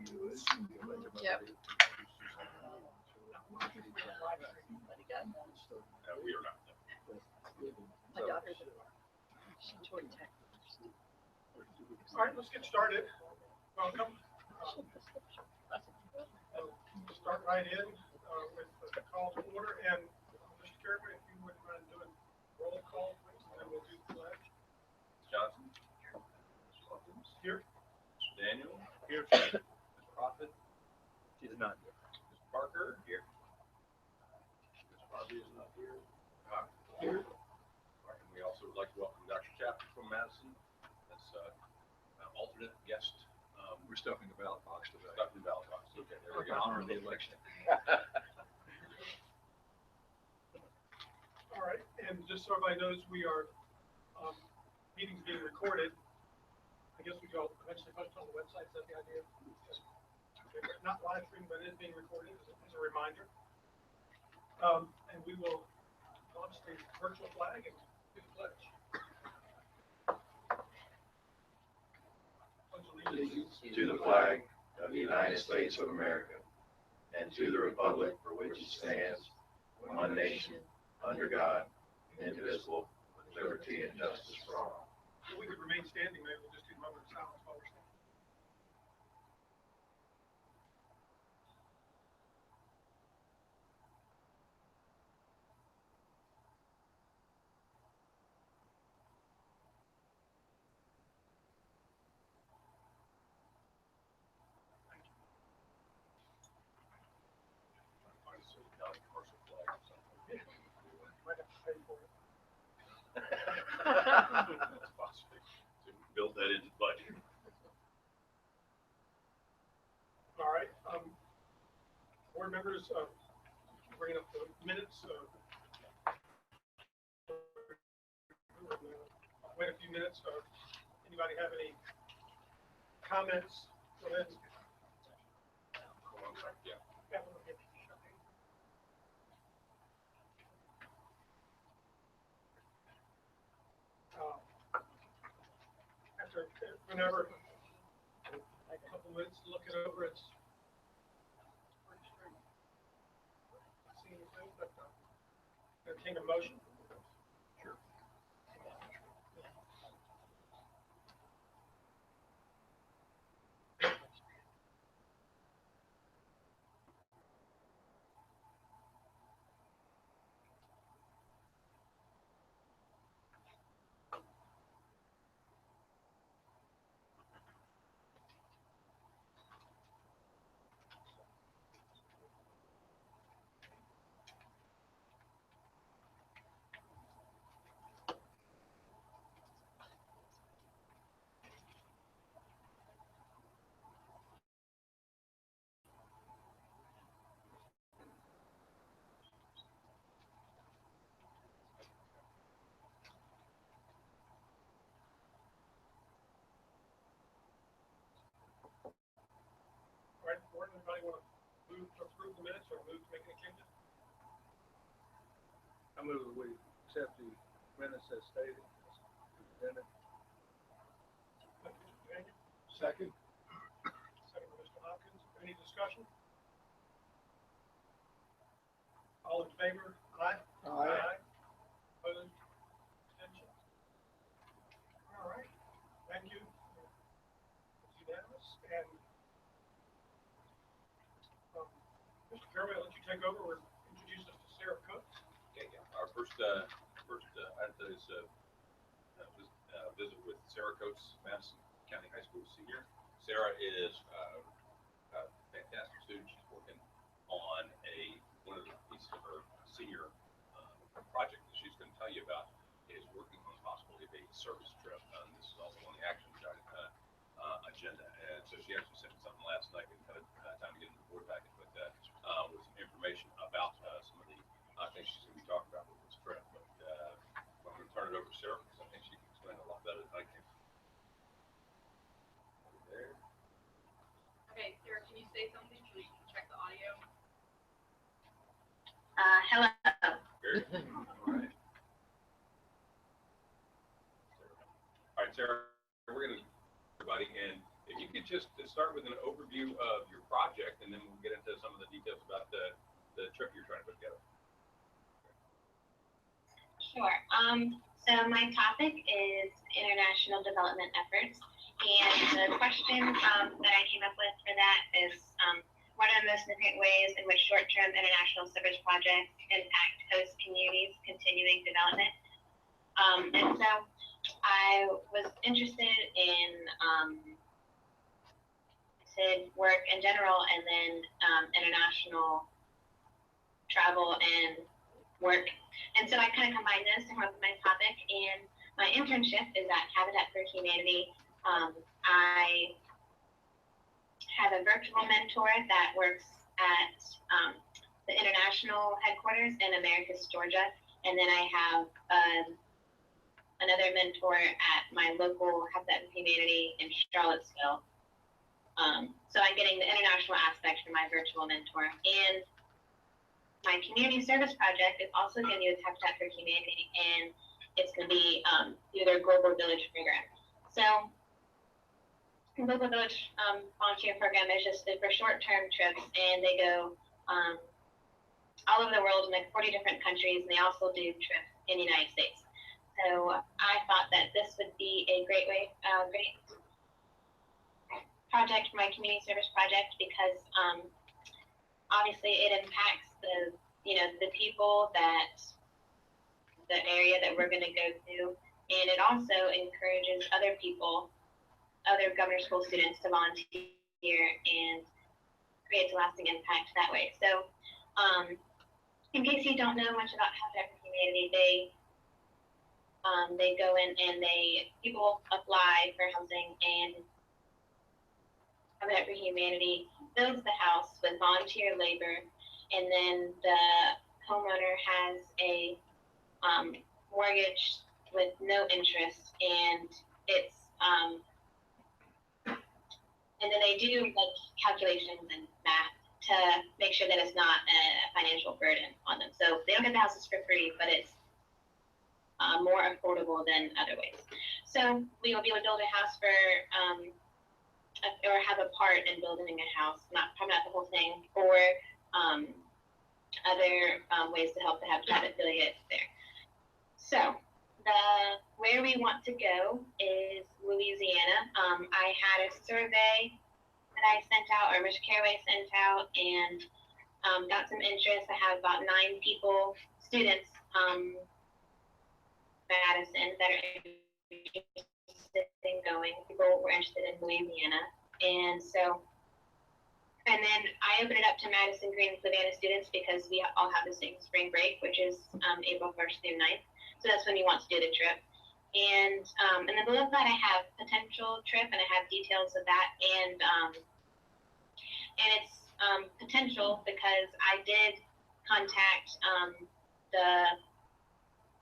Yep. We are not. My daughter's she joined tech. All right, let's get started. Welcome. We'll start right in with the call to order. And Mr. Carey, if you wouldn't mind doing roll call, please, and then we'll do the pledge. Johnson. Here. Daniel. Here. Prophet. She's not here. Parker. Here. Harvey is not here. Here. And we also would like to welcome Dr. Chapman from Madison. That's an alternate guest. We're stuffing the ballot box today. Stuck in the ballot box. Okay, there we In go. honor of the election. All right, and just so everybody knows, we are meetings being recorded. I guess we go eventually post on the website. Is that the idea? Okay, not live stream, but it is being recorded as a reminder. And we will launch the virtual flag and do the pledge. Allegiance to the flag of the United States of America and to the republic for which it stands, one nation, under God, indivisible, with liberty and justice for all. If we could remain standing, maybe we'll just do a moment of silence while we're standing. Commercial flag or something. Might have to pay for it. That's possible. So we build that into the budget. All right. Board members, bringing up the minutes. Wait a few minutes. Anybody have any comments? Go ahead. Yeah. After whenever a couple minutes to look it over, it's pretty straight. Not seeing anything, but entertain a motion. Sure. All right, board, anybody want to move to approve the minutes or move to make any changes? I move that we accept the minutes as stated. Presented. Thank you, Mr. Daniel. Second. Second by Mr. Hopkins. Any discussion? All in favor? Aye. Aye. Opposed? Abstentions? All right. Thank you. It's unanimous. And Mr. Carey, I'll let you take over or introduce us to Sarah Coates. Okay, yeah. Our first item is visit with Sarah Coates, Madison County High School senior. Sarah is a fantastic student. She's working on one of the pieces of her senior project that she's going to tell you about is working on the possibility of a service trip. This is also on the action agenda. And so she actually sent me something last night and had time to get into the board packet, but with some information about some of the things she's going to be talking about with this trip. But I'm going to turn it over to Sarah because I think she can explain a lot better than I can. There. Okay, Sarah, can you say something so we can check the audio? Hello. Very good. All right. All right, Sarah, we're going to everybody, and if you could just start with an overview of your project, and then we'll get into some of the details about the trip you're trying to put together. Sure. So my topic is international development efforts, and the question that I came up with for that is, what are the most significant ways in which short-term international service projects impact host communities' continuing development? And so I was interested in work in general, and then international travel and work. And so I kind of combined those to come up with my topic. And my internship is at Habitat for Humanity. I have a virtual mentor that works at the international headquarters in Americus, Georgia. And then I have another mentor at my local Habitat for Humanity in Charlottesville. So I'm getting the international aspect from my virtual mentor. And my community service project is also going to be with Habitat for Humanity, and it's going to be through their Global Village program. So the Global Village volunteer program is just for short-term trips, and they go all over the world in like 40 different countries, and they also do trips in the United States. So I thought that this would be a great project for my community service project, because obviously it impacts the people the area that we're going to go to, and it also encourages other people, other governor school students, to volunteer and creates a lasting impact that way. So in case you don't know much about Habitat for Humanity, they go in and people apply for housing, and Habitat for Humanity builds the house with volunteer labor, and then the homeowner has a mortgage with no interest, and it's and then they do like calculations and math to make sure that it's not a financial burden on them. So they don't get the houses for free, but it's more affordable than other ways. So we will be able to build a house for or have a part in building a house, probably not the whole thing, or other ways to help the Habitat affiliate there. So where we want to go is Louisiana. I had a survey that I sent out, or Ms. Caraway sent out, and got some interest. I have about 9 people, students, Madison, that are interested in going. People were interested in Louisiana. And then I open it up to Madison, Green, and Savannah students, because we all have the same spring break, which is April 1st through 9th. So that's when you want to do the trip. And then below that, I have potential trip, and I have details of that. And it's potential because I did contact the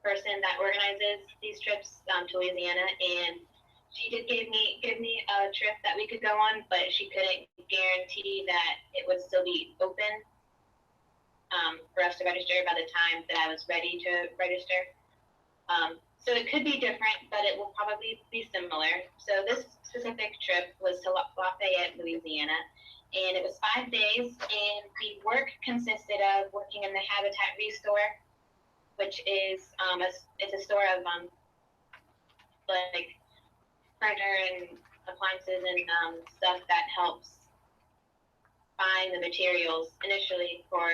person that organizes these trips to Louisiana, and she did give me a trip that we could go on, but she couldn't guarantee that it would still be open for us to register by the time that I was ready to register. So it could be different, but it will probably be similar. So this specific trip was to Lafayette, Louisiana, and it was 5 days, and the work consisted of working in the Habitat Restore, which is it's a store of like furniture and appliances and stuff that helps find the materials initially for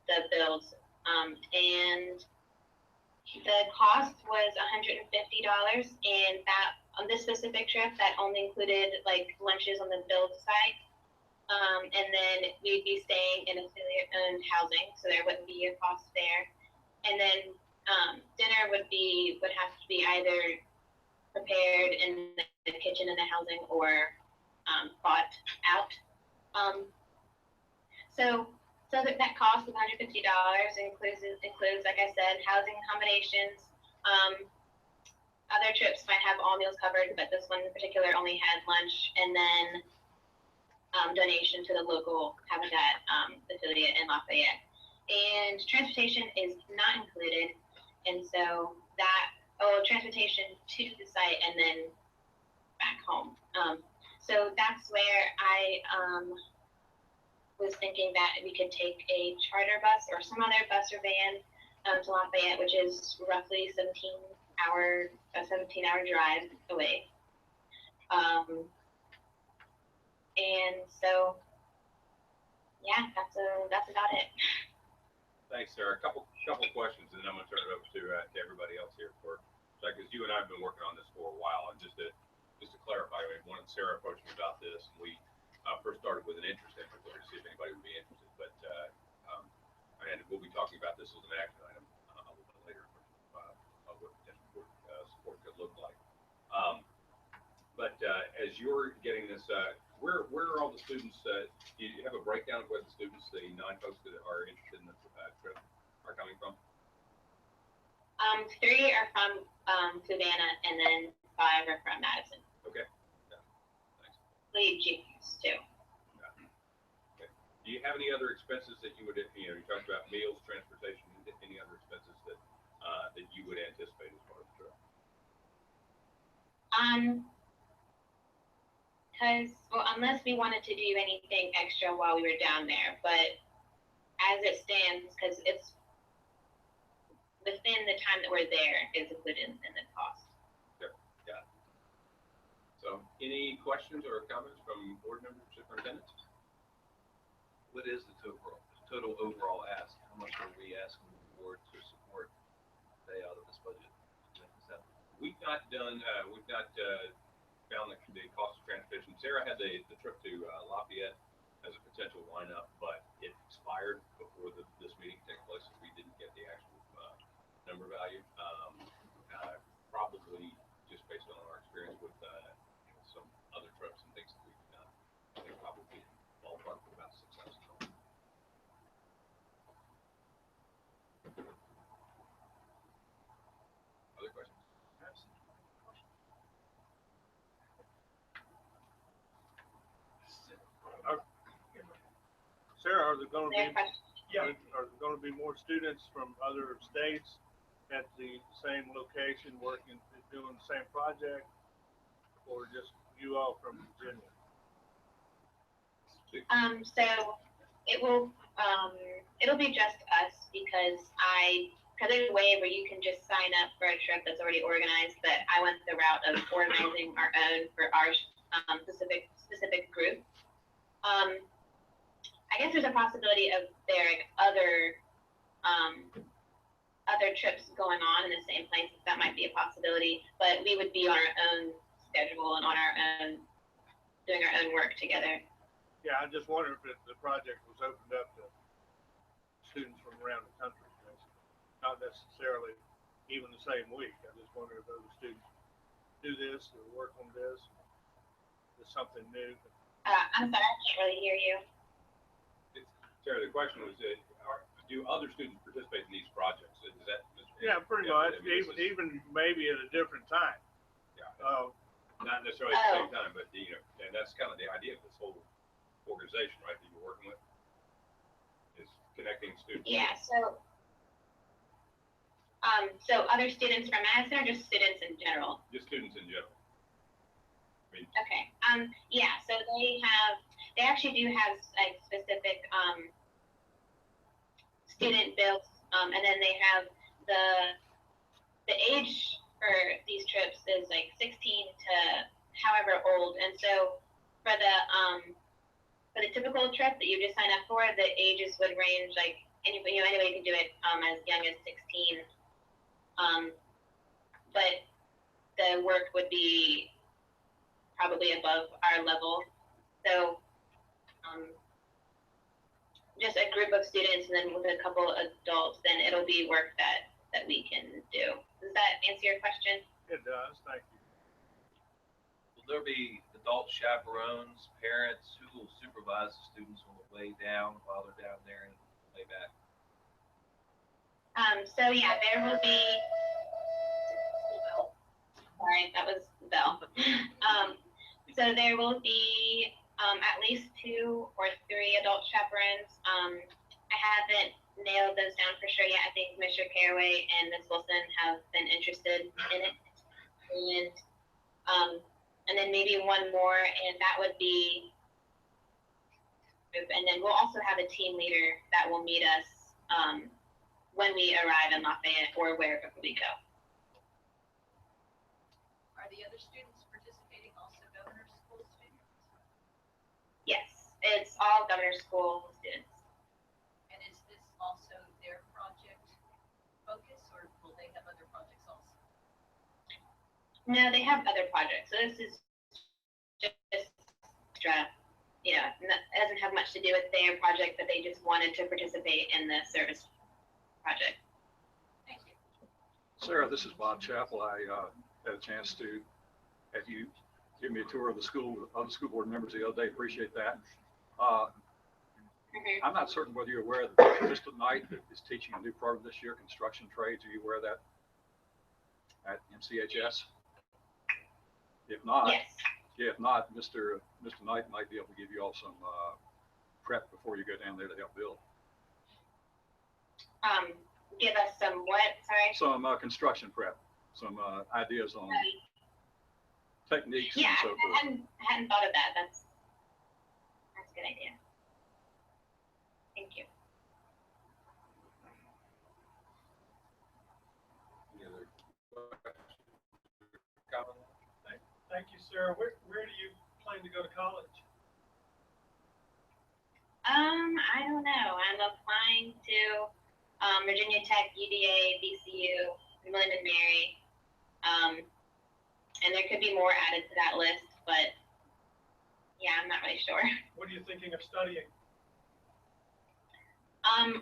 the builds. And the cost was $150, and that on this specific trip that only included like lunches on the build site. And then we'd be staying in affiliate-owned housing, so there wouldn't be a cost there. And then dinner would have to be either prepared in the kitchen in the housing or bought out. So that cost of $150 includes, like I said, housing accommodations. Other trips might have all meals covered, but this one in particular only had lunch, and then donation to the local Habitat affiliate in Lafayette. And transportation is not included, and so transportation to the site and then back home. so that's where I was thinking that we could take a charter bus or some other bus or van to Lafayette, which is roughly 17-hour drive away. And so, yeah, that's about it. Thanks, Sarah. A couple questions, and then I'm going to turn it over to everybody else here because you and I have been working on this for a while, and just to clarify, I mean, Sarah approached me about this, and we first started with an interest inventory to see if anybody would be interested, but and we'll be talking about this as an action item a little bit later of what potential support could look like. But as you're getting this, where are all the students? Do you have a breakdown of where the students, the 9 folks that are interested in the trip, are coming from? 3 are from Savannah, and then 5 are from Madison. Okay. Yeah. Thanks. Lead GPs too. Yeah. Okay. Do you have any other expenses that you would, you talked about meals, transportation, any other expenses that that you would anticipate as part of the trip? Because, well, unless we wanted to do anything extra while we were down there, but as it stands, because it's within the time that we're there, is included in the cost. Sure. Yeah. So, any questions or comments from board members, superintendents? What is the total overall ask? How much are we asking the board to support pay out of this budget? We've not done. We've not found the cost of transportation. Sarah had the trip to Lafayette as a potential lineup, but it expired before this meeting took place, so we didn't get the actual number value. Probably just based on our experience with some other trips and things that we've done, I think probably ballpark of about $6,000. Other questions? Sarah, are there going to be Yeah. are there going to be more students from other states at the same location working, doing the same project, or just you all from Virginia? So it'll be just us because there's a way where you can just sign up for a trip that's already organized, but I went the route of organizing our own for our specific group. I guess there's a possibility of there other trips going on in the same places. That might be a possibility, but we would be on our own schedule and on our own, doing our own work together. Yeah, I just wonder if the project was opened up to students from around the country, basically. Not necessarily even the same week. I just wonder if other students do this or work on this. It's something new. I'm sorry, I can't really hear you. Sarah, the question was, do other students participate in these projects? Is that? Yeah, pretty much. Even maybe at a different time. Yeah. Not necessarily at the same time, but and that's kind of the idea of this whole organization, right? That you're working with is connecting students. Yeah. So other students from Madison, or just students in general? Just students in general. I mean, Okay. Yeah. So they actually do have like specific student bills, and then they have the age for these trips is like 16 to however old, and so for the typical trip that you just sign up for, the ages would range like anybody can do it as young as 16, but the work would be probably above our level. So just a group of students and then with a couple adults, then it'll be work that we can do. Does that answer your question? It does. Thank you. Will there be adult chaperones, parents? Who will supervise the students on the way down while they're down there and way back? So yeah, there will be. Sorry, that was the bell. So there will be at least 2 or 3 adult chaperones. I haven't nailed those down for sure yet. I think Mr. Caraway and Ms. Wilson have been interested in it. And and then maybe one more, and that would be, and then we'll also have a team leader that will meet us when we arrive in Lafayette or wherever we go. Are the other students participating also governor's school students? Yes, it's all governor school students. And is this also their project focus, or will they have other projects also? No, they have other projects. So this is just extra, you know, it doesn't have much to do with their project, but they just wanted to participate in the service project. Thank you. Sarah, this is Bob Chappell. I had a chance to have you give me a tour of the school with other school board members the other day. Appreciate that. I'm not certain whether you're aware that Mr. Knight is teaching a new program this year, construction trades. Are you aware of that at MCHS? If not, Yes. yeah, if not, Mr. Knight might be able to give you all some prep before you go down there to help build. Give us some what? Sorry. Some construction prep, some ideas on techniques Yeah, and so forth. I hadn't thought of that. That's a good idea. Thank you. Any other comments? Thank you, Sarah. Where do you plan to go to college? I don't know. I'm applying to Virginia Tech, UVA, VCU, William and Mary, and there could be more added to that list, but yeah, I'm not really sure. What are you thinking of studying?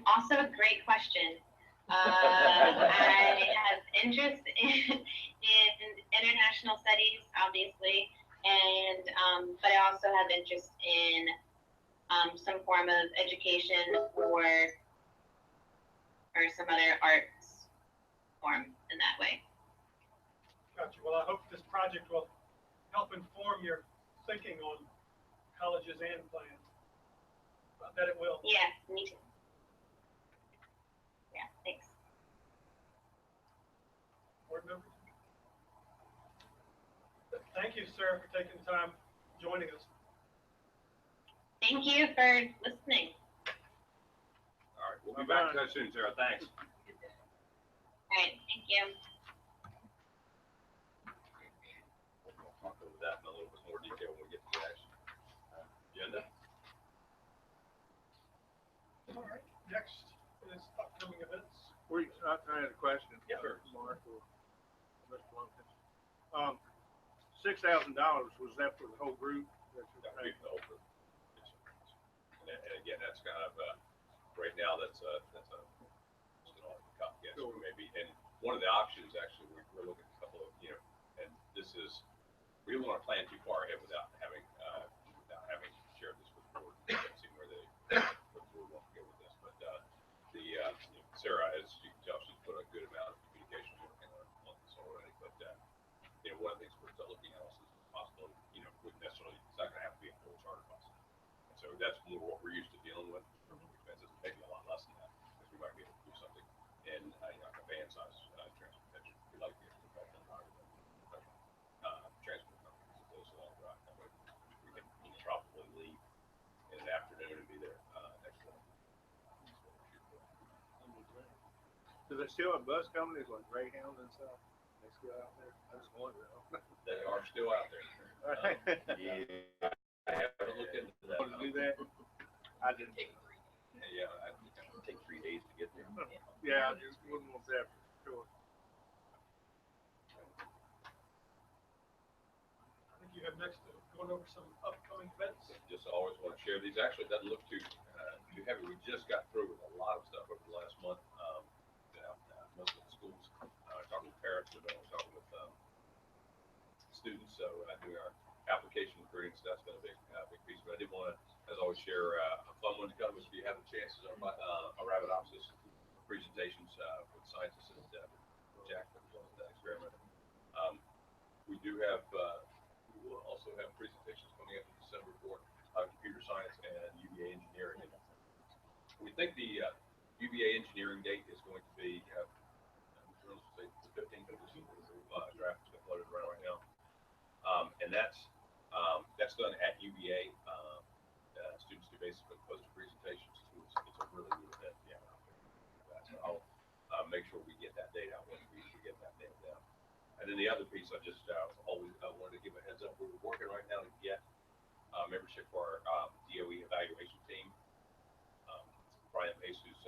Also a great question. I have interest in international studies, obviously, and but I also have interest in some form of education or some other arts form in that way. Gotcha. Well, I hope this project will help inform your thinking on colleges and plans. I bet it will. Yeah, me too. Yeah, thanks. Board members? Thank you, Sarah, for taking the time joining us. Thank you for listening. All right, we'll be back to you soon, Sarah. Thanks. All right, thank you. We'll talk over that in a little bit more detail when we get to the action agenda. All right, next is upcoming events. I had a question. Yeah. Mark or Mr. Lumpkins. $6,000, was that for the whole group? That's what That you're would be the whole group. And again, that's kind of, right now, that's a copycat, so maybe, and one of the options, actually, we're looking at a couple of, and this is, we don't want to plan too far ahead without having shared this with the board, see where the board wants to go with this, but, Sarah, as you can tell, she's put a good amount of communication work in on this already, but, one of the things we're still looking at also is the possibility, wouldn't necessarily, it's not gonna have to be a full charter bus. And so that's more what we're used to dealing with, expenses, maybe a lot less than that, because we might be able to do something in, like a van size, transportation. We like to get professional, transport companies, that goes along the route. That way, we can probably leave in the afternoon and be there, next morning. Do they still have bus companies like Greyhound and stuff? They still out there? I just wonder. They are still out there. Yeah. I haven't looked into that. Want to do that? I didn't. Yeah, I think it would take 3 days to get there. Yeah, I just wouldn't want that for sure. I think you have next going over some upcoming events. Just always want to share these. Actually, it doesn't look too heavy. We just got through with a lot of stuff over the last month. Most of the schools, talking with parents, we're talking with students. So doing our application recruiting, so that's been a big piece. But I did want to, as always, share a fun one to come if you have the chances. Our Rabbitops presentations with scientists at Jack that was on that experiment. We do have, we will also have presentations coming up in December for computer science and UVA engineering. And we think the UVA engineering date is going to be the 15th of December. Draft is floated around right now. And that's done at UVA. Students do basically poster presentations to us. It's a really, really good, yeah. So I'll make sure we get that data out once we get that data down. And then the other piece, I just always wanted to give a heads up. We're working right now to get membership for our DOE evaluation team. Brian Pace, who's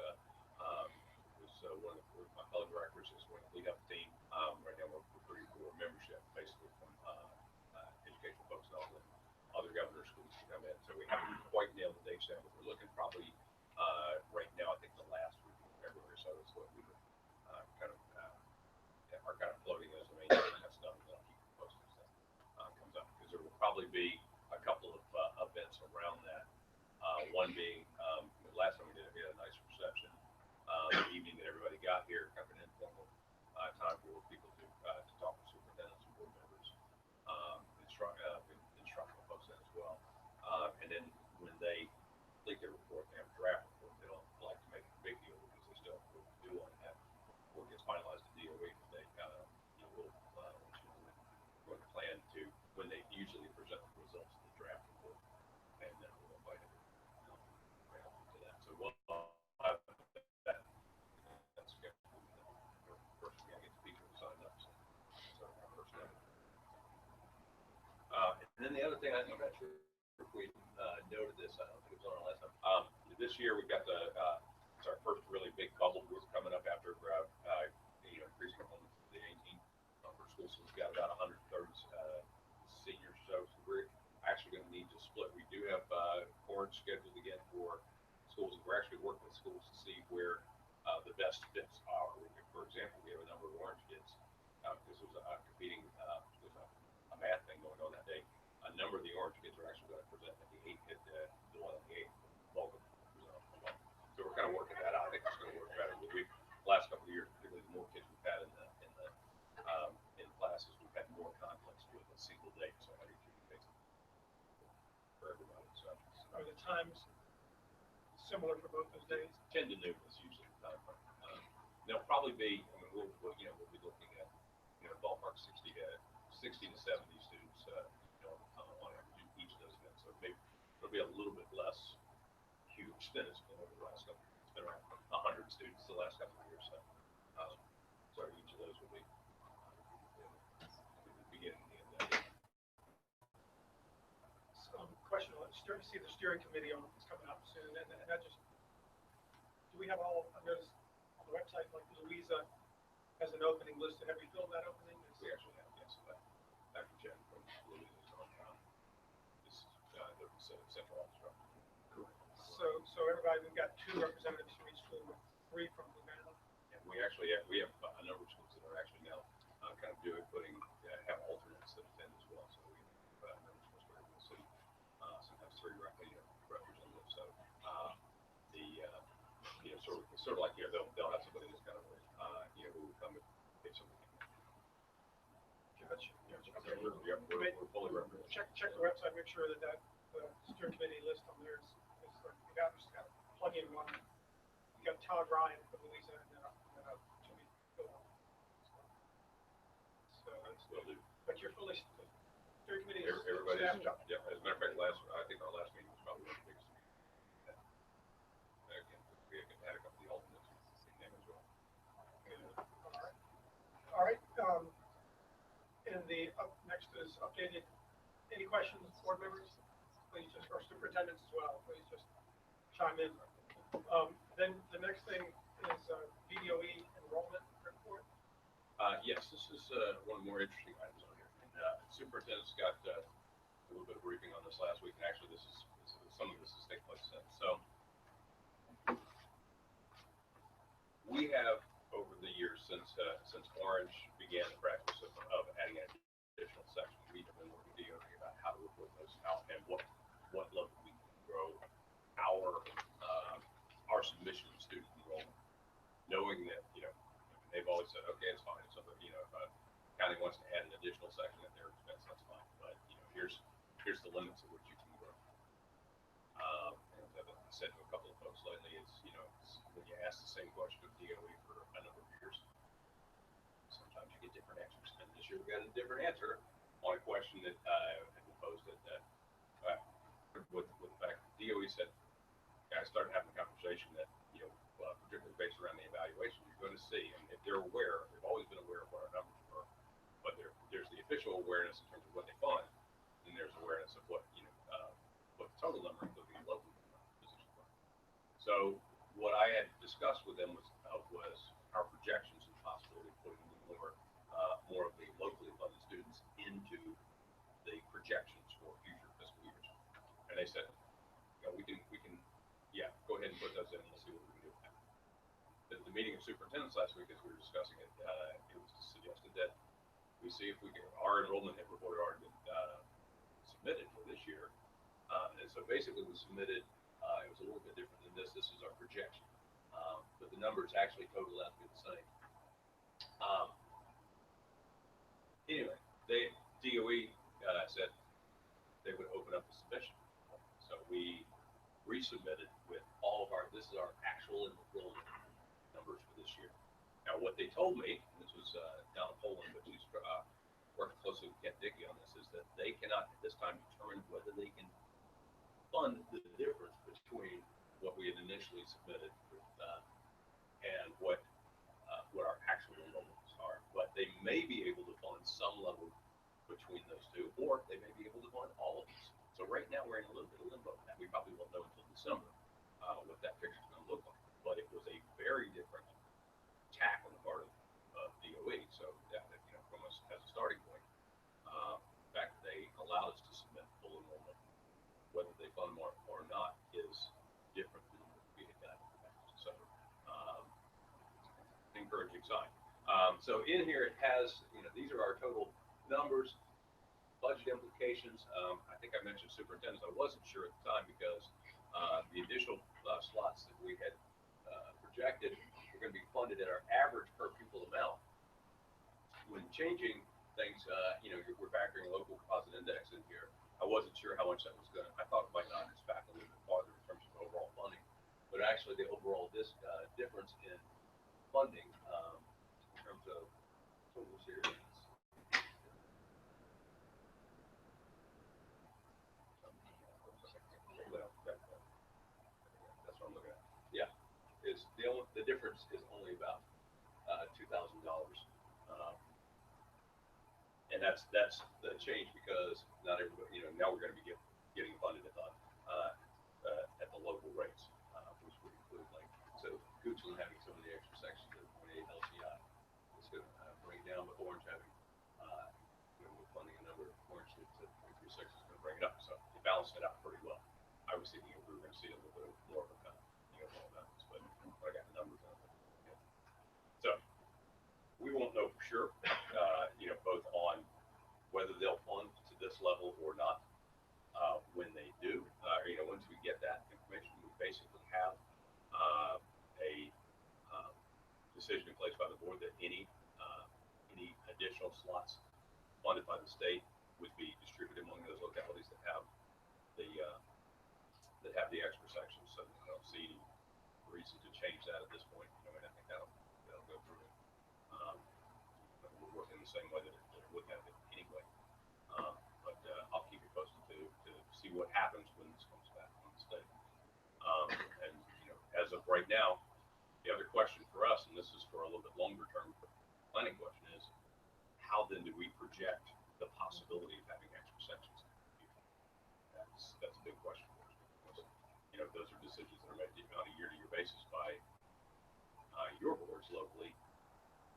one of my fellow directors, is going to lead up the team. Right now, we're recruiting for membership, basically from educational folks and all the other governor schools to come in. So we haven't quite nailed the dates down, but we're looking probably right now. I think the last week of February, so that's what we were are kind of floating as the main thing. That's done. I'll keep you posted as that comes up, because there will probably be a couple of events around that. One being last time we did it, we had a nice reception. The evening that everybody got here, kind of an informal time for people to talk to superintendents and board members, instructional folks in as well. And then when they complete their report, they have a draft report. They don't like to make a big deal because they still have work to do on that before it gets finalized at DOE. But they will we're going to plan to, when they usually present the results of the draft report, and then we'll invite it to that. So we'll have that. That's good. First, we got to get the people signed up. So our first step. And then the other thing, I'm not sure if we noted this. I don't think it was on our last time. This year we've got it's our first really big bubble group coming up after increasing enrollment to the 18 number of schools. So we've got about 130 seniors. So we're actually going to need to split. We do have orange scheduled again for schools. We're actually working with schools to see where the best fits are. For example, we have a number of orange kids because there's a competing there's a math thing going on that day. A number of the orange kids are actually going to present at the 8th, the one at the 8th. So we're kind of working that out. I think it's going to work better. Last couple of years, particularly the more kids we've had in classes, we've had more conflicts with a single day. So how do you communicate for everybody? So Are the times similar for both those days? 10 to noon is usually the time frame. They'll probably be. I mean, we'll be looking at ballpark 60 to 70 students on each of those events. So maybe it'll be a little bit less huge than it's been over the last couple. It's been around 100 students the last couple of years. So each of those will be beginning and end. Question on see the steering committee on it's coming up soon, and I just do we have all? I noticed on the website like Louisa has an opening listed. Have we filled that opening? We actually have, yes. Dr. Jen from Louisa is on the central office. So everybody, we've got 2 representatives from each school, with 3 from Louisiana. And we actually have a number of schools that are actually now kind of have alternates that attend as well. So we have a number of schools where we'll see sometimes 3 representatives. So sort of like they'll have somebody that's kind of who will come and get something. Gotcha. Okay. We're fully represented. Check the website, make sure that the steering committee list on there is you got to plug in one. You got Todd Ryan from Louisa and then Jimmy Phil. So Will do. but you're fully steering committee is Everybody's staffed up. yeah. As a matter of fact, I think our last meeting was probably one of the biggest meetings. Again, we had a couple of the alternates in them as well. All right. And the next is updated. Any questions, board members? Please just, or superintendents as well. Please just chime in. Then the next thing is VDOE enrollment report. Yes, this is one of the more interesting items on here. And superintendent's got a little bit of briefing on this last week. And actually, some of this has taken place since. So we have over the years since Orange began the practice of adding an additional section, we've been working with DOE about how to report those out and what level we can grow our submission of student enrollment, knowing that they've always said, okay, it's fine. So if a county wants to add an additional section at their expense, that's fine. But here's the limits at which you can grow. And I said to a couple of folks lately, when you ask the same question of DOE for a number of years, sometimes you get different answers. And this year we got a different answer on a question that had been posed with the fact that DOE said, I started having a conversation that, particularly based around the evaluation, you're going to see, and if they're aware, they've always been aware of what our numbers were, but there's the official awareness in terms of what they fund, and there's awareness of what the total number, including the local positions were. So what I had discussed with them was our projections and possibility of putting more of the locally funded students into the projections for future fiscal years. And they said, we can, go ahead and put those in and we'll see what we can do with that. At the meeting of superintendents last week, as we were discussing it, it was suggested that we see if we can, our enrollment report had already been submitted for this year. And so basically we submitted, it was a little bit different than this. This is our projection. But the numbers actually total out to be the same. Anyway, DOE said they would open up the submission. So we resubmitted with all of this is our actual enrollment numbers for this year. Now, what they told me, and this was Donna Poland, but she's working closely with Kent Dickey on this, is that they cannot at this time determine whether they can fund the difference between what we had initially submitted and what our actual enrollments are. But they may be able to fund some level between those two, or they may be able to fund all of these. So right now we're in a little bit of limbo. We probably won't know until December what that picture is going to look like. But it was a very different tack on the part of DOE. So that, from us as a starting point, the fact that they allowed us to submit full enrollment, whether they fund more or not, is different than what we had done in the past. So, encouraging sign. So in here it has, these are our total numbers, budget implications. I think I mentioned superintendents. I wasn't sure at the time because the additional slots that we had projected were going to be funded at our average per pupil amount. When changing things, we're factoring local composite index in here. I wasn't sure how much that was going to. I thought it might knock us back a little bit farther in terms of overall funding, but actually the overall difference in funding in terms of totals here is. Well, that's what I'm looking at. Yeah, is the difference is only about $2,000, and that's the change because not everybody, now we're going to be getting funded at the local rates, which would include so Goochland having some of the extra sections of 0.8 LCI is going to bring it down, but Orange having we're funding a number of Orange students at 0.36 is going to bring it up, so it balanced it out pretty well. I was thinking we were going to see a little bit more of a cut, overall balance, but I got the numbers on it. Yeah. So we won't know for sure, both on whether they'll fund to this level or not. When they do, once we get that information, we basically have a decision in place by the board that any additional slots funded by the state would be distributed among those localities that have the extra sections. So I don't see any reason to change that at this point. And I think that'll go through. We're working the same way that it would have it anyway. But I'll keep you posted to see what happens when this comes back from the state. And as of right now, the other question for us, and this is for a little bit longer term planning question, is how then do we project the possibility of having extra sections? That's a big question for us. Because, those are decisions that are made on a year-to-year basis by your boards locally,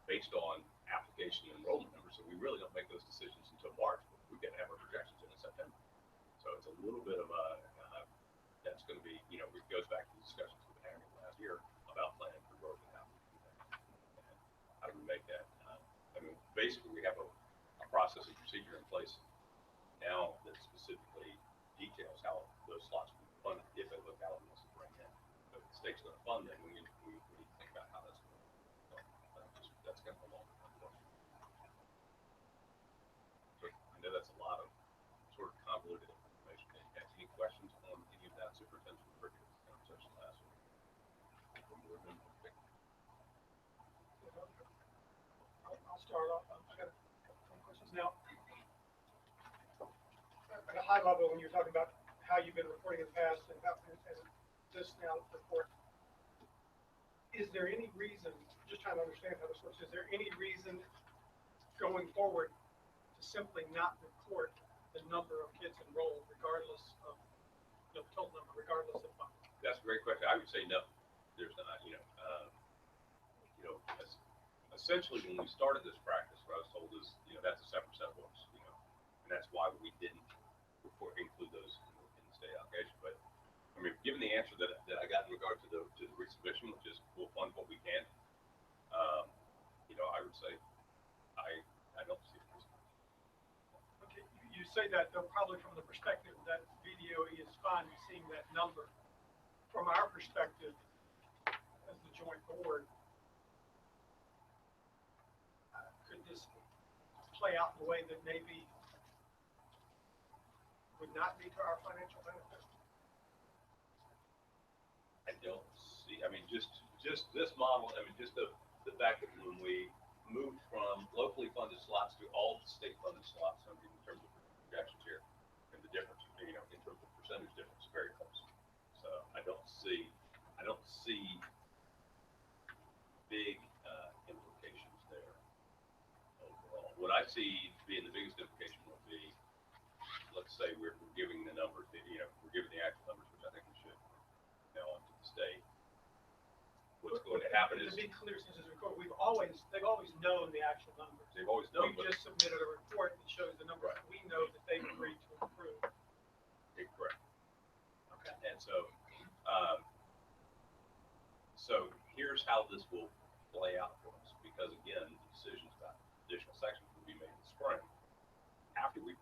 based on application and enrollment numbers. So we really don't make those decisions until March. We get to have our projections in September. So it's a little bit of that's going to be, it goes back to the discussions we were having last year about planning for growth and how we do that. And how do we make that? Basically we have a process and procedure in place now that specifically details how those slots will be funded if a locality wants to bring in. But if the state's going to fund them, we need to think about how that's going to work. That's kind of a longer term question. So I know that's a lot of sort of convoluted information. Any questions on any of that? Superintendent referred to this conversation last week. I'll start off. I got a couple questions now. high level, when you're talking about how you've been reporting in the past and this now report, is there any reason, just trying to understand how this works, is there any reason going forward to simply not report the number of kids enrolled regardless of the total number, regardless of funding? That's a great question. I would say no. There's not, essentially when we started this practice, what I was told is, that's a separate set of books, and that's why we didn't include those in the state allocation. But I mean, given the answer that I got in regard to the resubmission, which is we'll fund what we can, I would say I don't see it. Okay, you say that though probably from the perspective that VDOE is fine seeing that number. From our perspective, as the joint board, could this play out in a way that maybe would not be to our financial benefit? I don't see. I mean, just this model. I mean, just the fact that when we moved from locally funded slots to all state funded slots, I mean, in terms of projections here, and the difference, in terms of percentage difference, very close. So I don't see big implications there overall. What I see being the biggest implication would be, let's say we're giving the numbers, we're giving the actual numbers, which I think we should, onto the state. What's going to happen is, to be clear, since it's recorded, they've always known the actual numbers. they've always known, We've just submitted a report that shows the numbers that we know that they've agreed to approve. correct. Okay. And so here's how this will play out for us, because again, decisions about additional sections will be made in the spring after we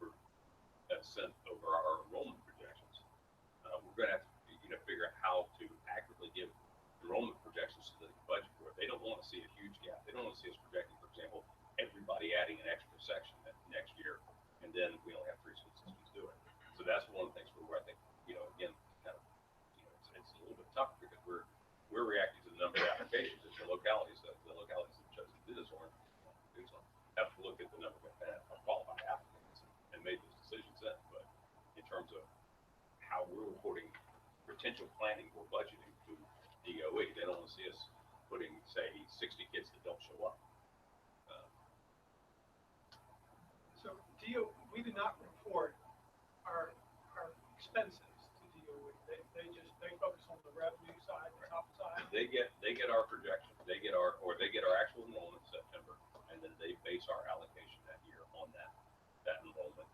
have sent over our enrollment projections. We're going to have to figure out how to accurately give enrollment projections to the budget board. They don't want to see a huge gap. They don't want to see us projecting, for example, everybody adding an extra section next year, and then we only have 3 school systems do it. So that's one of the things where I think, again, kind of, it's a little bit tough because we're reacting to the number of applications that the localities that have chosen to do this or have to look at the number of qualified applicants and made those decisions then. But in terms of how we're reporting potential planning or budgeting to DOE, they don't want to see us putting, say, 60 kids that don't show up. So we do not report our expenses to DOE. They focus on the revenue side, the top side. They get our projections. They get our actual enrollment in September, and then they base our allocation that year on that enrollment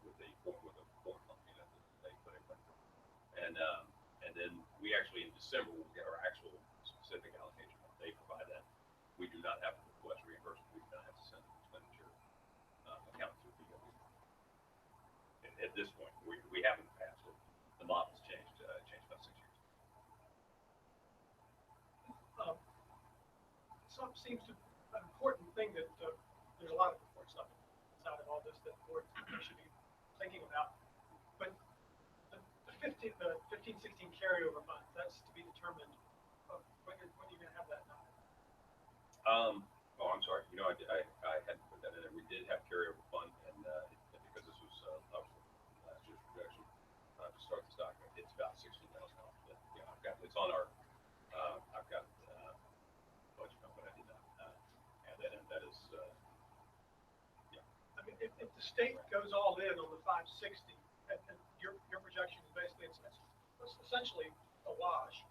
with a form company that they put in. And then we actually in December will get our actual specific allocation. They provide that. We do not have to request reimbursement. We do not have to send an expenditure account to DOE. At this point, we haven't passed it. The model's changed about 6 years. Some seems to an important thing that there's a lot of important stuff inside of all this that boards should be thinking about. But the 15, 16 carryover funds, that's to be determined. When are you going to have that number? I'm sorry. I hadn't put that in there. We did have carryover fund, and because this was obviously last year's projection to start this document, it's about $16,000. It's on our. I've got budget number, but I did not add that in. That is, yeah. I mean, if the state goes all in on the 560, and your projection is basically it's essentially a wash,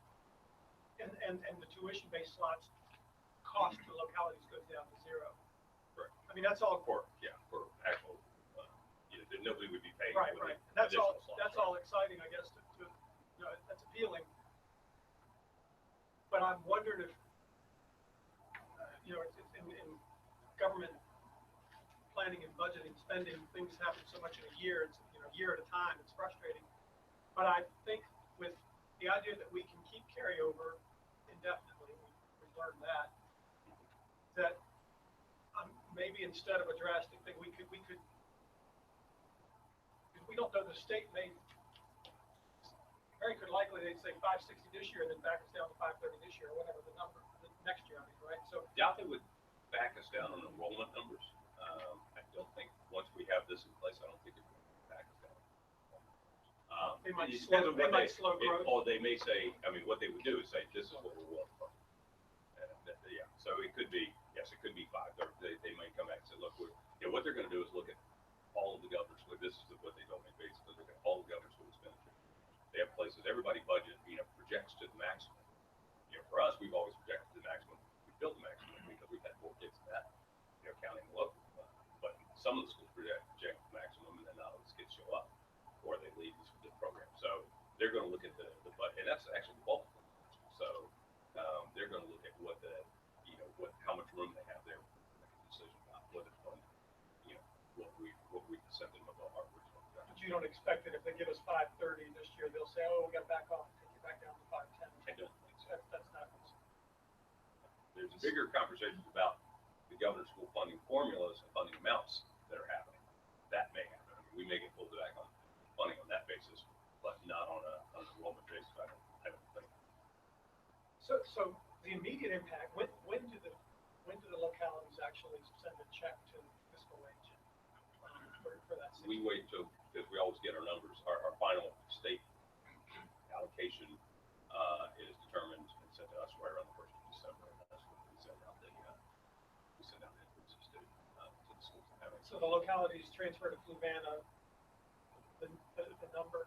and the tuition-based slots cost to localities goes down to 0. Correct. I mean, that's all. For actual, nobody would be paying. Right. That's all. Slots, that's right? all exciting, I guess. That's appealing. But I'm wondering if, it's in government planning and budgeting, spending, things happen so much in a year. It's a year at a time. It's frustrating. But I think with the idea that we can keep carryover indefinitely, we've learned that maybe instead of a drastic thing, we could, because we don't know, the state may very good likely they'd say 560 this year and then back us down to 530 this year or whatever the number the next year, right? So Doubt they would back us down on enrollment numbers. I don't think once we have this in place, I don't think it would back us down. They might It slow, depends on they what might slow growth. Or they may say, I mean, what they would do is say, this is what we're willing for. Yeah, so it could be, yes, it could be 5. They might come back and say, look, what they're gonna do is look at all of the governor's, this is what they told me, basically, look at all the governor's school expenditure. They have places, everybody budget, projects to the maximum. For us, we've always projected to the maximum. We built the maximum because we've had more kids than that, counting the local. But some of the schools project the maximum, and then not all the kids show up, or they leave this program. So they're going to look at the budget, and that's actually the bulk. So they're going to look at what how much room they have there, make a decision about whether it's going what we sent them above our original projection. But you don't expect that if they give us 530 this year, they'll say, oh, we got to back off, take it back down to 510. I don't think so. That's not. There's bigger conversations about the governor's school funding formulas and funding amounts that are happening. That may happen. I mean, we may get pulled back on funding on that basis, but not on an enrollment basis. I don't think. So the immediate impact, when do the localities actually send a check to fiscal agent for that? We wait because we always get our numbers. Our final state allocation is determined and sent to us right around the 1st of December. And that's when we send out the increases to the schools. So the localities transfer to Fluvanna the number.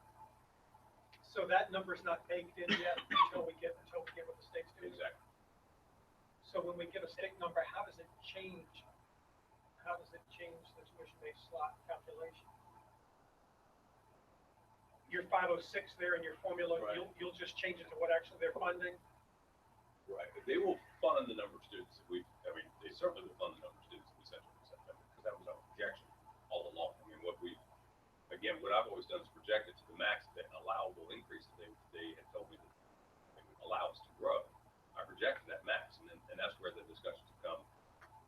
So that number's not baked in yet until we get what the state's doing. Exactly. So when we get a state number, how does it change? How does it change the tuition-based slot calculation? Your 506 there in your formula, Right. you'll just change it to what actually they're funding. Right. They will fund the number of students that they certainly will fund the number of students that we sent in September, because that was our projection all along. I mean, what I've always done is project it to the max, the allowable increase that they had told me that they would allow us to grow. I projected that max, and that's where the discussions have come.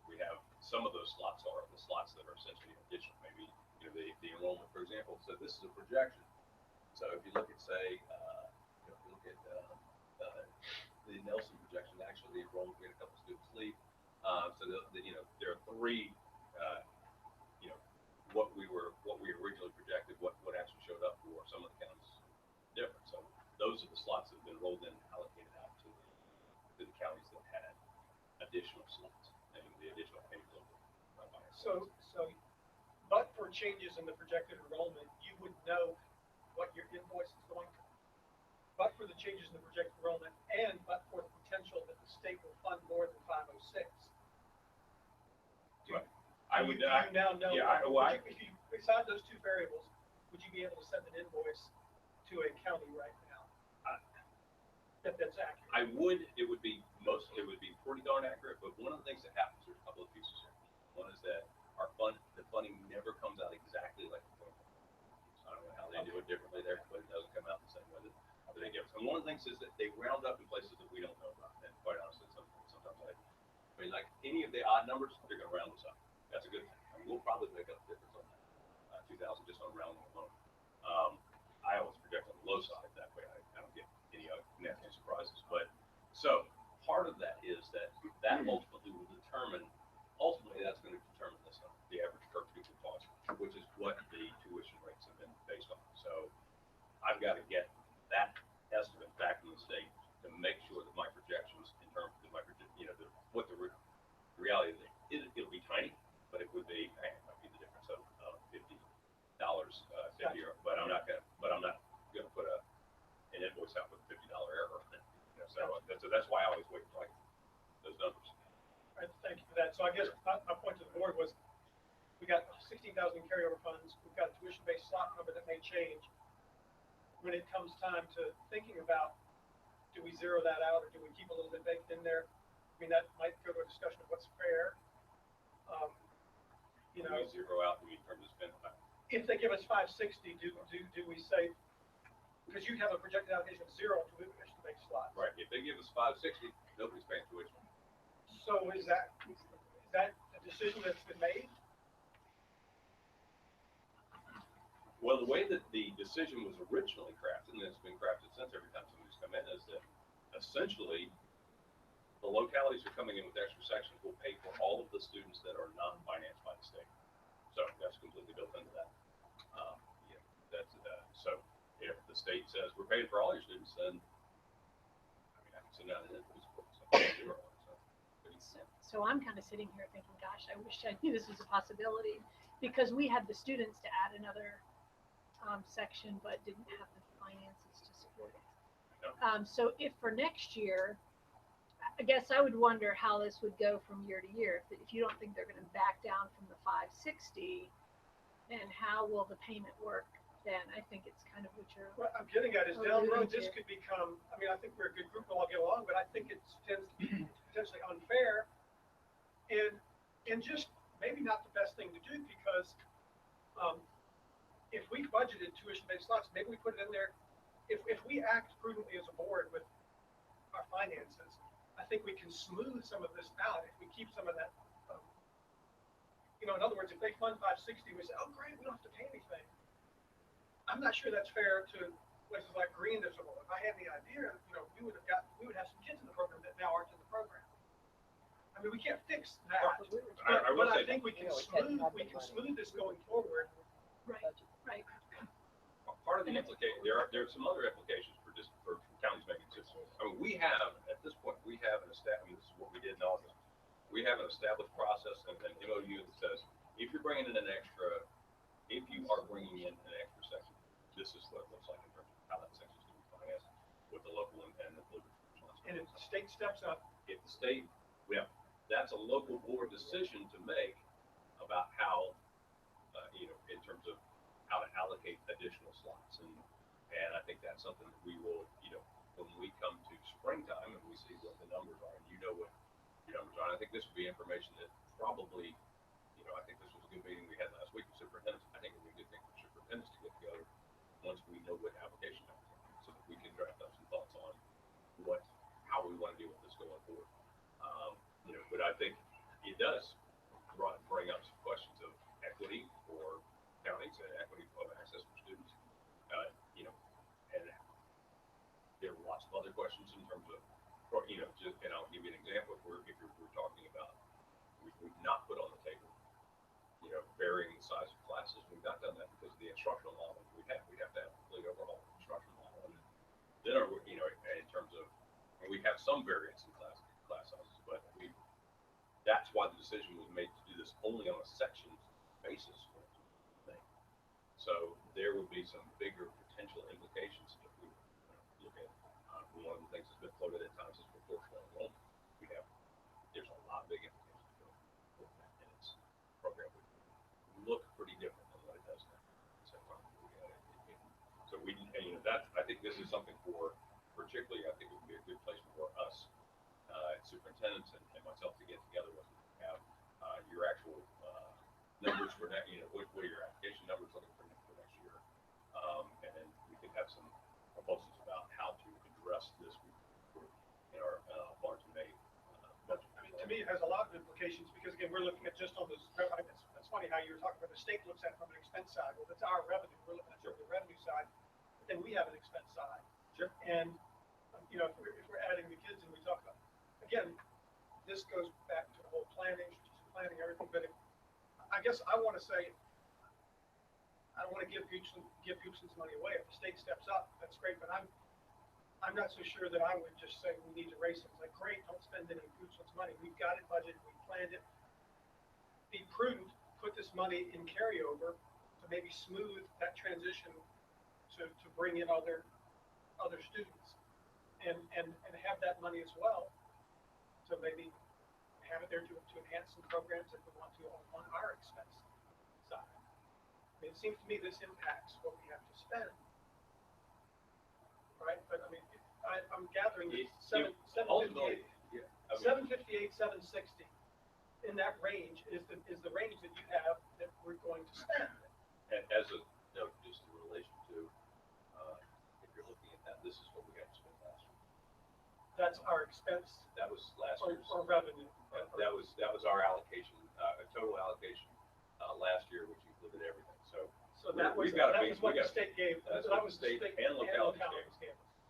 We have some of those slots are the slots that are essentially additional. Maybe the enrollment, for example. So this is a projection. So if you look at, say, the Nelson projection, actually the enrollment, we had a couple students leave. So there are 3. What we originally projected, what actually showed up for some of the counties different. So those are the slots that have been rolled in and allocated out to the counties that had additional slots and the additional pay local. So, but for changes in the projected enrollment, you would know what your invoice is going to. But for the changes in the projected enrollment, but for the potential that the state will fund more than 506. Right. I would you now know. Yeah. If you beside those 2 variables, would you be able to send an invoice to a county right now? That's accurate. I would. It would be pretty darn accurate. But one of the things that happens, there's a couple of pieces here. One is that the funding never comes out exactly like the formula. I don't know how they do it differently there, but it doesn't come out the same way that they give us. And one of the things is that they round up in places that we don't know about. And quite honestly, sometimes like any of the odd numbers, they're going to round us up. That's a good thing. I mean, we'll probably make up the difference on that 2,000 just on rounding alone. I always project on the low side. That way I don't get any nasty surprises. But so part of that is that ultimately that's going to determine this number, the average per pupil cost, which is what the tuition rates have been based on. So I've got to get that estimate back from the state to make sure that my projections in terms of what the reality is, it'll be tiny, but it would be, it might be the difference of $50, 50 but I'm not gonna put an invoice out with a $50 error. So that's why I always wait until I get those numbers. All right, thank you for that. So I guess my point to the board was, we got 16,000 carryover funds. We've got a tuition-based slot number that may change. When it comes time to thinking about, do we zero that out or do we keep a little bit baked in there? I mean, that might go to a discussion of what's fair. We zero out in terms of spend. If they give us 560, do we say, because you have a projected allocation of 0 to tuition-based slots. Right. If they give us 560, nobody's paying tuition. So is that a decision that's been made? Well, the way that the decision was originally crafted, and it's been crafted since every time somebody's come in, is that essentially the localities are coming in with extra sections will pay for all of the students that are not financed by the state. So that's completely built into that. So if the the state says, we're paying for all your students, then, I mean, I can send out an invoice for it. So I'm kind of sitting here thinking, gosh, I wish I knew this was a possibility, because we had the students to add another section, but didn't have the finances to support it. So if for next year, I guess I would wonder how this would go from year to year. If you don't think they're going to back down from the 560, then how will the payment work then? I think it's kind of what you're. What I'm getting at is down the road, alluding this to. could become, I mean, I think we're a good group, we'll all get along, but I think it tends to be potentially unfair and just maybe not the best thing to do, because if we budgeted tuition-based slots, maybe we put it in there. If we act prudently as a board with our finances, I think we can smooth some of this out if we keep some of that. In other words, if they fund 560, we say, oh great, we don't have to pay anything. I'm not sure that's fair to places like Green District. If I had the idea, we would have some kids in the program that now aren't in the program. I mean, we can't fix that, but I think we can smooth this going forward. Right. Part of the implication, there are some other implications for counties making decisions. I mean, we have, at this point, this is what we did in August. We have an established process and an MOU that says, if you are bringing in an extra section, this is what it looks like in terms of how that section is going to be financed with the local and the political responsibility. And if the state steps up, that's a local board decision to make about how, in terms of how to allocate additional slots. And I think that's something that we will, when we come to springtime and we see what the numbers are, and what your numbers are. And I think this would be information that probably, I think this was a good meeting we had last week with superintendents. I think it would be a good thing for superintendents to get together once we know what application numbers are, so that we can draft up some thoughts on how we want to deal with this going forward. But I think it does bring up some questions of equity for counties and equity of access for students. And there are lots of other questions in terms of, and I'll give you an example. If we're talking about, we've not put on the table, varying the size of classes. We've not done that because of the instructional model we have. We have to have a complete overhaul of the instructional model. And then, in terms of, and we have some variance in class sizes, but that's why the decision was made to do this only on a section basis. So there would be some bigger potential implications if we look at one of the things that's been floated at times is proportional enrollment. There's a lot of big implications for that, and its program would look pretty different than what it does now. So I think this is something particularly, I think it would be a good place for us, superintendents and myself to get together with and have your actual numbers for next, what are your application numbers looking for next year, and then we can have some proposals about how to address this in our March and May budget. I mean, to me, it has a lot of implications, because again, we're looking at just on this. That's funny how you were talking about the state looks at it from an expense side. Well, that's our revenue. We're looking at the revenue side, but then we have an expense side. Sure. And if we're adding the kids, and we talk about, again, this goes back to the whole planning, strategic planning, everything. But I guess I want to say, I don't want to give Goochland's money away. If the state steps up, that's great. But I'm not so sure that I would just say we need to raise it. It's like, great, don't spend any of Goochland's money. We've got it budgeted, we planned it. Be prudent, put this money in carryover to maybe smooth that transition to bring in other students, and have that money as well. So maybe have it there to enhance some programs if we want to on our expense side. I mean, it seems to me this impacts what we have to spend, right? But I mean, I'm gathering 758, 760 in that range is the range that you have that we're going to spend. And as a note, just in relation to, if you're looking at that, this is what we had to spend last year. That's our expense. That was last year's. Or revenue. That was our allocation, total allocation last year, which included everything. So that was what the state gave. That's what the state and localities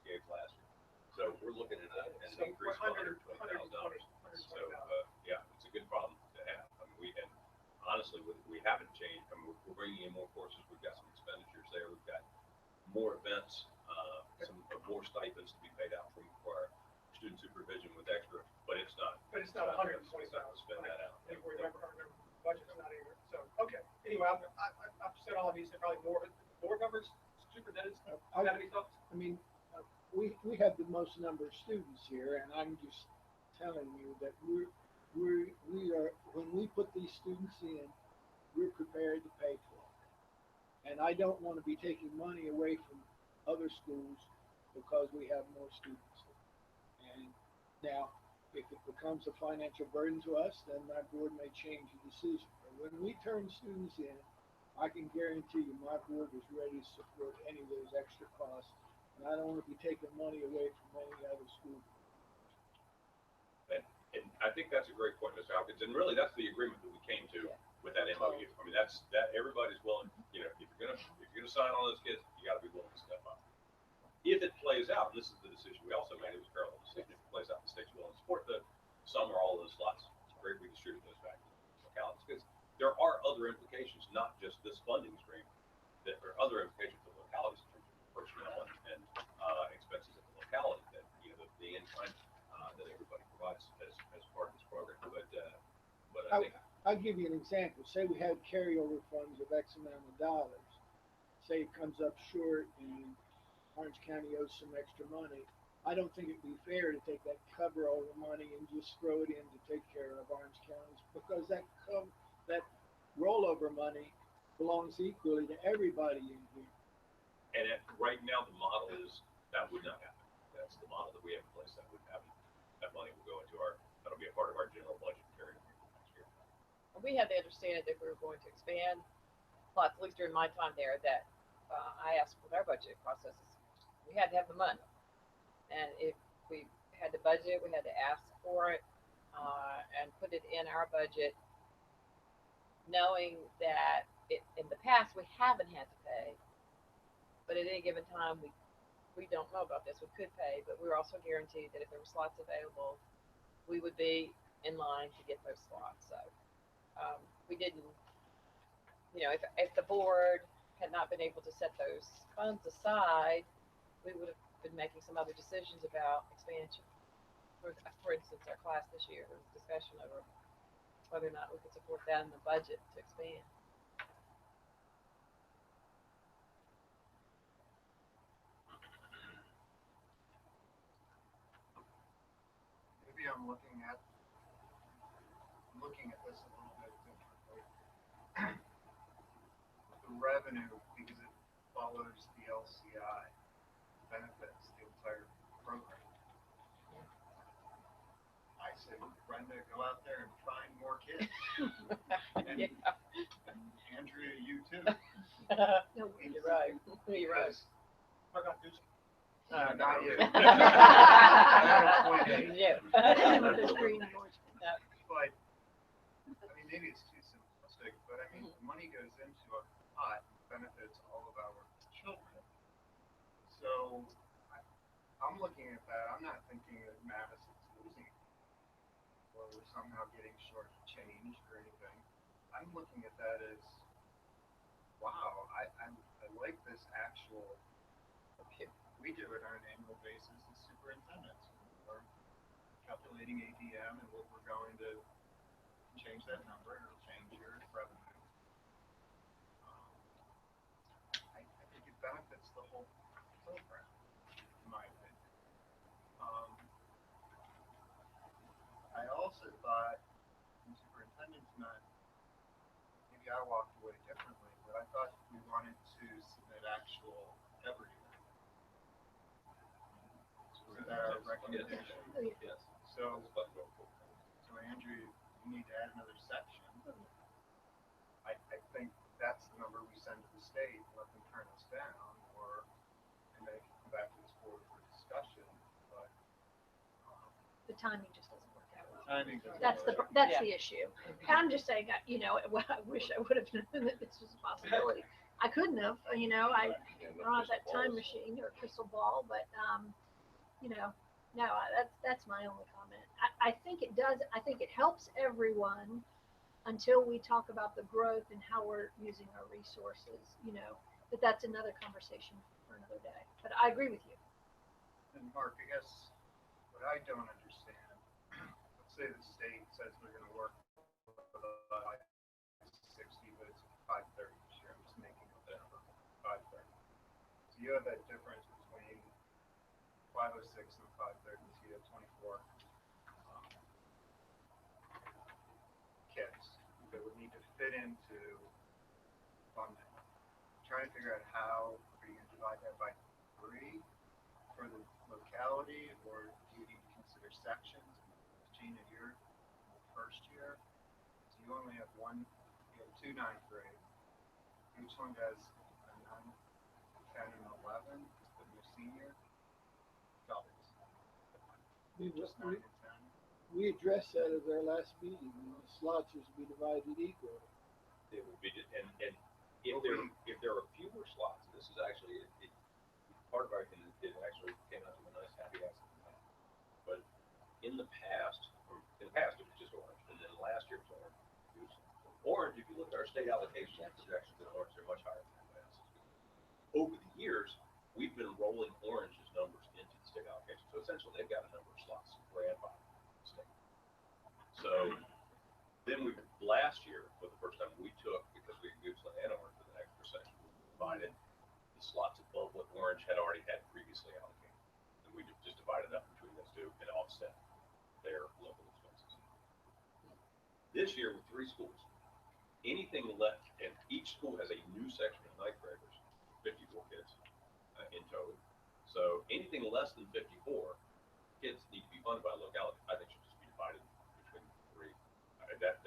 gave last year. So we're looking at an increase of $120,000. So yeah, it's a good problem to have. I mean, and honestly, we haven't changed. I mean, we're bringing in more courses. We've got some expenditures there. We've got more events stipends to be paid out from our student supervision with extra, but it's not. But it's not $120,000. Spend that out. I think we're never, our budget's not even, so, okay. Anyway, I've said all of these, and probably more, board members, superintendents, have any thoughts? I mean, we have the most number of students here, and I'm just telling you that we are, when we put these students in, we're prepared to pay for it. And I don't want to be taking money away from other schools because we have more students. And now, if it becomes a financial burden to us, then my board may change the decision. But when we turn students in, I can guarantee you my board is ready to support any of those extra costs. And I don't want to be taking money away from any other school. And I think that's a great point, Mr. Hopkins, and really that's the agreement that we came to with that MOU. I mean, that's, that everybody's willing, you know, if you're gonna sign on those kids, you gotta be willing to step up. If it plays out, and this is the decision we also made, it was a parallel decision, if it plays out, the state's willing to support some or all of those slots. It's great we distribute those back to the localities, because there are other implications, not just this funding stream, that there are other implications for localities in terms of personnel and expenses at the locality that, you know, the in-kind that everybody provides as part of this program. But I think I'll give you an example. Say we had carryover funds of X amount of dollars. Say it comes up short and Orange County owes some extra money. I don't think it'd be fair to take that cover over money and just throw it in to take care of Orange County, because that rollover money belongs equally to everybody in here. And right now, the model is that would not happen. That's the model that we have in place. That wouldn't happen. That money will go into that'll be a part of our general budget carry next year. We had the understanding that we were going to expand plots, at least during my time there, that I asked with our budget processes, we had to have the money. And if we had the budget, we had to ask for it and put it in our budget, knowing that in the past we haven't had to pay, but at any given time we don't know about this. We could pay, but we were also guaranteed that if there were slots available, we would be in line to get those slots. So we didn't, you know, if the board had not been able to set those funds aside, we would have been making some other decisions about expansion. For instance, our class this year, there was discussion over whether or not we could support that in the budget to expand. Maybe I'm looking at this a little bit differently. The revenue, because it follows the LCI, benefits the entire program. I say, Brenda, go out there and find more kids. And, and Andrea, you too. No, you're right. You're right. We're not doing Not yet. Yeah. With this green and orange. But, I mean, maybe it's too simplistic, but I mean, money goes into a pot and benefits all of our children. So, I'm looking at that, I'm not thinking that Madison's losing or we're somehow getting shortchanged or anything. I'm looking at that as, wow, I like this actual, we do it on an annual basis as superintendents. We're calculating ADM and what we're going to change that number, it'll change your revenue. I think it benefits the whole program, in my opinion. I also thought, the superintendent's not, maybe I walked away differently, but I thought we wanted to submit actual everything. Is that our recommendation? Yes. So Andrew, you need to add another section. I think that's the number we send to the state, let them turn us down, and they can come back to this board for discussion, but. The timing just doesn't work out well. Timing. That's the issue. I'm just saying, you know, I wish I would have known that this was a possibility. I couldn't have, you know, I don't have that time machine or crystal ball, but, you know, no, that's my only comment. I think it does. I think it helps everyone until we talk about the growth and how we're using our resources, you know, but that's another conversation for another day. But I agree with you. And Mark, I guess what I don't understand, let's say the state says we're gonna work for the 560, but it's 530 this year, I'm just making up the number, 530. So you have that difference between 506 and 530, so you have 24 kids that would need to fit into funding. Trying to figure out how are you gonna divide that by 3 for the locality, or do you need to consider sections? Gina, you're in the first year, so you only have you have 2 ninth grade. Each one has a 9, 10, and 11, but your senior, doubles. Just 9 and 10. We addressed that at our last meeting, the slots was to be divided equally. It would be, and if there are fewer slots, and this is actually, part of our, and it actually came out to a nice happy accident. But in the past, it was just orange, and then last year it was orange. It was orange, if you look at our state allocation projections in orange, they're much higher than that. Over the years, we've been rolling orange's numbers into the state allocation. So essentially, they've got a number of slots grandfathered in the state. So then last year, for the first time, we took, because we used and orange for the extra section, we divided the slots above what orange had already had previously allocated. And we just divided up between those two and offset their local expenses. This year, with 3 schools, anything left, and each school has a new section of ninth graders, 54 kids in total. So anything less than 54 kids need to be funded by locality. I think should just be divided between 3.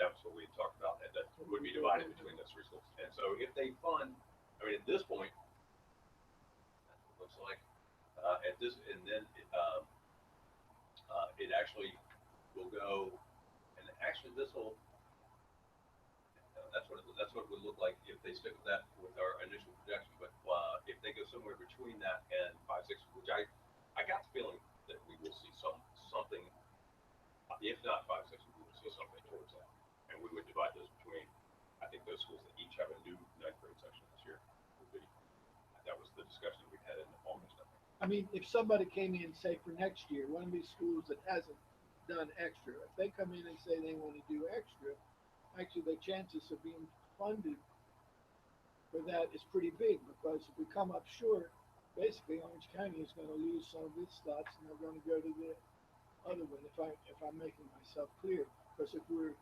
That's what we had talked about. That would be divided between those 3 schools. And so if they fund, I mean, at this point, that's what it looks like. At this, and then it actually will go, and actually this will. That's what it would look like if they stick with that with our initial projection. But if they go somewhere between that and 560, which I got the feeling that we will see something, if not 560, we will see something towards that, and we would divide those between. I think those schools that each have a new ninth grade section this year would be. That was the discussion we had in August. I mean, if somebody came in, say for next year, one of these schools that hasn't done extra, if they come in and say they want to do extra, actually the chances of being funded for that is pretty big, because if we come up short, basically Orange County is going to lose some of its slots and they're going to go to the other one, if I'm making myself clear. Because if we're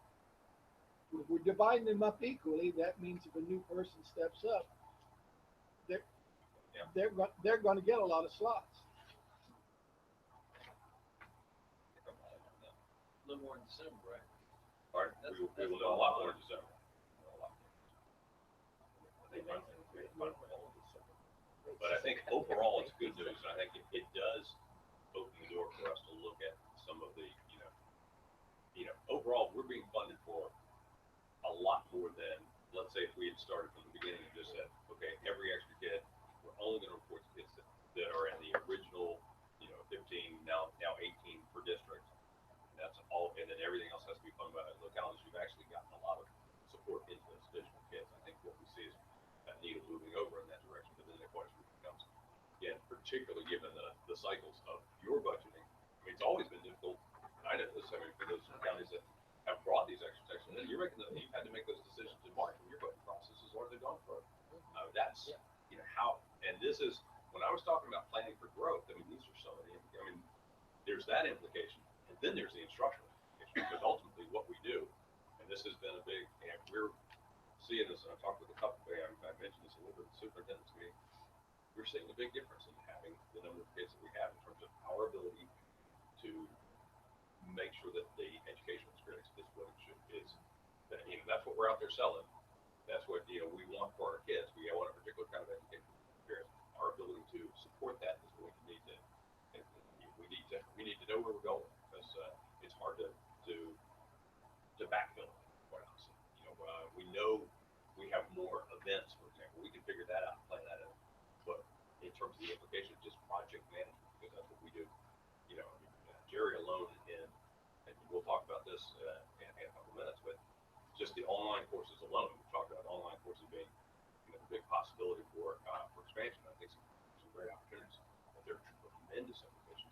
dividing them up equally, that means if a new person steps up, they're going to get a lot of slots. A little more in December, right? Pardon? We will know a lot more in December. But I think overall it's good news. I think it does open the door for us to look at some of the, overall we're being funded for a lot more than, let's say if we had started from the beginning and just said, okay, every extra kid, we're only going to report the kids that are in the original, 15, now 18 per district. And that's all, and then everything else has to be funded by localities. We've actually gotten a lot of support into those additional kids. I think what we see is that needle moving over in that direction. But then the question becomes, again, particularly given the cycles of your budgeting. I mean, it's always been difficult. I know this. I mean, for those counties that have brought these extra sections, and you've had to make those decisions in March when your budget processes are they gone for. That's how. And this is when I was talking about planning for growth. I mean, these are some of the. I mean, there's that implication, and then there's the instructional implication, because ultimately what we do, and this has been a big, and we're seeing this, and I've talked with a couple, I mentioned this a little bit at the superintendent's meeting, we're seeing a big difference in having the number of kids that we have in terms of our ability to make sure that the educational experience is what it should is. That, that's what we're out there selling. That's what we want for our kids. We want a particular kind of educational experience. Our ability to support that is going to need to. We need to know where we're going, because it's hard to backfill. Quite honestly, we know we have more events, for example. We can figure that out, plan that out. But in terms of the implication of just project management, because that's what we do. Jerry alone, and we'll talk about this in a couple minutes, but just the online courses alone, we talked about online courses being a big possibility for expansion. I think some great opportunities, but there are tremendous implications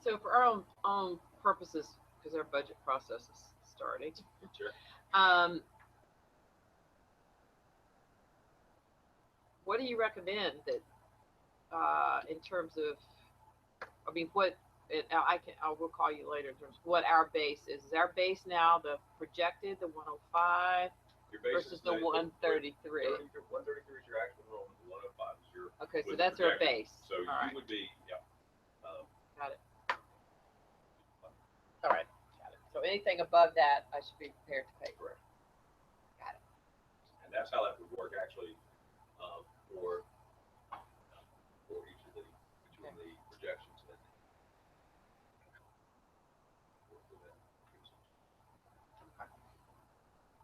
So for our own purposes, because our budget process is starting, Sure. what do you recommend that, in terms of, I mean, what, and I will call you later in terms of what our base is. Is our base now the projected, the 105 Your base versus is the 133? 133 is your actual enrollment, the 105 is your. Okay, so with that's our projection. base. So All right. you would be, yeah. Got it. All right, got it. So anything above that, I should be prepared to pay for it. Got it. And that's how that would work actually, for each of the projections.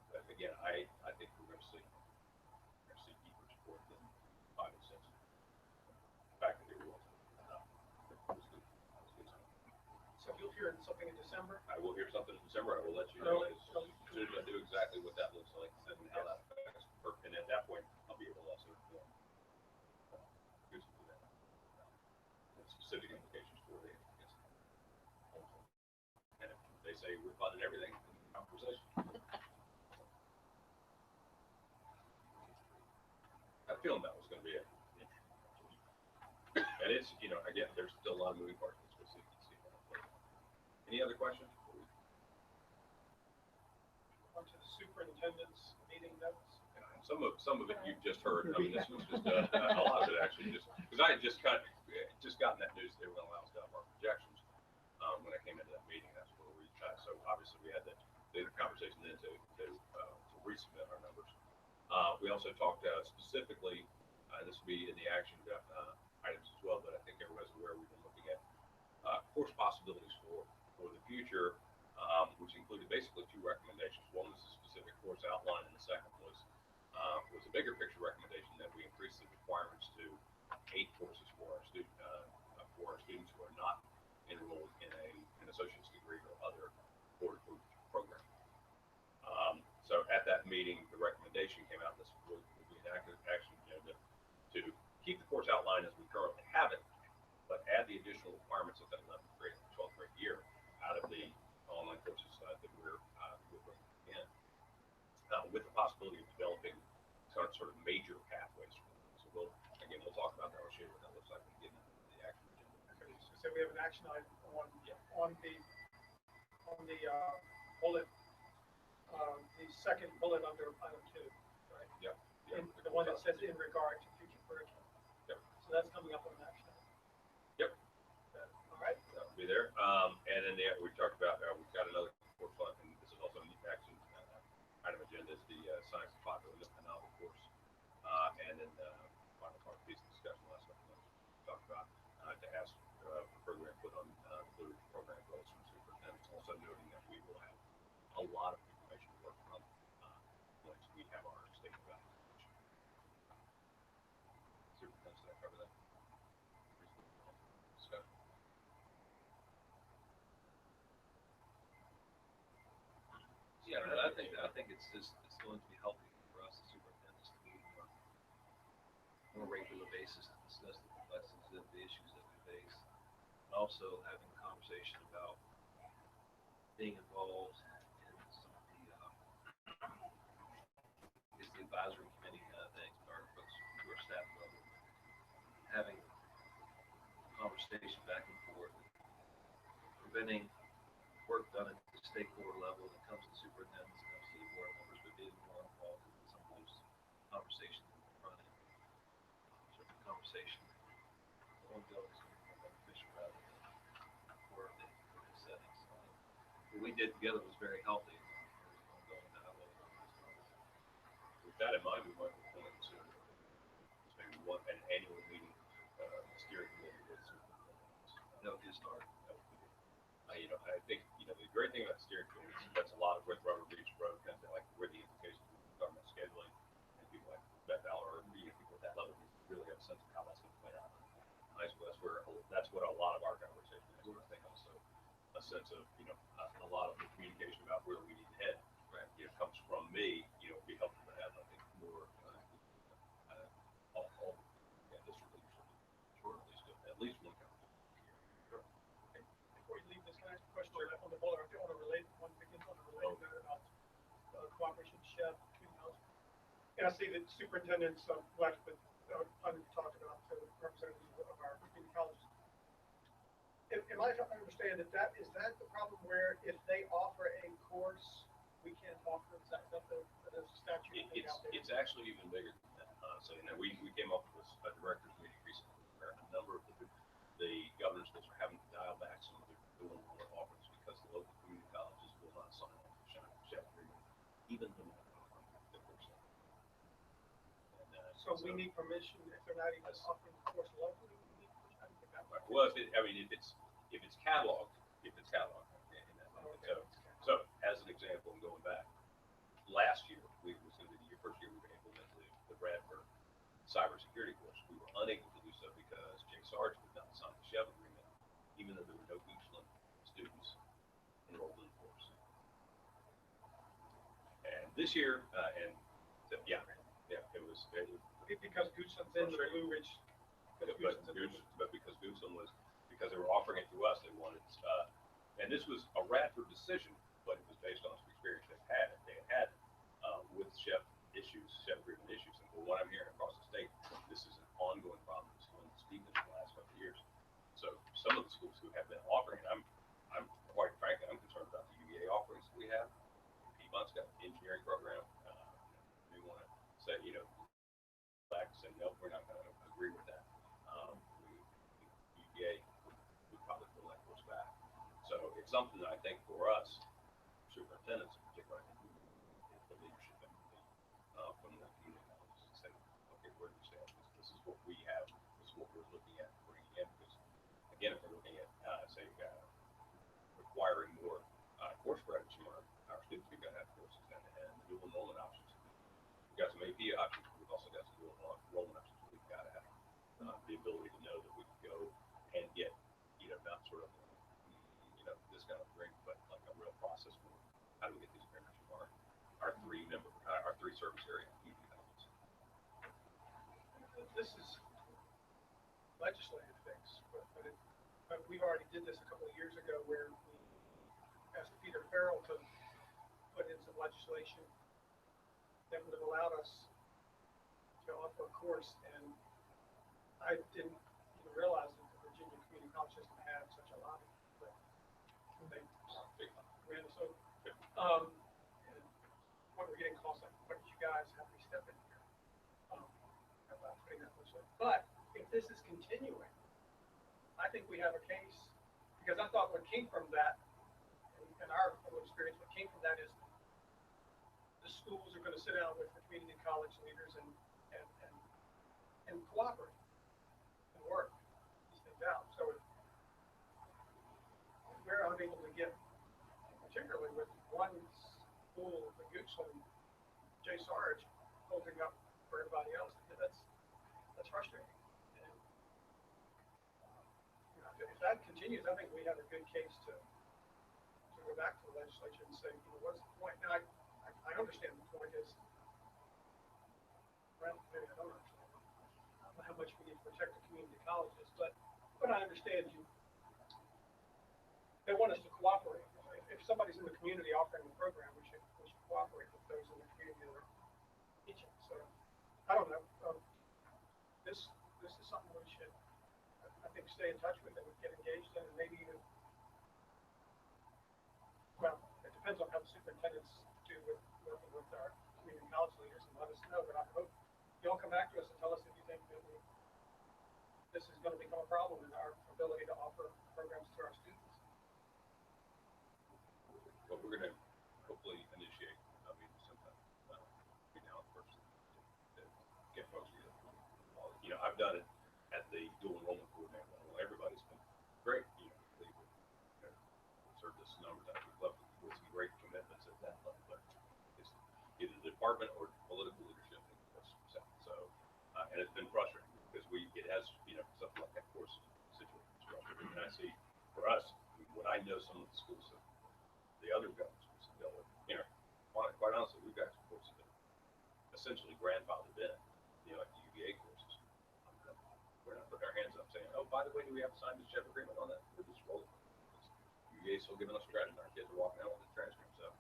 But again, I think we're going to see deeper support than 5 and 6. In fact, they will. So you'll hear something in December? I will hear something in December. I will let you know as soon as I do exactly what that looks like and how that affects. And at that point, I'll be able to also do some of that. Specific implications for the. And if they say we're funding everything, conversation. I feel that was going to be it. And it's, again, there's still a lot of moving parts. We'll see. Any other questions? On to the superintendent's meeting notes. Some of it you've just heard. I mean, this was just a lot of it actually just because I had just gotten that news they were going to allow us to have our projections when I came into that meeting. That's where we so obviously we had the conversation then to resubmit our numbers. We also talked specifically. This will be in the action items as well, but I think everybody's aware we've been looking at course possibilities for the future, which included basically 2 recommendations. One was a specific course outline, and the second was a bigger picture recommendation that we increase the requirements to 8 courses for our students who are not enrolled in an associate's degree or other board-approved program. So at that meeting, the recommendation came out. This would be an active action agenda to keep the course outline as we currently have it, but add the additional requirements of that 11th grade and 12th grade year out of the online courses that we're bringing in, with the possibility of developing sort of major pathways for them. So we'll talk about that. I'll share what that looks like when we get into the action agenda. Okay, so we have an action item on the bullet, the second bullet under item 2, right? Yep. The one that says in regard to future curriculum. Yep. So that's coming up on an action item. Yep. All right. That'll be there. And then we talked about we've got another course fund, and this is also an action item agenda is the science and popular novel course. And then the final part of the discussion last couple of months we talked about to ask for further input on the program goals from superintendents. Also noting that we will have a lot of information to work from once we have our state evaluation. Superintendents, did I cover that? Discussion. Yeah, but I think it's going to be healthy for us as superintendents to meet on a regular basis to discuss the complexities of the issues that we face, and also having a conversation about being involved in some of the advisory committee things, with our folks who are staff level, having conversation back and forth, preventing work done at the state board level that comes to superintendents, comes to the board members, but being more involved in some of those conversations in the front end. So the conversation ongoing is going to be more beneficial rather than for the settings. What we did together was very healthy. Ongoing dialogue on those topics. With that in mind, we might want to maybe an annual meeting, steering committee with superintendents. That would be a start. I think the great thing about steering committee is that's a lot of where the rubber meets the road, kind of like where the implications of government scheduling, and people like Beth Aller or people at that level really have a sense of how that's going to play out in high school. That's what a lot of our conversation is. I think also a sense of a lot of the communication about where we need to head. Right. Comes from me. It'd be helpful to have I think more all district leadership, or at least one conversation. Sure. Okay. on a related, one begins on a related note about cooperation chef, and I see that superintendents, like with, talked about the representatives of our community colleges. Am I to understand that is that the problem where if they offer a course, we can't offer, is that the statute thing out there? It's actually even bigger than that. So, we came up with a director's meeting recently where a number of the governor schools are having to dial back some of their dual enrollment offerings because the local community colleges will not sign off the chef agreement, even though they're offering the course. So we need permission if they're not even offering the course locally. We need permission. I don't think that works. Well, if it's cataloged, okay, so as an example, and going back, last year we was in the first year we were implementing the Bradford cybersecurity course. We were unable to do so because Jay Sarge would not sign the Chev agreement, even though there were no Goochland students enrolled in the course. And this year, it was because Goochland's in the Blue Ridge. Because they were offering it to us, they wanted, and this was a Radford decision, but it was based on some experience they had with chef agreement issues. And from what I'm hearing across the state, this is an ongoing problem that's going to steepen in the last couple of years. So some of the schools who have been offering it, I'm quite frankly, I'm concerned about the UVA offerings that we have. Piedmont's got an engineering program. We want to say, back and say, no, we're not going to agree with that. UVA would probably pull that course back. So it's something that I think for us, superintendents in particular, I think the leadership from the community colleges to say, okay, where do we stand? This is what we have. This is what we're looking at bringing in. Because again, if we're looking at, requiring more course credits from our students, we've got to have courses and the dual enrollment options. We've got some AP options. We've also got some dual enrollment options. We've got to have the ability to know that we can go and get, not sort of, this kind of thing, but like a real process for how do we get these agreements from our three service area community colleges. This is legislative things, but we already did this a couple of years ago where we asked Peter Farrell to put in some legislation that would have allowed us to offer a course, and I didn't even realize that the Virginia Community College system had such a lobby, but they ran us over. And what we're getting calls like, what did you guys have me step in here? About putting that much in. But if this is continuing, I think we have a case, because I thought what came from that, and our experience, what came from that is the schools are going to sit down with the community college leaders and cooperate and work these things out. So if we're unable to get, particularly with one school, the Goochland, Jay Sarge, holding up for everybody else, that's frustrating. And, if that continues, I think we have a good case to go back to the legislature and say, what's the point? Now, I understand the point is, well, maybe I don't understand how much we need to protect the community colleges, but I understand they want us to cooperate. If somebody's in the community offering the program, we should cooperate with those in the community that are teaching. So, I don't know. This is something we should, I think, stay in touch with and get engaged in, and maybe even, well, it depends on how the superintendents do with working with our community college leaders, and let us know. But I hope you'll come back to us and tell us if you think that this is going to become a problem in our ability to offer programs to our students. Well, we're going to hopefully initiate a meeting sometime between now and first to get folks together. I've done it at the dual enrollment coordinator level. Everybody's been great. They've served us a number of times. We've left with some great commitments at that level, but it's either the department or political leadership. So, and it's been frustrating because it has, something like that course situation is frustrating. And I see for us, what I know some of the schools have, the other governments have dealt with, quite honestly, we've got some courses that essentially grandfathered in, like the UVA courses. We're not putting our hands up saying, oh, by the way, do we have to sign this CHEP agreement on that? We're just rolling. BRVGS still giving us credit, and our kids are walking out with the transcript, so,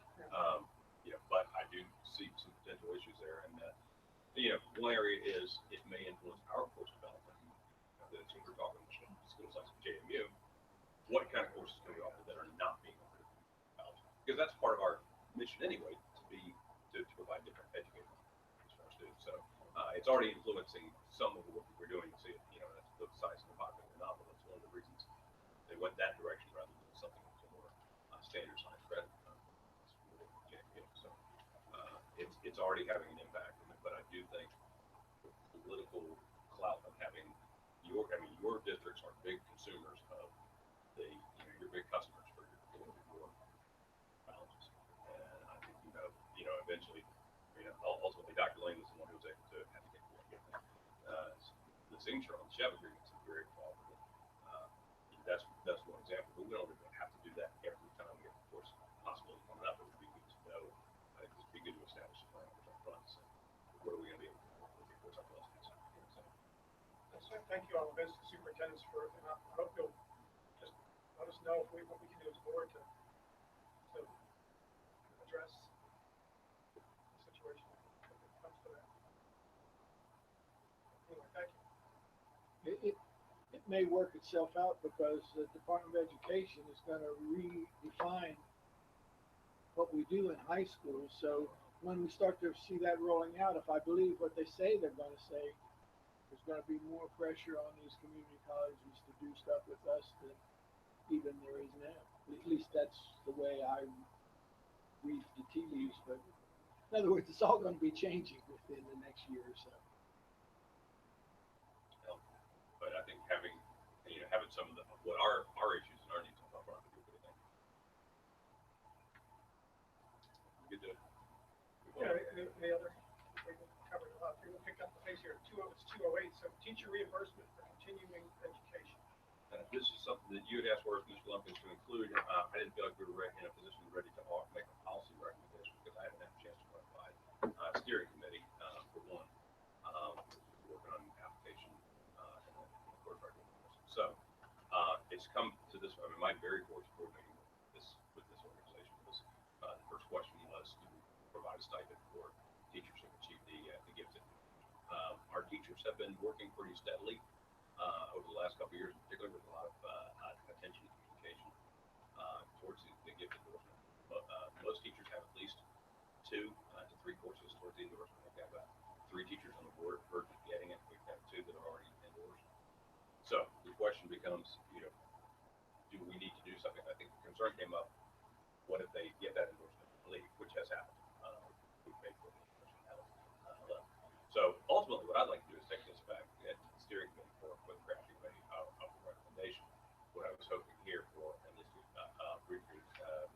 but I do see some potential issues there, and, one area is it may influence our course development. That's when we're talking schools like JMU, what kind of courses can we offer that are not being offered in college? Because that's part of our mission anyway, to provide different education for our students. So it's already influencing some of the work that we're doing. See, that's the size of the popular novel. That's one of the reasons they went that direction rather than something that's more standard science credit. So it's already having an impact. But I do think the political clout of having your districts are big consumers of your big customers for your colleges. And I think, eventually, ultimately Dr. Lane was the one who was able to advocate for it. The signature on the Chev agreements is very involved. That's one example, but we don't really have to do that every time we have, of course, possibility coming up. It would be good to know, it would be good to establish the parameters up front. So what are we going to be able to do with the course our philosophies? So thank you all, the superintendents, for, and I hope you'll just let us know what we can do as a board to address the situation if it comes to that. Anyway, thank you. It may work itself out because the Department of Education is going to redefine what we do in high school. So when we start to see that rolling out, if I believe what they say they're going to say, there's going to be more pressure on these community colleges to do stuff with us than even there is now. At least that's the way I read the tea leaves. But in other words, it's all going to be changing within the next year or so. But I think having some of what our issues and our needs on top of it would be a good thing. Good to. Any other? We covered a lot. We'll pick up the pace here. It's 2:08. So teacher reimbursement for continuing education. This is something that you had asked for us, Mr. Lumpkins, to include. I didn't feel like we were in a position ready to make a policy recommendation because I haven't had a chance to notify steering committee for one. Working on an application and then of course recommendation. So it's come to this. My very first board meeting with this organization was the first question was to provide a stipend for teachers who achieve the gifted. Our teachers have been working pretty steadily over the last couple of years, in particular, with a lot of attention to communication towards the gifted endorsement. Most teachers have at least 2 to 3 courses towards the endorsement. We've got about 3 teachers on the board version of getting it. We've got 2 that are already endorsed. So the question becomes, do we need to do something? I think the concern came up, what if they get that endorsement and leave, which has happened. We've made for the endorsement. So ultimately, what I'd like to do is take this back to the steering committee for crafting a recommendation. What I was hoping here for, and this briefly,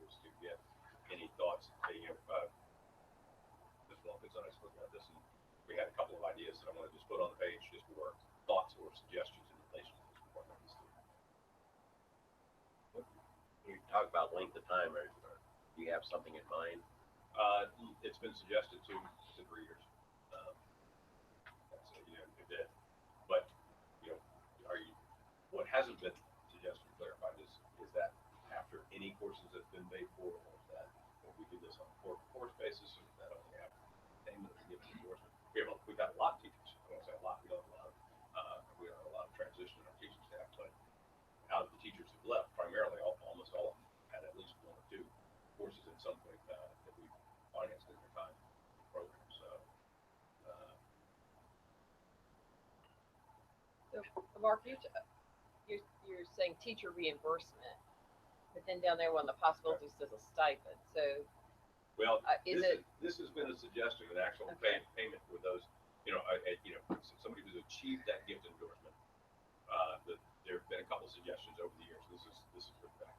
was to get any thoughts. This Lumpkins and I spoke about this, and we had a couple of ideas that I want to just put on the page, just for thoughts or suggestions in relation to this department. You talk about length of time, or do you have something in mind? It's been suggested to 3 years. But what hasn't been suggested or clarified is that after any courses that's been paid for, or is that if we do this on a course basis, or is that only after payment of given endorsement? We've got a lot of teachers. I won't say a lot. We have a lot of transition in our teaching staff, but out of the teachers who've left, primarily almost all of them had at least 1 or 2 courses at some point that we financed in their time program. So Mark, you're saying teacher reimbursement, but then down there one of the possibilities is a stipend. So this has been a suggestion, an actual payment for those. Somebody who's achieved that gift endorsement. There have been a couple of suggestions over the years. This is for the back.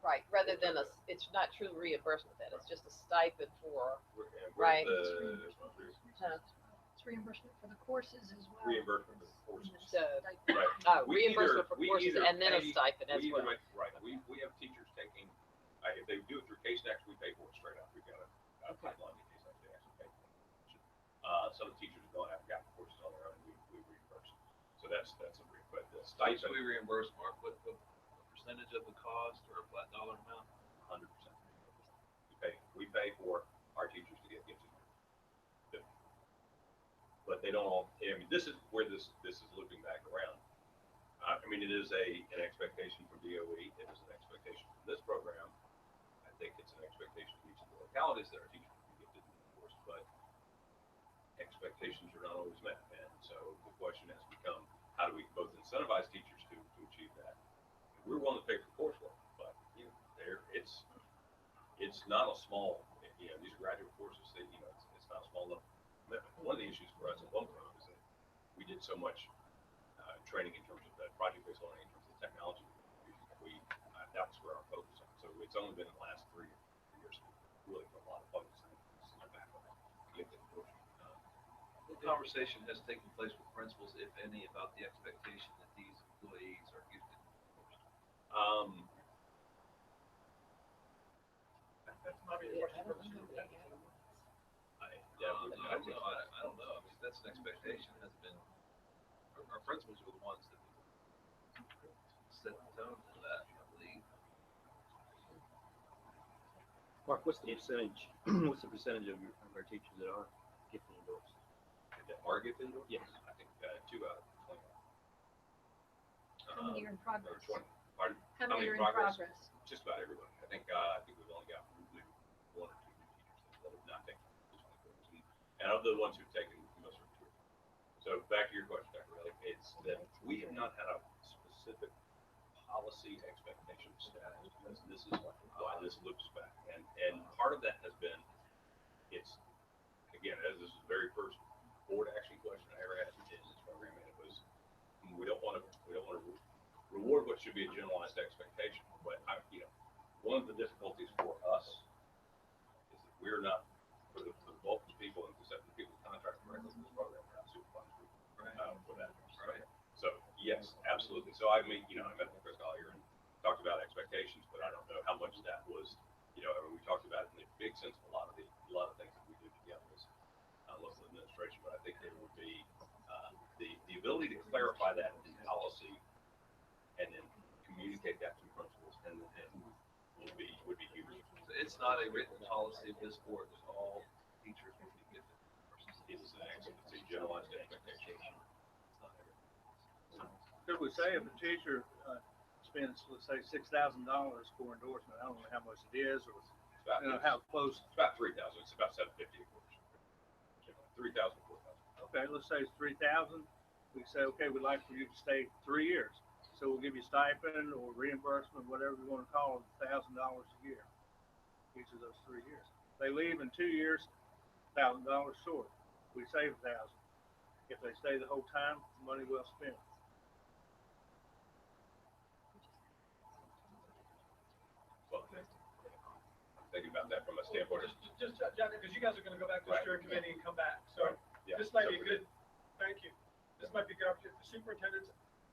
Right, rather than it's not true reimbursement. Then it's just a stipend for right. It's reimbursement for the courses as well. Reimbursement for the courses. So, right. Reimbursement for courses and then a stipend as well. Right. We have teachers taking, if they do it through CaseNext, we pay for it straight up. We've got a pipeline to CaseNext, they actually pay for it. Some of the teachers have gone out and gotten courses on their own, we reimburse. So that's a but the stipend. So we reimburse, Mark, what percentage of the cost or a flat dollar amount? 100%. We pay for our teachers to get gifted. But they don't all, I mean, this is where this is looping back around. I mean, it is an expectation from DOE. It is an expectation from this program. I think it's an expectation from each of the localities that our teachers can get gifted, of course, but expectations are not always met. And so the question has become, how do we both incentivize teachers to achieve that? We're willing to pay for coursework, but you know, it's not a small, you know, these graduate courses that, you know, it's not a small level commitment. One of the issues for us at one point is that we did so much training in terms of the project-based learning, in terms of the technology. That was where our focus on. So it's only been in the last 3 years really put a lot of focus on back on that. What conversation has taken place with principals, if any, about the expectation that these employees are gifted? That's maybe a question for the superintendent. I don't know. I don't know. I mean, that's an expectation. Has been our principals are the ones that set the tone for that, I believe. Mark, what's the percentage? What's the percentage of our teachers that are gifted endorsed? That are gifted endorsed? Yes. I think 2 out of 20. How many are in progress? 20. Pardon? How many are in progress? Just about everybody. I think we've only got maybe 1 or 2 new teachers that have not taken the 20 courses. And of the ones who've taken, most are 2. So back to your question, Dr. Riley, it's that we have not had a specific policy expectation set, because this is why this loops back. And part of that has been, it's, again, as this is the very first board action question I ever had in this program, and it was, we don't want to reward what should be a generalized expectation. But one of the difficulties for us is that we're not, for the bulk of the people, and except for the people who contract directly with this program, we're not supervised for that. Right. So yes, absolutely. So I met with Chris Collier and talked about expectations, but I don't know how much that was. I mean, we talked about it in the big sense of a lot of things that we do together as local administration. But I think there would be the ability to clarify that in policy and then communicate that to principals and would be huge. So it's not a written policy of this board that all teachers will be gifted. It's a generalized expectation. Could we say if a teacher spends, let's say, $6,000 for endorsement, I don't know how much it is, or how close? It's about 3,000. It's about 750 a course. 3,000, 4,000. Okay, let's say it's 3,000. We say, okay, we'd like for you to stay 3 years. So we'll give you stipend or reimbursement, whatever you want to call it, $1,000 a year, each of those 3 years. They leave in 2 years, $1,000 short. We save 1,000. If they stay the whole time, money well spent. Well, thinking about that from a standpoint. Just John, because you guys are going to go back to the steering committee and come back. So Yeah. this might be a good, thank you. This might be a good opportunity for superintendents.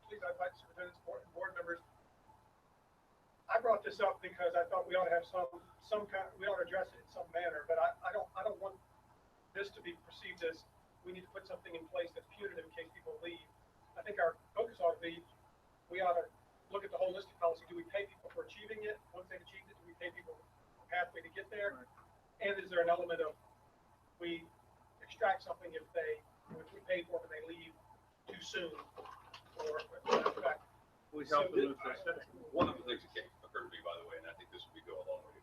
Please, I invite superintendents, board members. I brought this up because I thought we ought to have some kind, we ought to address it in some manner, but I don't want this to be perceived as we need to put something in place that's punitive in case people leave. I think our focus ought to be, we ought to look at the holistic policy. Do we pay people for achieving it? Once they've achieved it, do we pay people a pathway to get there? And is there an element of we extract something if we pay for them and they leave too soon? Or in fact, We help them with this. One of the things that occurred to me, by the way, and I think this would go a long way to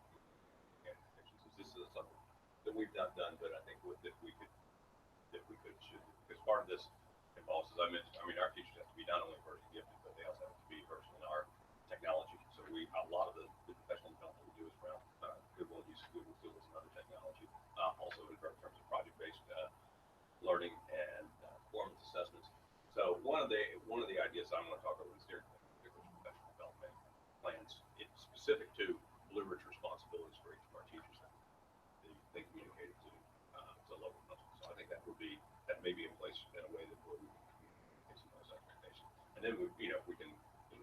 communications, is this is something that we've not done, but I think that we should, because part of this involves, as I mentioned, I mean, our teachers have to be not only versed in gifted, but they also have to be versed in our technology. So a lot of the professional development we do is around Google use of Google tools and other technology. Also in terms of project-based learning and performance assessments. So one of the ideas I want to talk about in steering committee, professional development plans, it's specific to Blue Ridge responsibilities for each of our teachers that they communicated to local principals. So I think that may be in place in a way that we can communicate some of those expectations. And then we can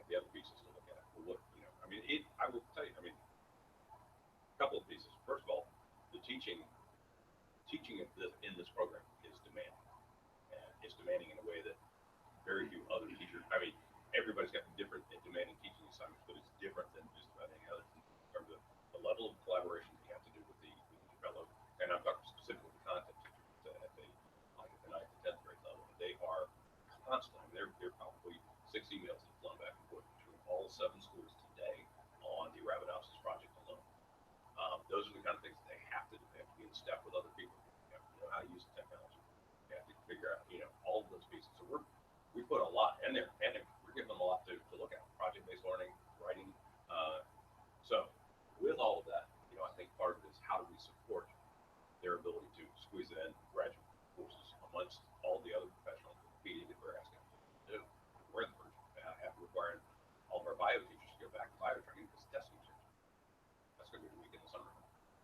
the other pieces to look at. Well, I mean, I will tell you, I mean, a couple of pieces. First of all, the teaching in this program is demanding. And it's demanding in a way that very few other teachers, I mean, everybody's got different and demanding teaching assignments, but it's emails that have flown back and forth between all 7 schools today on the Arabidopsis project alone. Those are the kind of things that they have to do. They have to be in step with other people. They have to know how to use the technology. They have to figure out, all of those pieces. So we put a lot in there, and we're giving them a lot to look at. Project-based learning, writing. So with all of that, I think part of it is how do we support their ability to squeeze in graduate courses amongst all the other professionals competing that we're asking them to do. We're the first after requiring all of our bio teachers to go back to bio training because testing changes. That's going to be the week in the summer.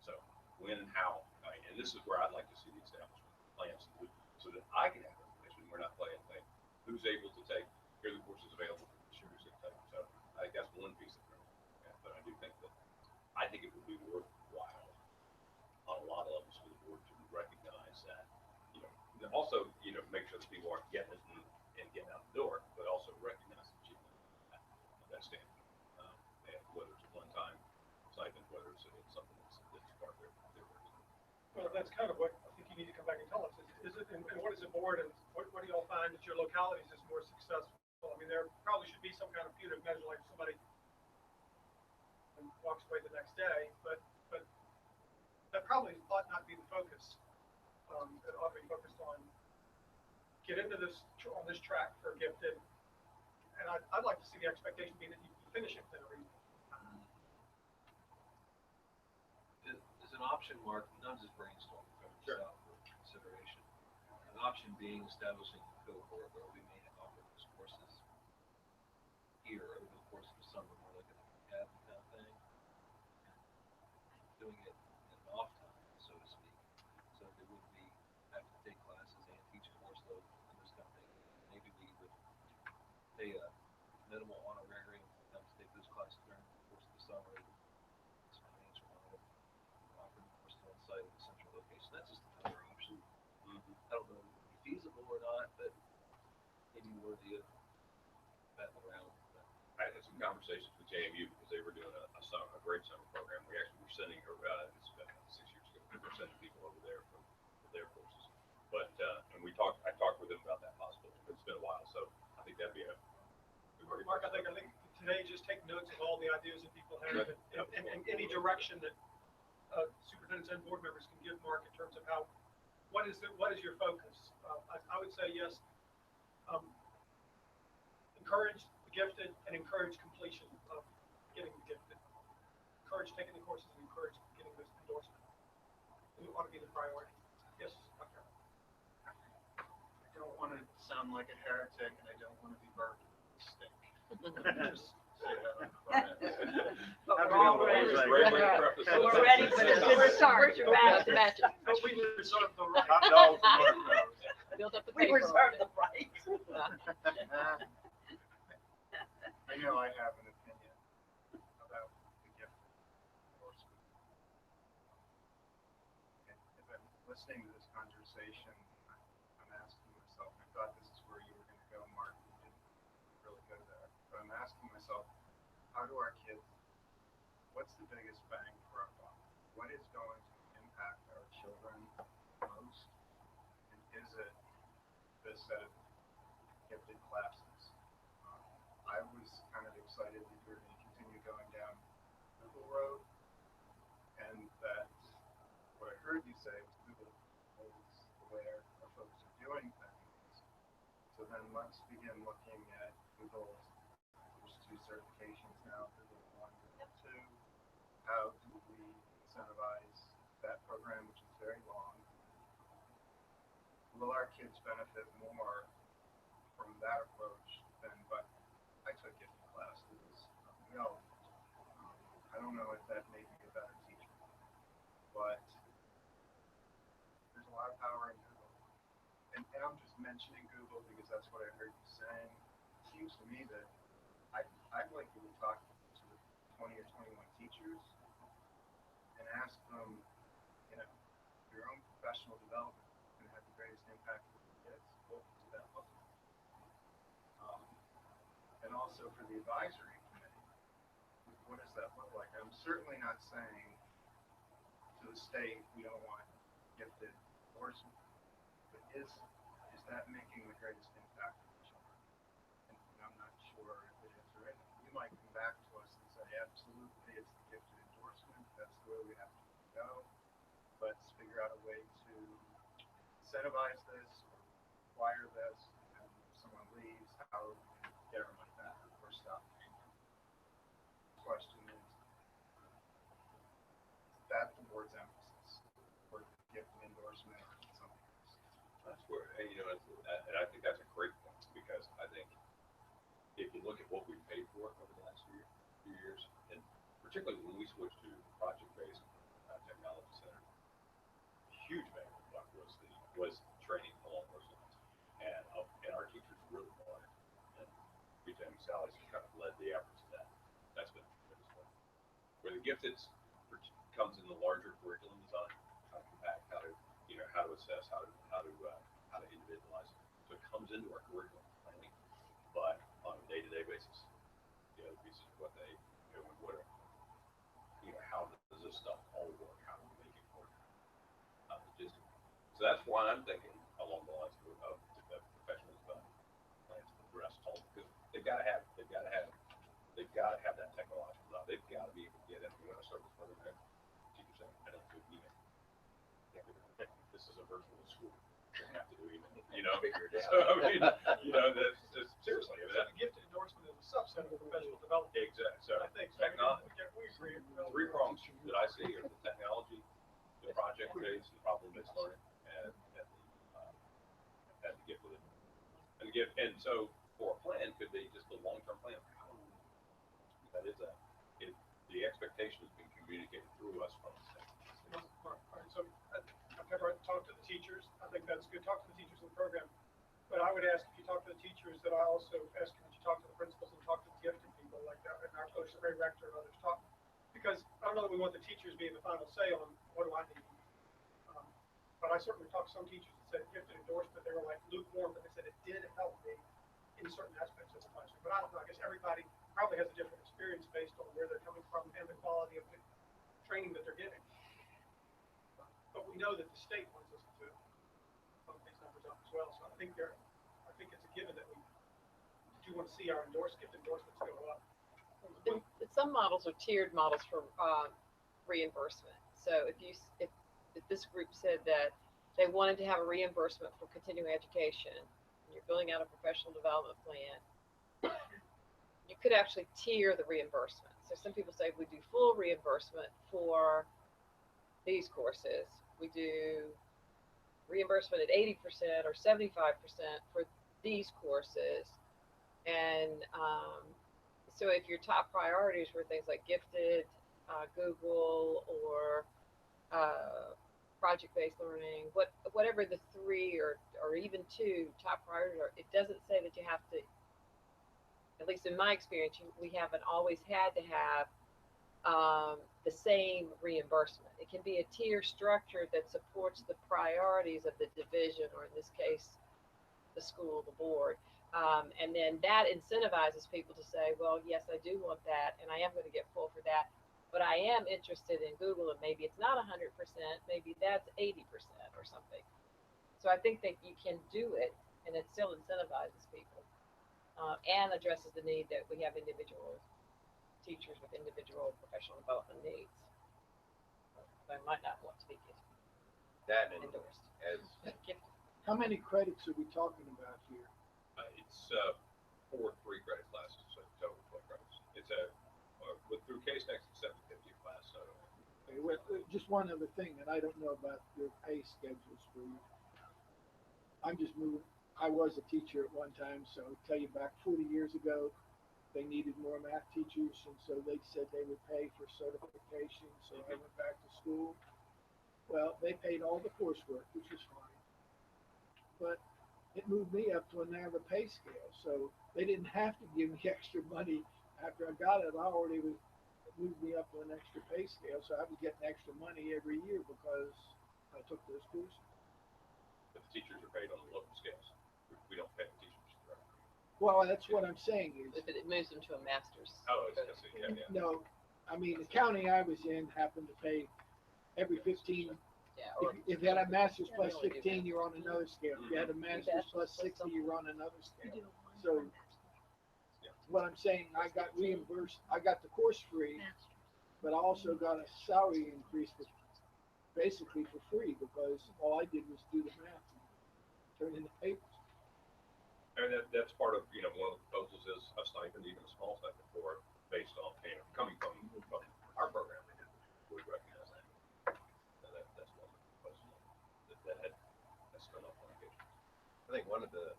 So when and how, and this is where I'd like to see the establishment plans so that I can have information. We're not playing thing. Who's able to take, here are the courses available for this year, who's going to take them. So I think that's one piece of it. But I do think that, I think it would be worthwhile on a lot of levels for the board to recognize that, also, make sure that people aren't getting it and getting out the door, but also recognize the achievement of that standard. And whether it's a one-time stipend, whether it's something that's part of their work. Well, that's kind of what I think you need to come back and tell us. Is it, and what is the board, and what do y'all find that your localities is more successful? I mean, there probably should be some kind of punitive measure, like somebody walks away the next day, but that probably ought not be the focus. It ought to be focused on get into this on this track for gifted, and I'd like to see the expectation being that you finish it within a reason. As an option, Mark, not just brainstorm, but out for consideration. An option being establishing a cohort where we may offer those courses here over the course of the summer, more like an academy kind of thing, and doing it in an off time, so to speak, so that we wouldn't be have to take classes and teach a course load and those kind of things. Maybe we would pay a minimal honorarium for them to take those classes during the course of the summer. It's financial model, offering courses on site at a central location. That's just another option. I don't know if it would be feasible or not, but maybe worthy of batting around. I had some conversations with JMU because they were doing a great summer program. We actually were sending, it's been 6 years ago, we were sending people over there for their courses. But, and I talked with them about that possibility, but it's been a while, so I think that'd be a great. Mark, I think today just take notes of all the ideas that people have and any direction that superintendents and board members can give Mark in terms of what is your focus? I would say yes. Encourage the gifted and encourage completion of getting the gifted. Encourage taking the courses and encourage getting this endorsement. It ought to be the priority. Yes, Dr. I don't want to sound like a heretic, and I don't want to be burned with a stick. Just say that up front. But we're all ready. We're ready for this. We're start. But we reserve the right. Hot dogs and marshmallows. Build up the We paper. reserve the right. I know I have an opinion about the gift endorsement. And as I'm listening to this conversation, I'm asking myself, I thought this is where you were going to go, Mark, you didn't really go there. But I'm asking myself, how do our kids, what's the biggest bang for our buck? What is going to impact our children most? And is it this set of gifted classes? I was kind of excited that you were going to continue going down Google Road, and that what I heard you say was Google is aware of folks are doing things. So then let's begin looking at Google's, there's 2 certifications now, Google 1, Google 2. How do we incentivize that program, which is very long? Will our kids benefit more from that approach than, but I took gifted classes. No, I don't know if that made me a better teacher, but there's a lot of power in Google. And I'm just mentioning Google because that's what I heard you saying. It seems to me that I'd like you to talk to 20 or 21 teachers and ask them, your own professional development is going to have the greatest impact for the kids. What does that look like? And also for the advisory committee, what does that look like? I'm certainly not saying to the state we don't want gifted endorsement, but is that making the greatest impact for the children? And I'm not sure might come back to us and say, absolutely, it's the gifted endorsement, that's the way we have to go. Let's figure out a way to incentivize this or require this, and if someone leaves, how we can get our money back or stop paying them. The question is that the board's emphasis, or gift and endorsement or something else? That's where, and and I think that's a great point, because I think if you look at what we paid for it over the last few years, and particularly when we switched to project-based technology center, a huge bang of the buck was training along those lines, and our teachers really wanted it. And BJ and Sally's kind of led the efforts of that. That's been tremendous. Where the gifted comes in the larger curriculum design, how to compact, how to assess, how to individualize. So it comes into our curriculum planning, but on a day-to-day basis, the other pieces of what they, how does this stuff all work? How do we make it work? So that's why I'm thinking along the lines of the professional development plans to address all, because they've got to have that technological knowledge. They've got to be able to get in. We want to service program. Teachers saying, I don't do email. This is a virtual school. You don't have to do email. Figure it out. So, I mean, that's seriously. I mean, So the gifted endorsement is a subset of professional development. Exactly. So I think so. technology. We agree. Three prongs that I see are the technology, the project-based, and problem-based learning, and the gift with it. And the gift, and so for a plan could be just a long-term plan. That is the expectation has been communicated through us from the state. All right, so I've never talked to the teachers. I think that's good. Talk to the teachers in the program. But I would ask if you talk to the teachers, that I also ask that you talk to the principals and talk to the gifted people like that, and our coach, Ray Rector, and others talk. Because I don't know that we want the teachers being the final say on what do I need. But I certainly talked to some teachers that said gifted endorsement, they were like lukewarm, but they said it did help me in certain aspects of the classroom. But I don't know, I guess everybody probably has a different experience based on where they're coming from and the quality of the training that they're getting. But we know that the state wants us to bump these numbers up as well. So I think it's a given that we do want to see our gift endorsements go up. And some models are tiered models for reimbursement. So if this group said that they wanted to have a reimbursement for continuing education, and you're building out a professional development plan, you could actually tier the reimbursement. So some people say we do full reimbursement for these courses. We do reimbursement at 80% or 75% for these courses. And so if your top priorities were things like gifted, Google, or project-based learning, whatever the three or even two top priorities are, it doesn't say that you have to, at least in my experience, we haven't always had to have the same reimbursement. It can be a tier structure that supports the priorities of the division, or in this case, the school, the board. And then that incentivizes people to say, well, yes, I do want that, and I am going to get full for that, but I am interested in Google, and maybe it's not 100%, maybe that's 80% or something. So I think that you can do it, and it still incentivizes people, and addresses the need that we have individual teachers with individual professional development needs. They might not want to be endorsed. How many credits are we talking about here? It's 4 3-credit classes, so total 12 credits. It's through case next to 750 class. So Okay, well, just one other thing, and I don't know about your pay schedules for you. I'm just moving. I was a teacher at one time, so I'll tell you back 40 years ago, they needed more math teachers, and so they said they would pay for certification. So I went back to school. Well, they paid all the coursework, which was fine, but it moved me up to a narrow pay scale. So they didn't have to give me extra money after I got it. I already moved me up to an extra pay scale, so I was getting extra money every year because I took those courses. But the teachers are paid on the local scales. We don't pay the teachers directly. Well, that's what I'm saying is. If it moves them to a master's. Oh, I see. Yeah. No, I mean, the county I was in happened to pay every 15. Yeah, If you had a master's plus 15, you're on another scale. If you had a master's plus 60, you're on another scale. So what I'm saying, I got reimbursed, I got the course free, Masters. but I also got a salary increase for basically for free because all I did was do the math and turn in the papers. And that's part of, one of the proposals is a stipend, even a small stipend for, it, based on, coming from our program, we recognize that. So that's one of the proposals that's been up on occasion. I think one of the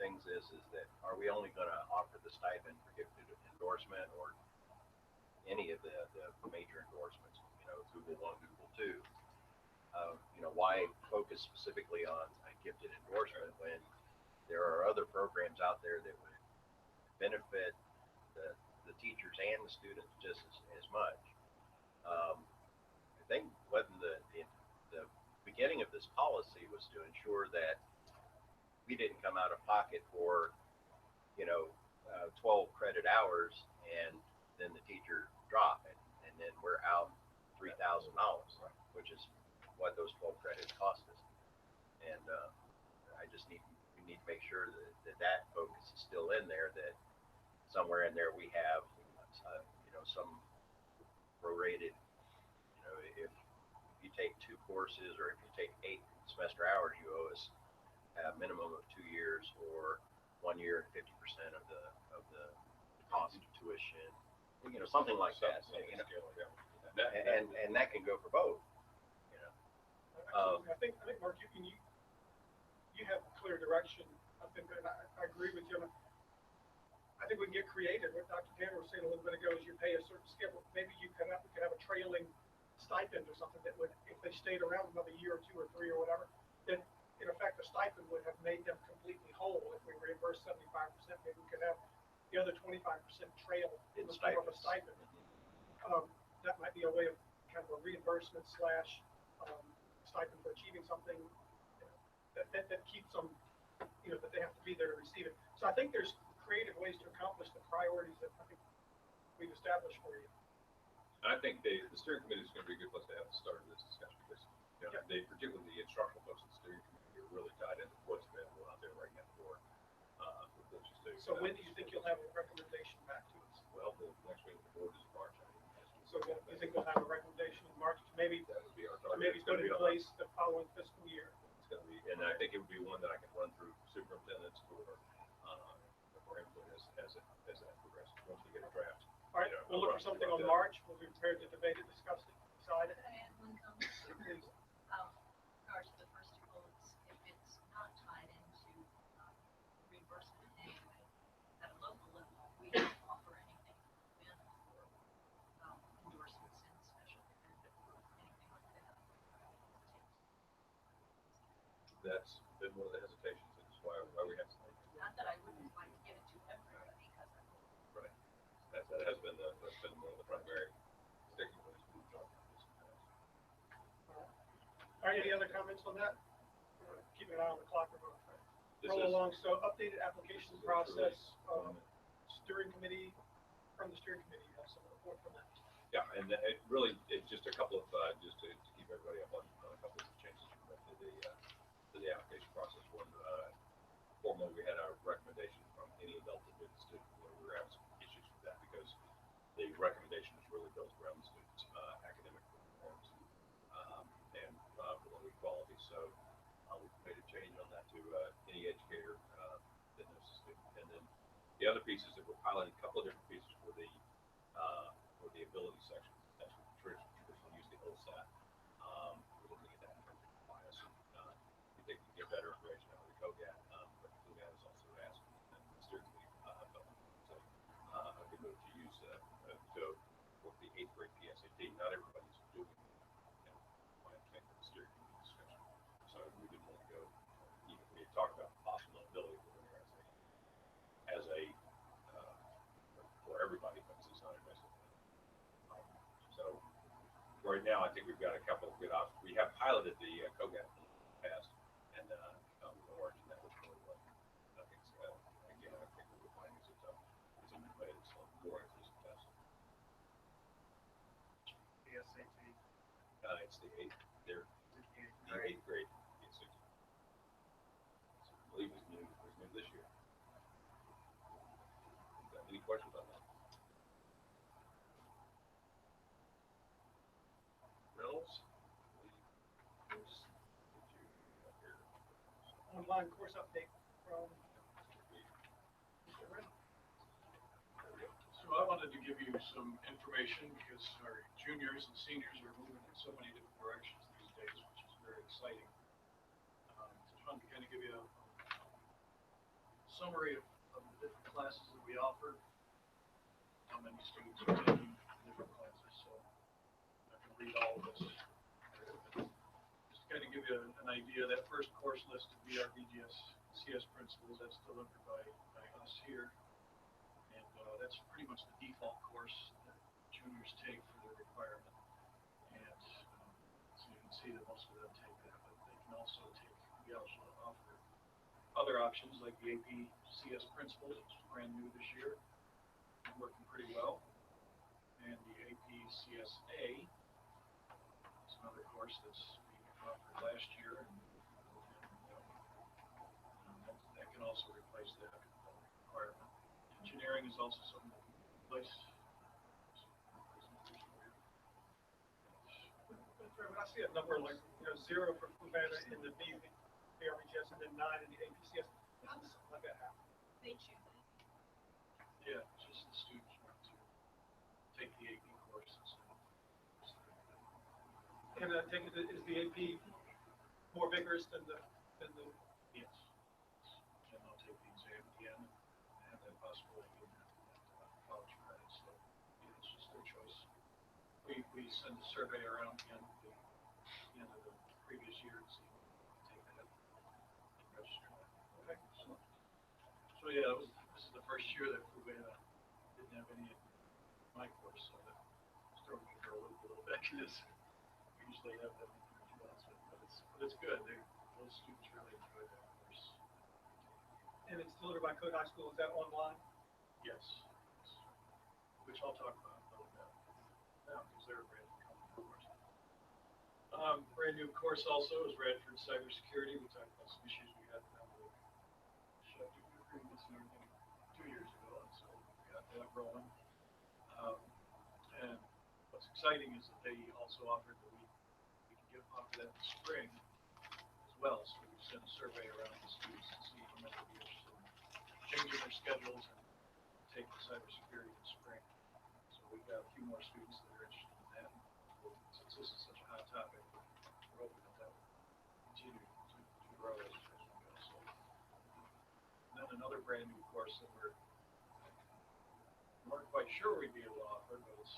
things is that are we only going to offer the stipend for gifted endorsement or any of the major endorsements, Google 1, Google 2? Why focus specifically on a gifted endorsement when there are other programs out there that would benefit the teachers and the students just as much? I think what the beginning of this policy was to ensure that we didn't come out of pocket for 12 credit hours and then the teacher drop it and then we're out $3,000, which is what those 12 credits cost us. And we need to make sure that focus is still in there, that somewhere in there we have some prorated, if you take 2 courses or if you take 8 semester hours, you owe us a minimum of 2 years or 1 year and 50% of the cost of tuition, something like that. And that can go for both. I think Mark, you have clear direction. I think that I agree with you. I think we can get creative. What Dr. Tanner was saying a little bit ago is you pay a certain scale. Maybe we could have a trailing stipend or something that would, if they stayed around another year or 2 or 3 or whatever, then in effect the stipend would have made them completely whole. If we reimbursed 75%, maybe we could have the other 25% trail in the form of a stipend. That might be a way of kind of a reimbursement / stipend for achieving something that keeps them, that they have to be there to receive it. So I think there's creative ways to accomplish the priorities that I think we've established for you. And I think the steering committee is going to be a good place to have the start of this discussion because, particularly the instructional folks in the steering committee are really tied into what's available out there right now for coaches too. So when do you think you'll have a recommendation back to us? Well, the next meeting of the board is in March. So you think we'll have a recommendation in March to maybe That would be our target. maybe put in place the following fiscal year? It's going to be, and I think it would be one that I can run through superintendents for input as that progresses. Once we get a draft. All right, we'll look for something on March. We'll be prepared to debate it, discuss it, decide it. Could I add one comment? Please. Regards to the first 2 bullets, if it's not tied into reimbursement in any way, at a local level, we don't offer anything in for endorsements and special benefit or anything like that. That's been one of the hesitations, and it's why we have to. Not that I wouldn't like to give it to everybody, because I would. Right. That has been one of the primary sticking points we've talked about this in the past. All right, any other comments on that? Keeping an eye on the clock, we're going to This roll is- along. So updated application process, steering committee, from the steering committee, you have some report from that. Yeah, and it's just a couple of, just to keep everybody up on a couple of changes to the application process. One, formally, we had a recommendation from any adult admitted student where we were having some issues with that because the recommendation is really built around the student's academic performance and learning quality. So we made a change on that to any educator that knows the student. And then the other pieces that we're piloting, a couple of different pieces for the ability section. That's what traditionally use the LSAT. We're looking at that in terms of bias. We think we get better information out of the COGAT, but the COGAT is also asking and the steering committee so a good move to use to work the 8th grade PSAT. Not everybody's doing my intent for the steering committee discussion. So we didn't want to go. We had talked about possible ability for there as a for everybody, but it's not invasive. So right now, I think we've got a couple of good options. We have piloted the COGAT in the past, and we're working that was really well. I think again, I think what we're finding is it's a new way. It's a more inclusive test. The SAT. It's the 8th. They're the 8th grade. It's I believe it's new. It's new this year. Any questions on that? Reynolds? Online course update from Mr. Reynolds. So I wanted to give you some information because our juniors and seniors are moving in so many different directions these days, which is very exciting. Just wanted to kind of give you a summary of the different classes that we offer, how many students are taking different classes. So I can read all of this. Just to kind of give you an idea, that first course list of BRVGS CS principles, that's delivered by us here. And that's pretty much the default course that juniors take for their requirement. And so you can see that most of them take that, but they can also take, we also offer other options like the AP CS principles, which is brand new this year, working pretty well. And the AP CSA is another course that's being offered last year. And that can also replace that requirement. Engineering is also something that can replace. I see a number like 0 for Fluvanna in the BRVGS and then 9 in the APCS. How does something like that happen? They choose it. Yeah, just the students want to take the AP courses. And I take it, is the AP more vigorous than the Yes. And they'll take the exam again and have that possibility of college credit. So yeah, it's just their choice. We send a survey around again at the end of the previous year and see if they take that and register that. Okay. So yeah, this is the first year that we didn't have any in my course, so that was throwing me for a little bit into this. We usually have that information else, but it's good. Those students really enjoy that course. And it's delivered by Code High School. Is that online? Yes. Which I'll talk about a little bit now because they're a brand new company, of course. Brand new course also is Radford Cybersecurity. We talked about some issues we had with them with shut agreements and everything 2 years ago, and so we got that rolling. And what's exciting is that they also offered that we can offer that in the spring as well. So we sent a survey around the students to see how many would be interested in changing their schedules and take the cybersecurity in spring. So we've got a few more students that are interested in that. Since this is such a hot topic, we're hoping that will continue to grow as we go. So, and then another brand new course that we weren't quite sure we'd be able to offer, but was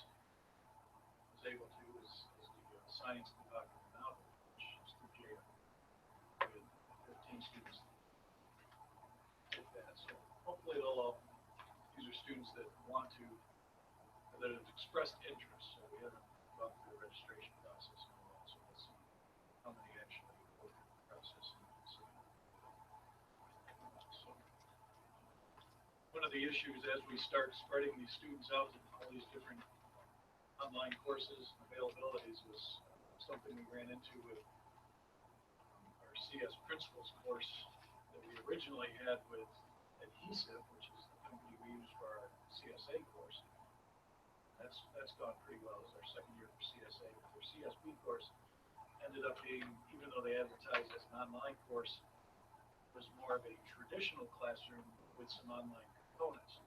able to is the Science of the Document Novel, which is through JM. We had 15 students take that. So hopefully these are students that want to, that have expressed interest. So we haven't gone through the registration process and all, so we'll see how many actually go through the process and see. So one of the issues as we start spreading these students out to all these different online courses and availabilities was something we ran into with our CS Principles course that we originally had with Adhesive, which is the company we use for our CSA course. That's gone pretty well. It's our second year for CSA. But their CSB course ended up being, even though they advertised as an online course, was more of a traditional classroom with some online components.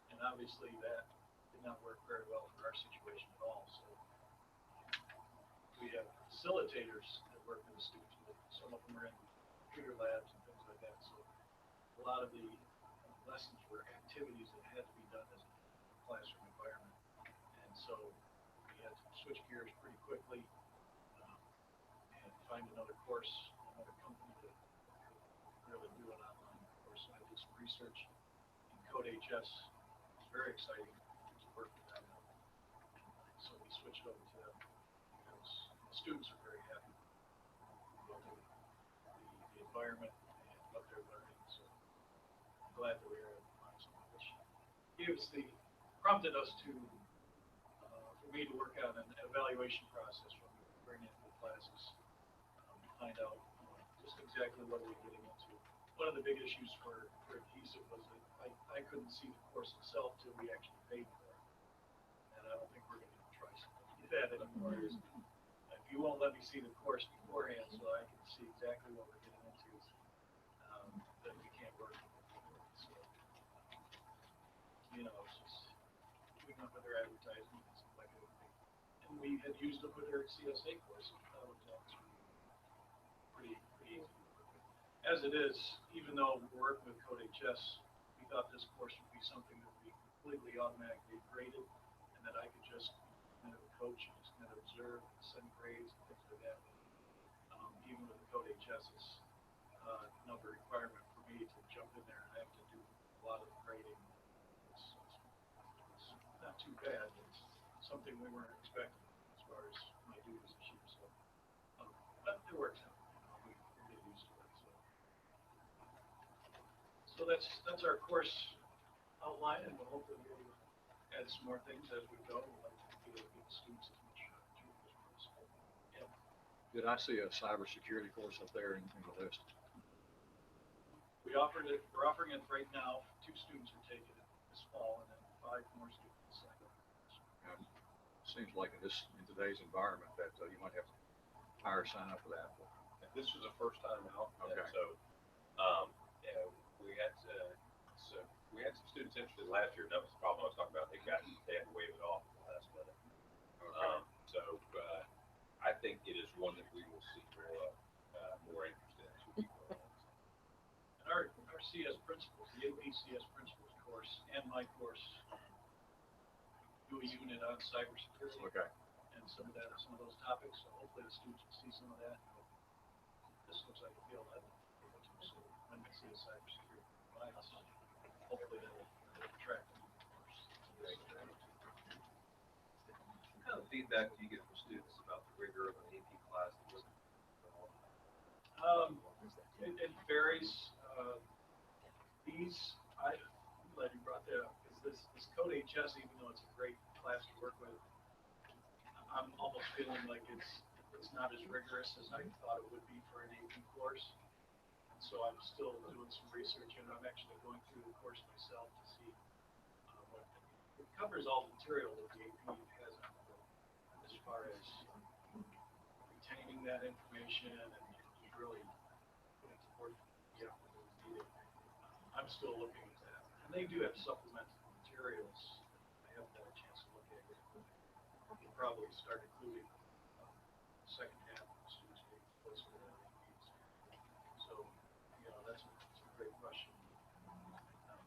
And obviously that did not work very well for our situation at all. So we have facilitators that work with the students. Some of them are in computer labs and things like that. So a lot of the lessons were activities that had to be done as a classroom environment. And so we had to switch gears pretty quickly and find another course, another company that could really do an online course. So I did some research in Code HS. It's very exciting to work with them. So we switched over to them. The students are very happy with the environment and what they're learning. So I'm glad that we were able to find something which prompted us to, for me to work on an evaluation process when we bring in the classes, find out just exactly what we're getting into. One of the big issues for Adhesive was that I couldn't see the course itself till we actually that anymore. Is if you won't let me see the course beforehand, so I can see exactly what we're getting into, then we can't work. So, you know, it's just keeping up with their advertising and stuff like that. And we had used them with their CSA course. That was pretty easy to work with. As it is, even though we're working with Code HS, we thought this course would be something that would be completely automatically graded, and that I could just kind of coach and just kind of observe and send grades and things like that. Even with the Code HS's number requirement for me to jump in there and I have to do a lot of the grading. It's not too bad. It's something we weren't expecting as far as my duties this year. So, but it works out. We get used to it. So that's our course outline, and we'll hopefully be able to add some more things as we go. We'd like to be able to give the students as much opportunity as possible. Yeah. Did I see a cybersecurity course up there in the list? We offered it. We're offering it right now. 2 students are taking it this fall, and then 5 more students sign up. Seems like in today's environment that you might have to hire sign up for that. This was the first time out, Okay. and so yeah, we had some students interested last year. That was the problem I was talking about. They had to wave it off at the last minute. Okay. So I think it is one that we will see more interest in as we go on. And our CS principles, the AP CS principles course, and my course, do a unit on cybersecurity. Okay. And some of those topics. So hopefully the students will see some of that. This looks like a field I'd like to go to. So when they see a cybersecurity class, hopefully they'll attract them. What kind of feedback do you get from students about the rigor of an AP class? It varies. I'm glad you brought that up, because this Code HS, even though it's a great class to work with, I'm almost feeling like it's not as rigorous as I thought it would be for an AP course. And so I'm still doing some research, and I'm actually going through the course myself to see what it covers all the material that the AP has on it, as far as retaining that information and just really putting forth the effort that is needed. I'm still looking at that. And they do have supplemental materials. I haven't had a chance to look at it. We'll probably start including the second half of the students getting closer to their needs. So, that's a great question.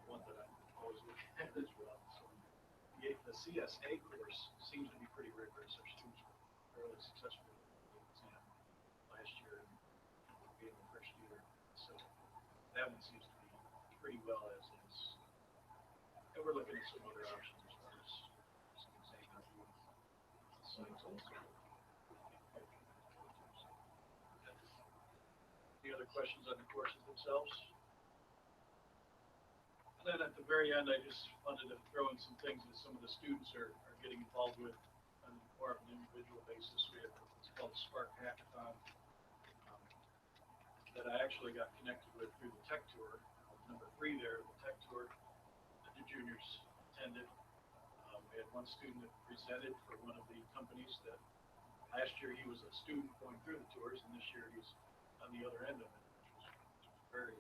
One that I'm always looking at as well. So, the CSA course seems to be pretty rigorous. Our students were fairly successful in the exam last year and being the first year. So, that one seems to be pretty well as is. And we're looking at some other options as far as some exam sites also. Any other questions on the courses themselves? And then at the very end, I just wanted to throw in some things that some of the students are getting involved with on more of an individual basis. We have what's called the Spark Hackathon that I actually got connected with through the tech tour. Number 3 there, the tech tour that the juniors attended. We had one student that presented for one of the companies that last year he was a student going through the tours, and this year he's on the other end of it, which was very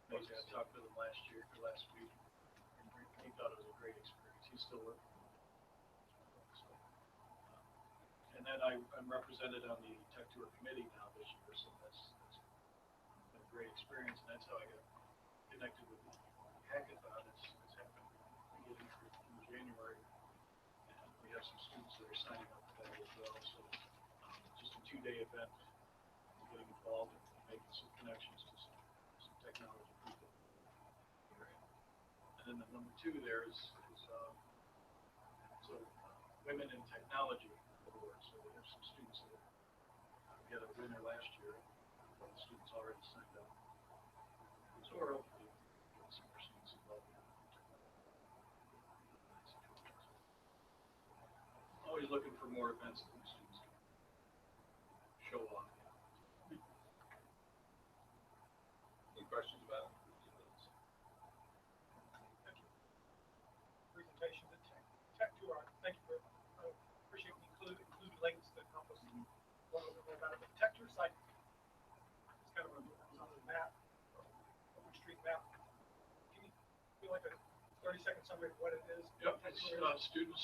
amazing. I talked to him last week, and he thought it was a great experience. He's still working on it. So, and then I'm represented on the tech tour committee now this year, so that's been a great experience, and that's how I got connected with the hackathon. It's happened beginning in January, and we have some students that are signing up for that as well. So just a 2-day event, getting involved and making some connections to some technology people. And then the number 2 there is Women in Technology Award. So we have some students that we had a winner last year. The students already signed up. So we're hopefully getting some more students involved in situations. Always looking for more events that the students can show off. Any questions about it? Thank you. Presentation, the tech tour. Thank you for appreciate including site. It's kind of on the map, Open Street map. Can you do like a 30-second summary of what it is? Yep, it's, students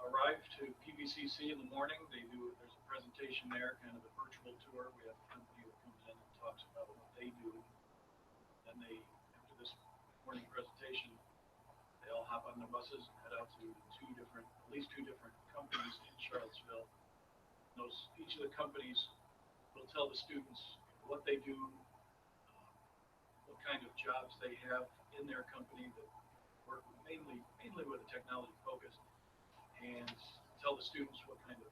arrive to PVCC in the morning. There's a presentation there, kind of a virtual tour. We have a company that comes in and talks about what they do. Then after this morning presentation, they all hop on their buses and head out to at least two different companies in Charlottesville. Each of the companies will tell the students what they do, what kind of jobs they have in their company that work mainly with a technology focus, and tell the students what kind of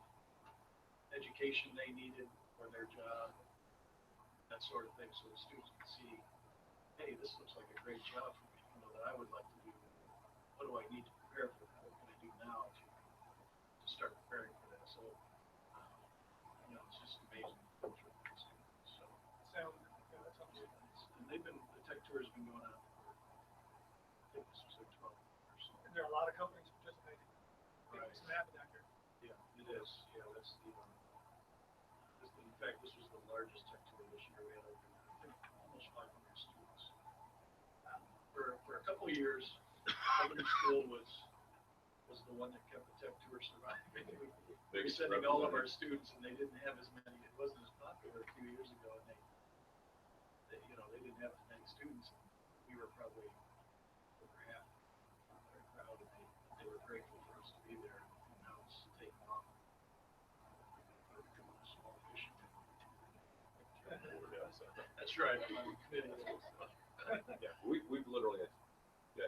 education they needed for their job, that sort of thing, so the students can see, hey, this looks like a great job for me, that I would like to do. What do I need to prepare for that? What can I do now to start preparing for that? So, it's just amazing culture for the students. So, That sounds good. and the tech tour has been going on for, I think this was like 12 years. And there are a lot of companies participating. Right. It's an app down here. Yeah, it is. Yeah, that's in fact, this was the largest tech tour this year. We had over, I think, almost 500 students. For a couple of years, Government School was the one that kept the tech tour surviving. We were sending all of our students, and they didn't have as many. It wasn't as popular a few years ago, and they didn't have as many students. And we were probably over half their crowd, and they were grateful for us to be there. And now it's taken off. We're becoming a small fish. That's right. I'm on the committee. Yeah, we've literally had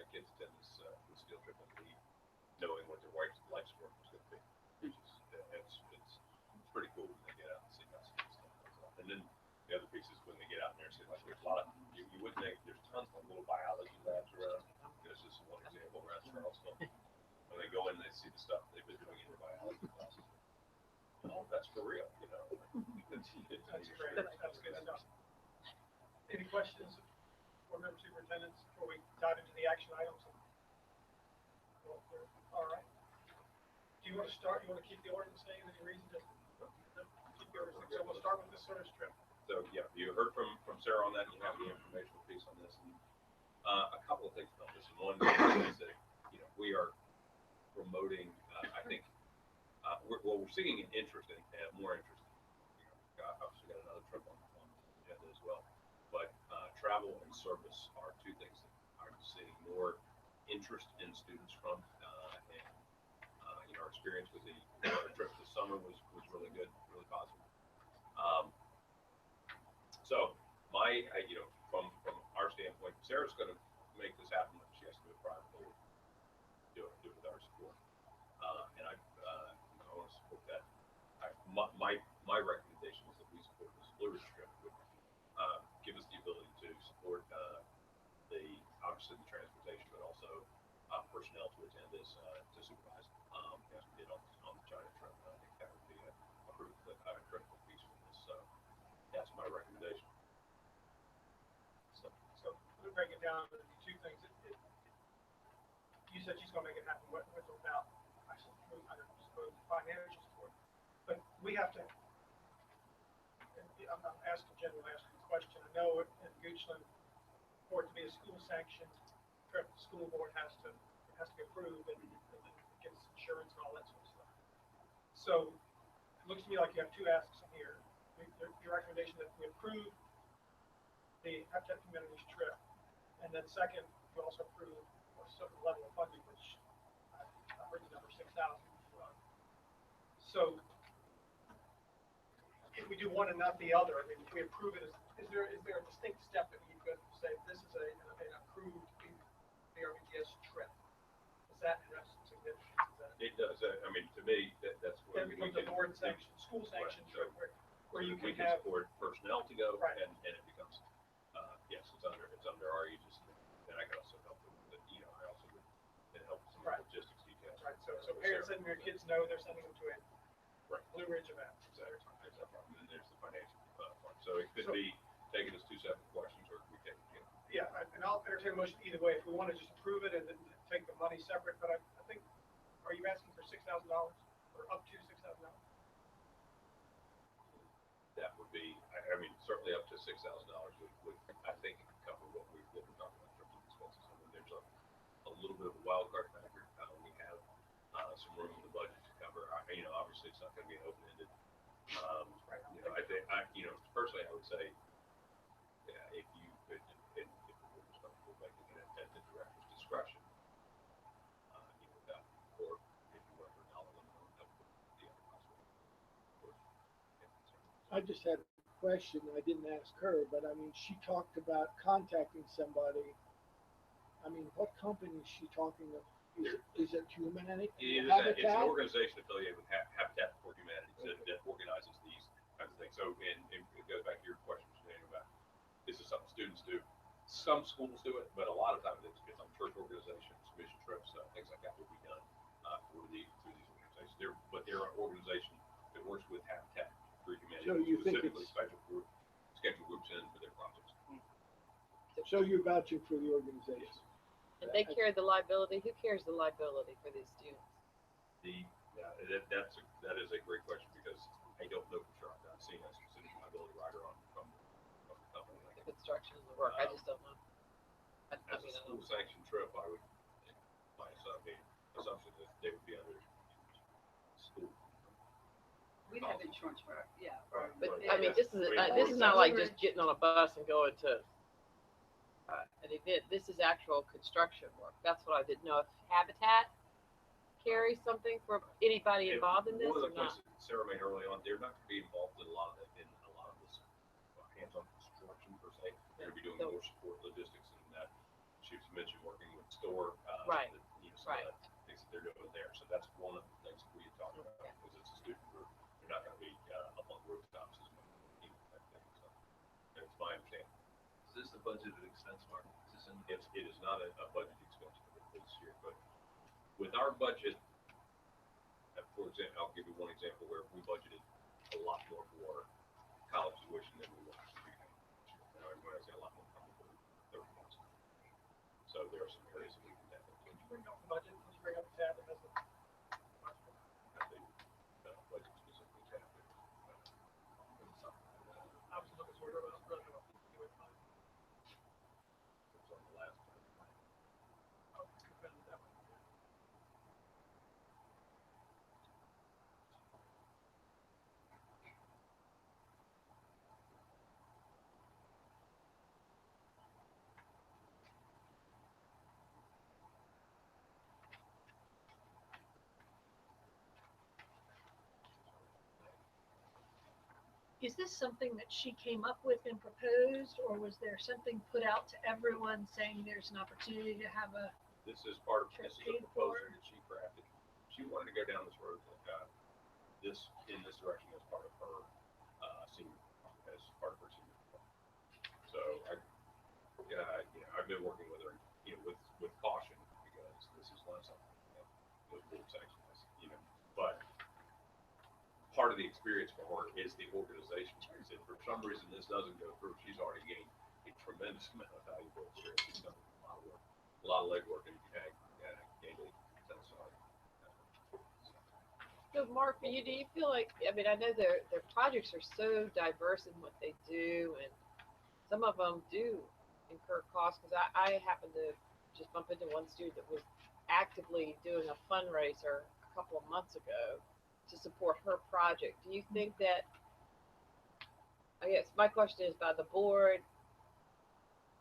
kids attend this field trip and leave knowing what their life's work was going to be. It's pretty cool when they get out and see how some stuff comes up. And then the other piece is when they get out there and see, like, there's a lot of, you would think there's tons of little biology labs around. There's just one example around Charleston. When they go in, they see the stuff they've been doing in their biology classes. Oh, that's for real, That's great. That's good stuff. Any questions for member superintendents before we dive into the action items? All right. Do you want to start? You want to keep the order the same? Any reason to keep the order the same? So we'll start with the service trip. So, yeah, you heard from Sarah on that. You have the informational piece on this. And a couple of things about this. And one is that, we are promoting, I think, we're seeing an interest in, more interest in, obviously got another trip on the agenda as well. But travel and service are two things that I'm seeing more interest in students from. And our experience with the trip this summer was really good, really positive. So from our standpoint, Sarah's going to make this happen. She has to do it privately, do it with our support. And I want to support that. My recommendation is that we support this Blue Ridge trip. Give us the ability to support obviously the transportation, but also personnel to attend this, to supervise, as we did on the China trip. I think that would be a critical piece for this. So that's my recommendation. So we break it down to two things. You said she's going to make it happen with or without, I suppose, financial support. But we have to. I'm asking generally asking the question. I know in Goochland, for it to be a school sanctioned trip, the school board has to be approved and then gets insurance and all that sort of stuff. So it looks to me like you have two asks in here. Your recommendation that we approve the Habitat Communities trip, and then second, you also approve a certain level of funding, which I heard the number 6,000. So if we do one and not the other, I mean, if we approve it, is there a distinct step that you could say this is an approved BRVGS trip? Does that have some significance? It does. I mean, to me, that's where we becomes a board sanctioned, school sanctioned trip where you can have support personnel to go, right. and it becomes yes, it's under our aegis, and I can also help with I also would help with some right. logistics details. Right. So parents letting their kids know they're sending them to a Blue Ridge event. Exactly. And then there's the financial part. So it could be taken as two separate questions, or we take it together. Yeah, and I'll entertain a motion either way. If we want to just approve it and then take the money separate, but I think, are you asking for $6,000 or up to $6,000? that would be, I mean, certainly up to $6,000 would, I think, cover what we're talking about in terms of expenses. I mean, there's a little bit of a wild card factor. We have some room in the budget to cover. Obviously it's not going to be an open-ended. I think, personally, I would say, yeah, if you could, if we're responsible making it at the director's discretion, that, or if you went for a dollar limit on that, the other possibility. I just had a question. I didn't ask her, but I mean, she talked about contacting somebody. I mean, what company is she talking of? Is it Humanity? It's Habitat? an organization affiliated with Habitat for Humanity that organizes these kinds of things. So, and it goes back to your question, Daniel, about this is something students do. Some schools do it, but a lot of times it's on church organizations, mission trips, things like that will be done through these organizations. But there are organizations that works with Habitat for Humanity, So you think specifically it's, schedule groups in for their projects. so you're vouching for the organization? Yes. And they carry the liability. Who carries the liability for these students? That is a great question because I don't know for sure. I've not seen a specific liability rider from the company. The construction and the work. I just don't know. As a school sanctioned trip, I would, my assumption that they would be under school. We'd have insurance for it, yeah. But I mean, this is not like just getting on a bus and going to an event. This is actual construction work. That's what I didn't know if Habitat carries something for anybody involved in this One or of the points not. that Sarah made early on, they're not going to be involved in a lot of this hands-on construction per se. They're going to be doing more support logistics and that. She was mentioned working with store, Right. Some of the things that they're doing there. So that's one of the things that we had talked about because it's a student group. They're not going to be up on rooftops as much. So that's my understanding. Is this a budgeted expense, Mark? Is this in? It is not a budget expense for this year, but with our budget, for example, I'll give you one example where we budgeted a lot more for college tuition than we will actually pay. When I say a lot more, probably 30 months. So there are some areas that we can definitely Bring up the budget, let's bring up tab and that's the budget specifically tab. I was looking sort of about running off. It's on the last. Is this something that she came up with and proposed, or was there something put out to everyone saying there's an opportunity to have a, This is part of Trip this is a paid proposal for. that she crafted. She wanted to go down this road in this direction as part of her senior. So I've been working with her, with caution because this is not something with board sanctions, but part of the experience for her is the organization. If for some reason this doesn't go through, she's already gained a tremendous amount of valuable experience. She's done a lot of work, a lot of legwork, and gained a sense of. So Mark, for you, do you feel like, I mean, I know their projects are so diverse in what they do, and some of them do incur costs, because I happened to just bump into one student that was actively doing a fundraiser a couple of months ago to support her project. Do you think that, I guess my question is, by the board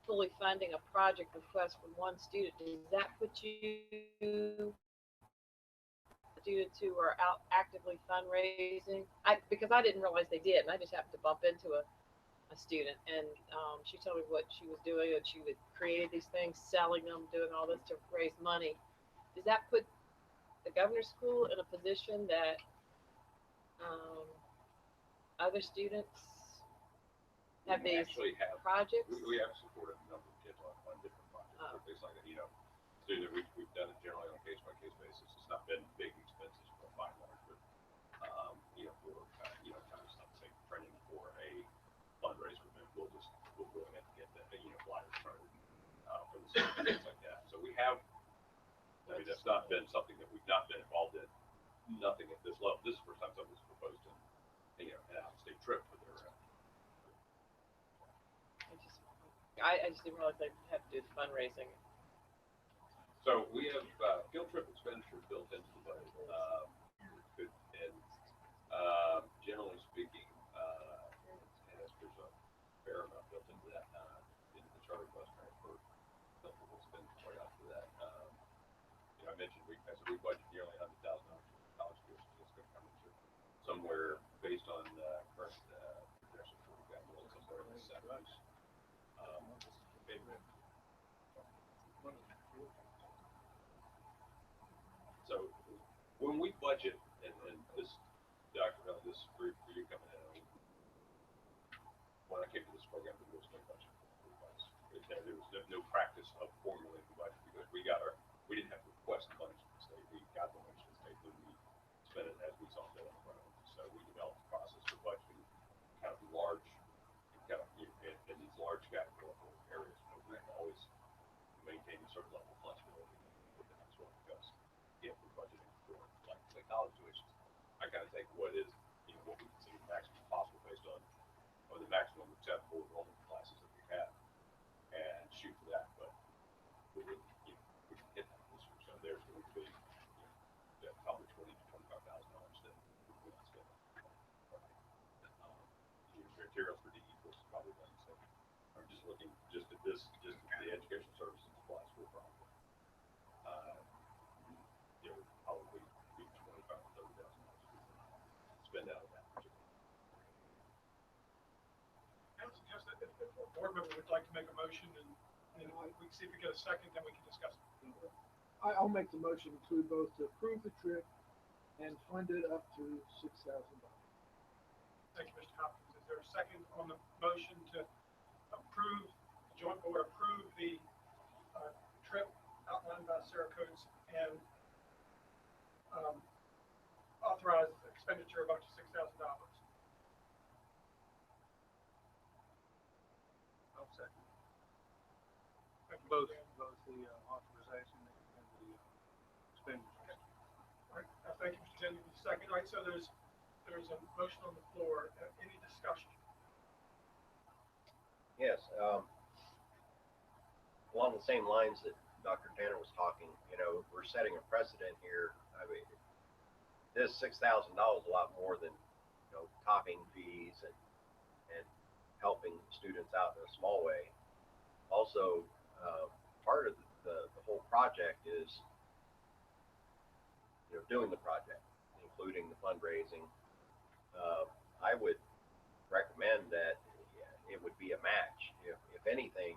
fully funding a project request from one student, does that put you students who are out actively fundraising? Because I didn't realize they did, and I just happened to bump into a student, and she told me what she was doing, and she would create these things, selling them, doing all this to raise money. Does that put the governor's school in a position that other students have We these actually have projects? We have supported a number of kids on different projects, or things like that. We've done it generally on a case-by-case basis. It's not been big expenses by and large, but for kind of stuff, say training for a fundraiser, we'll go ahead and get that, flyers printed for the city, things like that. So we have. I mean, that's not been something that we've not been involved in. Nothing at this level. This is the first time something was proposed in, an out-of-state trip for their I just didn't realize they had to do the fundraising. So we have field trip expenditure built into the budget. And generally speaking, and there's a fair amount built into that, into the charter bus transfer. Field trip expenditure right after that. You know, I mentioned we budget nearly $100,000 for college courses. It's going to come into somewhere based on current projections. We've got somewhere in the 70s. So when we budget, and this, Dr. Mel, this is for you coming in, when I came to this program, there was no budget. There was no practice of formulating the budget because we didn't have to request money from the state. We got the money from the state, but we spent it as we saw fit on our own. So we developed a process for budgeting kind of large, kind of in these large categorical areas. You know, we have to always maintain a certain level of flexibility within that sort of because if we're budgeting for like say college tuitions, I kind of take what is, you know, what we consider the maximum possible based on or the maximum acceptable enrollment classes that we have and shoot for that. But we didn't, you know, we didn't hit that this year. So there's going to be, you know, probably $20,000 to $25,000 that we're not spending. Your materials for DE courses probably done. So I'm just looking just at this, just at the education services supplies for probably. You know, probably be $25,000 to $30,000 spend out of that particular. I would suggest that if a board member would like to make a motion and we can see if we get a second, then we can discuss it. I'll make the motion to both to approve the trip and fund it up to $6,000. Thank you, Mr. Hopkins. Is there a second on the motion to approve, the joint board approve the trip outlined by Sarah Coates and authorize the expenditure of up to $6,000? I'll second. Thank you, Both Dan. the authorization and the expenditures. All right, thank you, Mr. Tenney. Second, all right, so there's a motion on the floor. Any discussion? Yes, along the same lines that Dr. Tanner was talking, you know, we're setting a precedent here. I mean, this $6,000 is a lot more than, you know, topping fees and helping students out in a small way. Also, part of the whole project is, you know, doing the project, including the fundraising. I would recommend that it would be a match. If anything,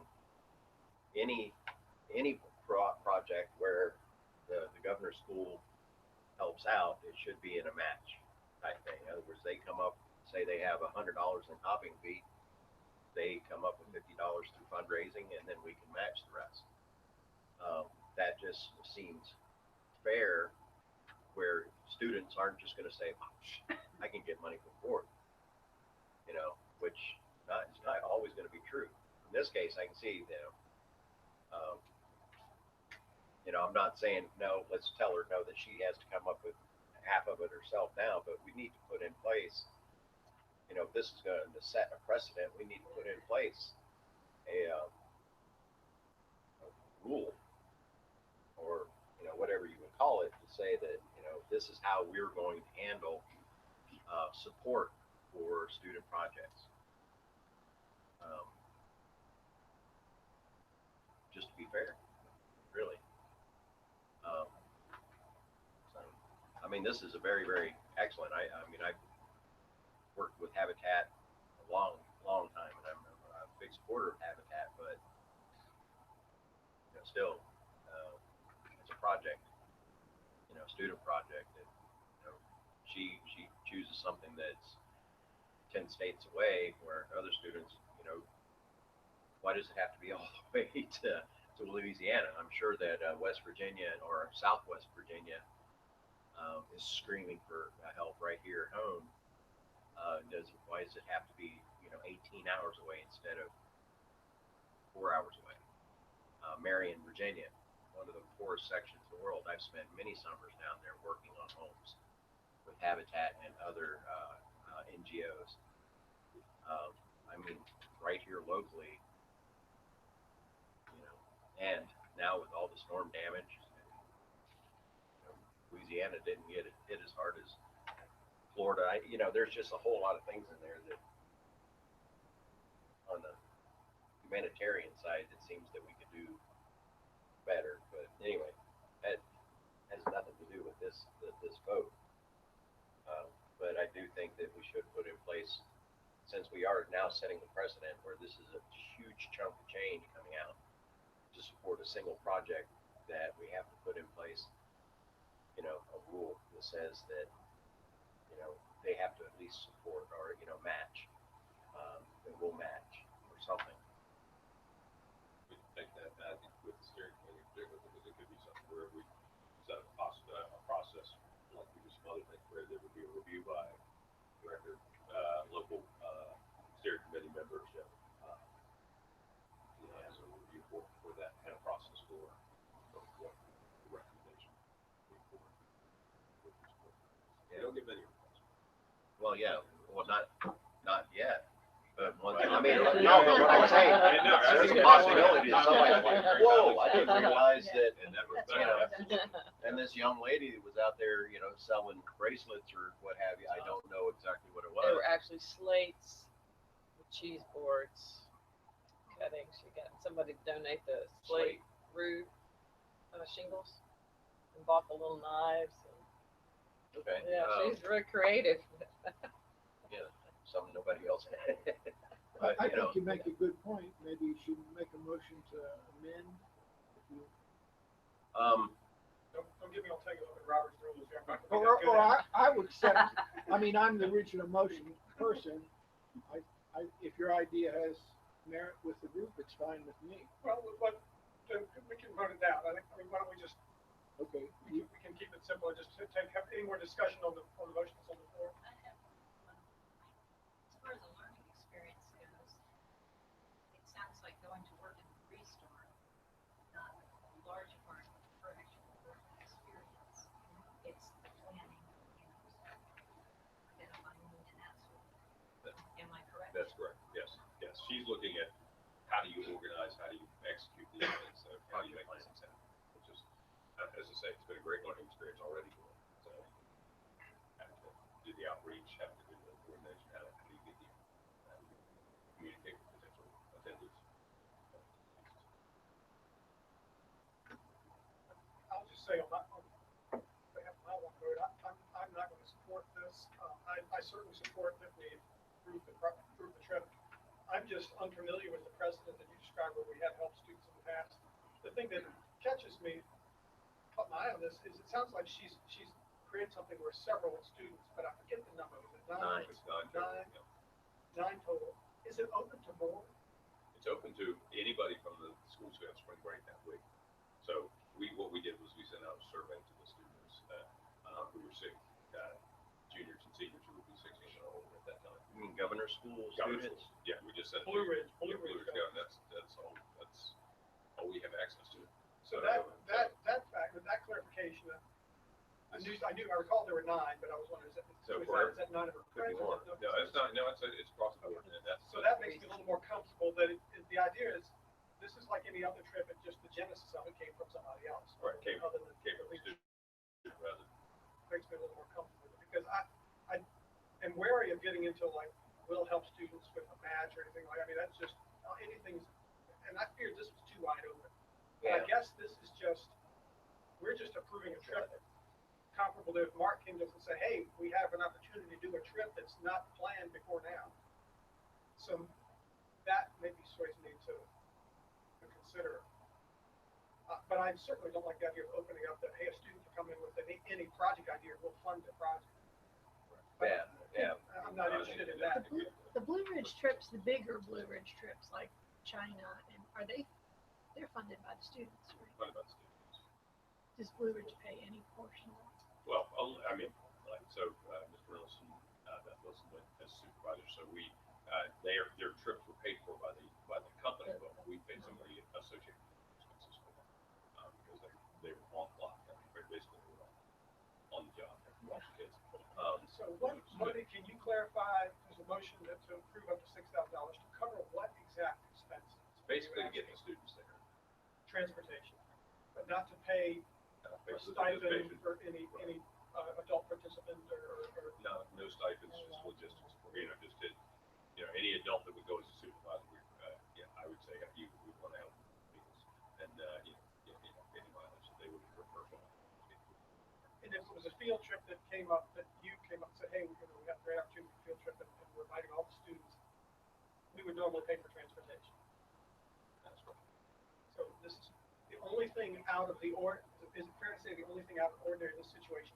any project where the governor's school helps out, it should be in a match type thing. In other words, they come up, say they have $100 in topping fee, they come up with $50 through fundraising, and then we can match the rest. That just seems fair, where students aren't just going to say, oh, I can get money from board, you know, which it's not always going to be true. In this case, I can see, you know, I'm not saying no, let's tell her no, that she has to come up with half of it herself now, but we need to put in place, you know, if this is going to set a precedent, we need to put in place a rule, or, you know, whatever you would call it, to say that, you know, this is how we're going to handle support for student projects. Just to be fair, really. So, I mean, this is a very, very excellent. I mean, I've worked with Habitat a long time, and I'm a big supporter of Habitat, but you know, still, it's a project, you know, student project that, you know, she chooses something that's 10 states away, where other students, you know, why does it have to be all the way to Louisiana? I'm sure that West Virginia or Southwest Virginia is screaming for help right here at home. Why does it have to be, you know, 18 hours away instead of 4 hours away? Marion, Virginia, one of the poorest sections of the world. I've spent many summers down there working on homes with Habitat and other NGOs. I mean, right here locally, And now with all the storm damage, Louisiana didn't get it hit as hard as Florida. There's just a whole lot of things in there that on the humanitarian side, it seems that we could do better. But anyway, that has nothing to do with this vote. But I do think that we should put in place, since we are now setting the precedent where this is a huge chunk of change coming out to support a single project, that we have to put in place, a rule that says that, they have to at least support or, match, and we'll match or something. We can take that, I think, with the steering committee, particularly, because it could be something where we set up a process, like we do some other things, where there would be a review by director, local, steering committee membership, as a review for that kind of process for what the recommendation. Yeah. Don't get many requests. Well, yeah, not yet. But Right. I mean, no, but what I'm saying, I know, I there's think a it's- possibility that somebody's like, whoa, I didn't realize that, And that was, you know, and this young lady that was out there, selling bracelets or what have you, I don't know exactly what it They were was. actually slates with cheese boards, cuttings. She got somebody to donate the slate roof shingles and bought the little knives. Okay. Yeah, she's very creative. Yeah, something nobody else had. I But, think you make a good point. Maybe you should make a motion to amend. If you, Don't get me all tangled up in Robert's rules here. I'm not gonna be or that good at it. I would accept, I'm the original motion person. If your idea has merit with the group, it's fine with me. Well, we can vote it down. Why don't we just, Okay. we can keep it simple and just have any more discussion on the motion that's on the floor. I have one point. As far as a learning experience goes, it sounds like going to work in the Restore, not a large part of her actual work experience. It's the planning, identifying and that sort of thing. Am I correct? That's correct, yes. She's looking at how do you organize, how do you execute these things, so how do you make things happen? Which is, as I say, it's been a great learning experience already for them. So, have to do the outreach, have to do the coordination, how do you get communicate with potential attendees. I'll just say on behalf of my one vote, I'm not going to support this. I certainly support that we approve the trip. I'm just unfamiliar with the precedent that you described where we have helped students in the past. The thing that catches me, caught my eye on this, is it sounds like she's created something where several students, but I forget the number. Was it nine? Nine total. Is it open to more? It's open to anybody from the schools who have spring break that week. So what we did was we sent out a survey to the students who were sick, juniors and seniors who would be 16 and older at that time. You mean governor school Governor students? schools. Yeah, we just sent. Blue Ridge. Blue Ridge, that's all we have access to. So that fact, with that clarification, I recall there were nine, but I was wondering, is that nine of her Could be friends? more. No, it's not, it's across the board, and that's. So that makes me a little more comfortable that the idea is, this is like any other trip, and just the genesis of it came from somebody else. Right, came from Other than the student, rather. makes me a little more comfortable, because I am wary of getting into like, will help students with a match or anything like, that's just, anything's, and I feared this was too wide open. But I guess this is just, we're just approving a trip comparable to if Mark came to us and said, hey, we have an opportunity to do a trip that's not planned before now. So that maybe sways me to consider. But I certainly don't like the idea of opening up that, hey, a student can come in with any project idea, we'll fund the project. Yeah. I'm not interested in that. The Blue Ridge trips, the bigger Blue Ridge trips like China, and they're funded by the students, right? What about students? Does Blue Ridge pay any portion of that? Well, Mr. Wilson, Beth Wilson went as supervisor, so their trips were paid for by the company, but we paid some of the associated expenses for them, because they were on clock, basically they were on the job, watching kids. So can you clarify, there's a motion to approve up to $6,000 to cover what exact expenses? Basically to get the students there. transportation, but not to pay a stipend for any adult participant or. No, no stipends, just logistics, just to, any adult that would go as a supervisor, I would say, we want to help meals and, any mileage that they would refer to. And if it was a field trip that came up, that you came up and said, hey, we have a great opportunity for a field trip and we're inviting all the students, we would normally pay for transportation. That's right. So this is the only thing out of the is it fair to say the only thing out of the ordinary in this situation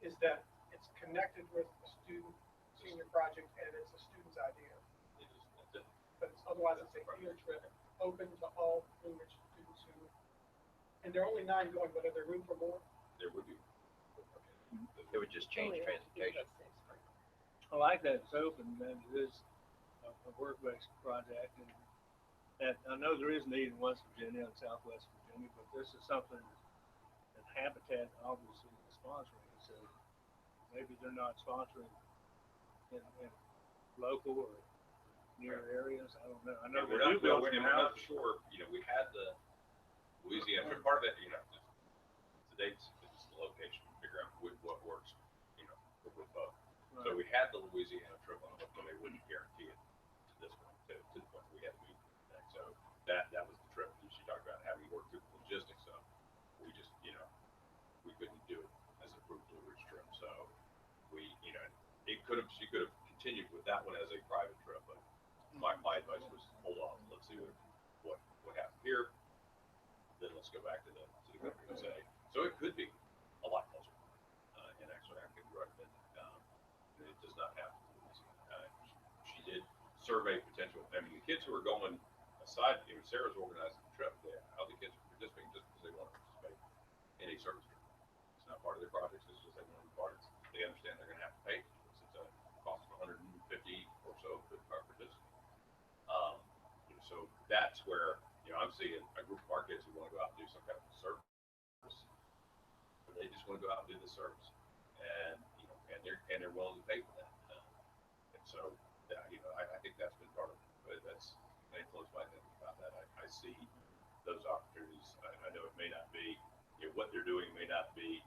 is that it's connected with a student senior project and it's a student's idea. That's it. But otherwise it's a field trip open to all Blue Ridge students who, and there are only 9 going, but are there room for more? There would be. It would just change transportation. I like that it's open, that it is a work-based project, and I know there is need in West Virginia and Southwest Virginia, but this is something that Habitat obviously is sponsoring, so maybe they're not sponsoring in local or near areas, I don't know. I know We're they do build we're some not houses. sure, we had the Louisiana, trip. Part of it, it's the dates, it's the location, figure out what works, with both. So we had the Louisiana trip on, but they wouldn't guarantee it to this point, to the point we had to meet that. So that was the trip. She talked about having to work through the logistics. So we just, we couldn't do it as a group Blue Ridge trip. So we, she could have continued with that one as a private trip, but my advice was hold off. Let's see what happened here. Then let's go back to the governor and say, so it could be a lot closer. And actually I could recommend it does not have to be. She did survey potential. I mean, the kids who are going aside, Sarah's organizing the trip. How the kids are participating just because they want to participate in a service trip. It's not part of their projects. It's just they want to be part of it. They understand they're going to have to pay. It's a cost of $150 or so to participate. So that's where I'm seeing a group of our kids who want to go out and do some kind of service. They just want to go out and do the service, and they're willing to pay for that. And so, I think that's been part of it. But that's influenced by thinking about that. I see those opportunities. I know it may not be, what they're doing may not be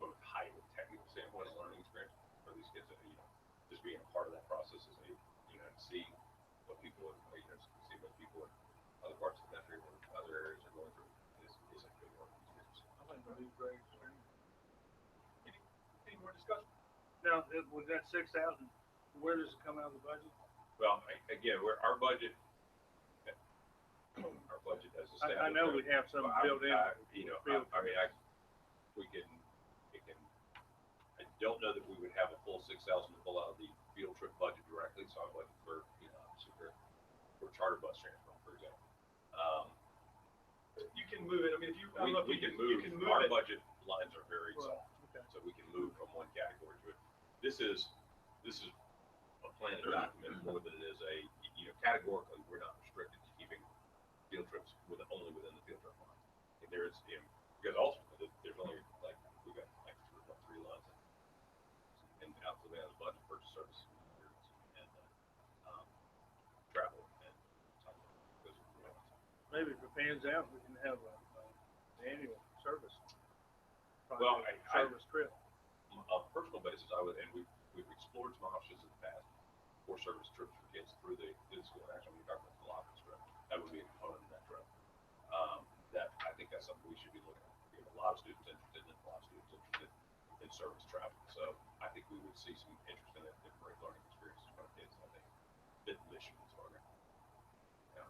from a highly technical standpoint, a learning experience for these kids. Just being a part of that process is see what people are, see what people in other parts of the country or other areas are going through is a good learning experience. I think it'll be great. Any more discussion? Now, with that 6,000, where does it come out of the budget? Well, again, our budget has established. I know we have some built in. I don't know that we would have a full 6,000 to pull out of the field trip budget directly, so I budget for, obviously for charter bus transport, for example. You can move it. I mean, if you, I don't know if we you can move. You can move Our it. budget lines are very Right. soft, Okay. so we can move from one category to it. This is a planned document more than it is a, categorically, we're not restricted to keeping field trips only within the field trip line. And there's, because ultimately, there's only we've got 3 lines and out to the budget, purchase service, and travel, and those are the ones. Maybe if it pans out, we can have an annual service. Well, Service trip. On a personal basis, I would, and we've explored some options in the past for service trips for kids through the school. Actually, when you talk about the Galapagos trip, that would be a component of that trip. That I think that's something we should be looking at. We have a lot of students interested in it, a lot of students interested in service travel. So I think we would see some interest in it, and great learning experiences for our kids. I think fit the mission of this program. Yeah.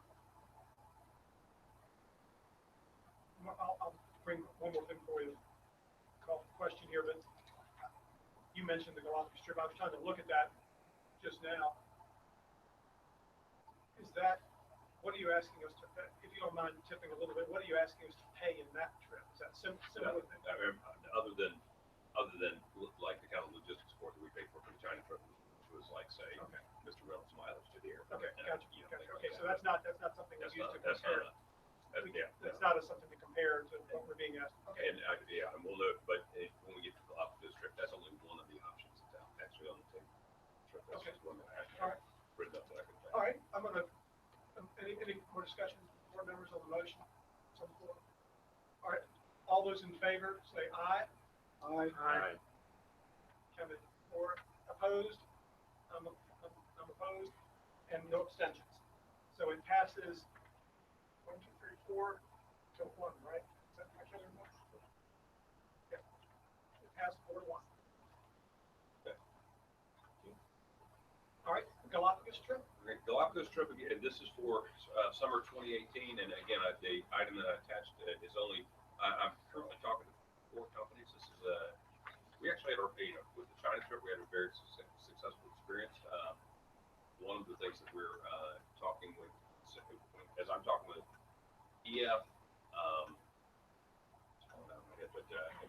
I'll bring one more thing for you. Call the question here, but you mentioned the Galapagos trip. I was trying to look at that just now. Is that, what are you asking us to, if you don't mind tipping a little bit, what are you asking us to pay in that trip? Is that similar? Other than like the kind of logistics support that we paid for the China trip, which was like, say, Mr. Reynolds' mileage to the airport. Okay, gotcha. Okay, so that's not something that's used to compare. That's not something to compare to what we're being asked. Okay. And and we'll know, but when we get to the Galapagos trip, that's only one of the options that's out actually on the table. That's just one that I have written up that I can. All right, I'm gonna. Any more discussion, board members on the motion? on the floor? All right, all those in favor, say aye. Aye. Kevin, or opposed? I'm opposed, and no abstentions. So it passes 1, 2, 3, 4 to 1, right? Is that my count? Yeah. It passed 4 to 1. Okay. All right, Galapagos trip. Okay, Galapagos trip again. This is for summer 2018, and again, the item that I attached is only. I'm currently talking to 4 companies. This is we actually had with the China trip, we had a very successful experience. One of the things that we're talking with, as I'm talking with EF,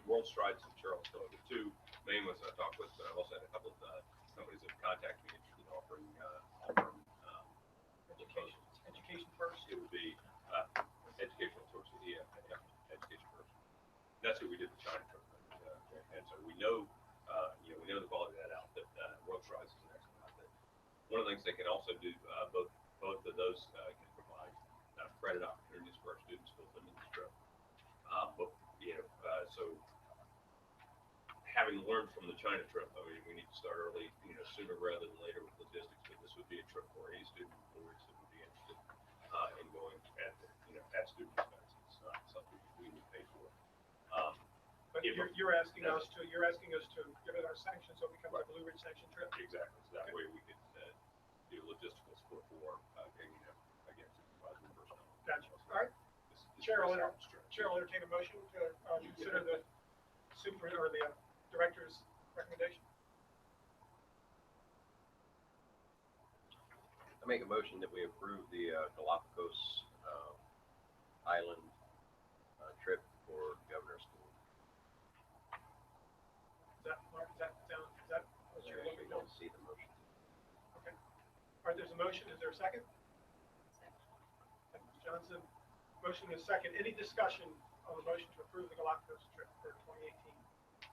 World Strides and Charles, so the 2 main ones that I talked with, but I've also had a couple of companies that have contacted me interested in offering Education first. It would be educational towards the EF, education first. That's what we did the China trip, and so we know, we know the quality of that outfit. World Strides is an excellent outfit. One of the things they can also do, both of those can provide credit opportunities for our students built into this trip. So having learned from the China trip, I mean, we need to start early, sooner rather than later with logistics. But this would be a trip for any student who would be interested in going at student expense. It's not something we would pay for. But you're asking us to give it our sanction so it becomes a Blue Ridge sanction trip. Exactly. So that way we could do logistical support for getting again supervisor and personnel. Gotcha. All right. Chair will entertain a motion to consider the director's recommendation. I make a motion that we approve the Galapagos Island trip for Governor's School. Is that what you're looking for? Don't see the motion. Okay. All right, there's a motion. Is there a second? Thank you, Ms. Johnson. Motion is second. Any discussion on the motion to approve the Galapagos trip for 2018?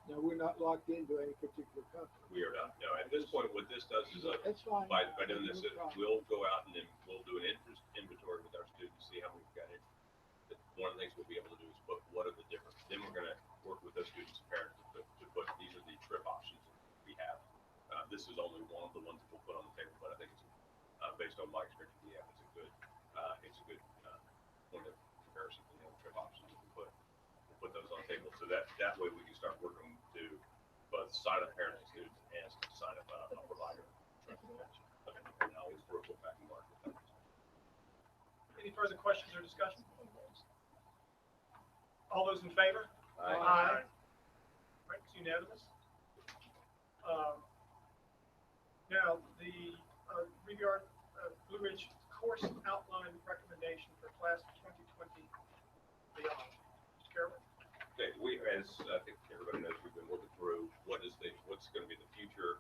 No, we're not locked into any particular company. We are not. No, at this point, what this does is That's fine. by doing this, No problem. we'll go out and then we'll do an interest inventory with our students, see how we've got it. One of the things we'll be able to do is put what are the different. Then we're going to work with those students and parents to put these are the trip options we have. This is only one of the ones that we'll put on the table, but I think it's based on my experience with EF, it's a good point of comparison to the other trip options that we'll put those on the table, so that way we can start working to both sign up parents and students and sign up a provider. And always report back and mark with that. Any further questions or discussion? All those in favor? Aye. Right, it's unanimous. Now, the Blue Ridge course outline recommendation for class of 2020 beyond. Mr. Carroll? Okay, as I think everybody knows, we've been working through what's going to be the future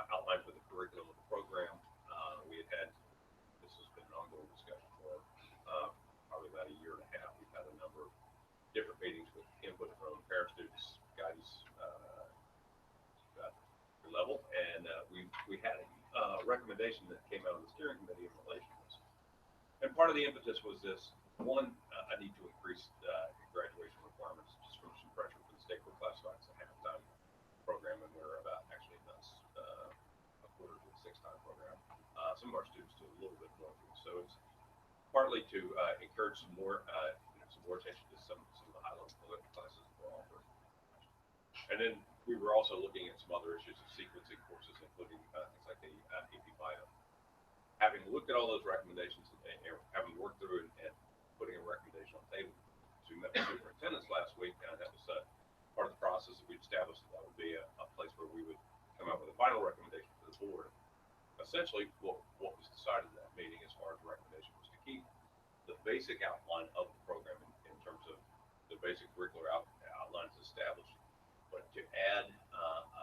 outline for the curriculum of the program. This has been an ongoing discussion for probably about a year and a half. We've had a number of different meetings with input from parents, students, guidance level, and we had a recommendation that came out of the steering committee in relation to this. And part of the impetus was this: one, I need to increase graduation requirements just from some pressure from the state. We're classified as a half-time program, and we're about actually a quarter to a 6-time program. Some of our students do a little bit more, so it's partly to encourage some more attention to some of the high-level political classes that we're offering. And then we were also looking at some other issues of sequencing courses, including things like the AP Bio. Having looked at all those recommendations and having worked through and putting a recommendation on the table, so we met with superintendents last week, and that was part of the process that we established that would be a place where we would come out with a final recommendation for the board. Essentially, what was decided in that meeting as far as the recommendation was to keep the basic outline of the program in terms of the basic curricular outlines established, but to add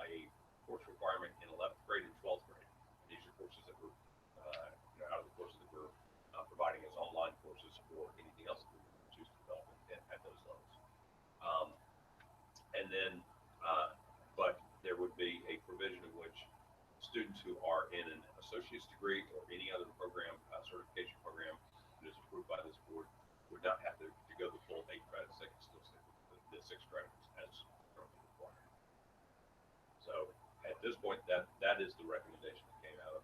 a course requirement in 11th grade and 12th grade. These are courses that we're out of the courses that we're providing as online courses or anything else that we choose to develop at those levels. And then, but there would be a provision in which students who are in an associate's degree or any other program, certification program that is approved by this board, would not have to go the full 8 credits, they can still stick with the 6 credits as currently required. So at this point, that is the recommendation that came out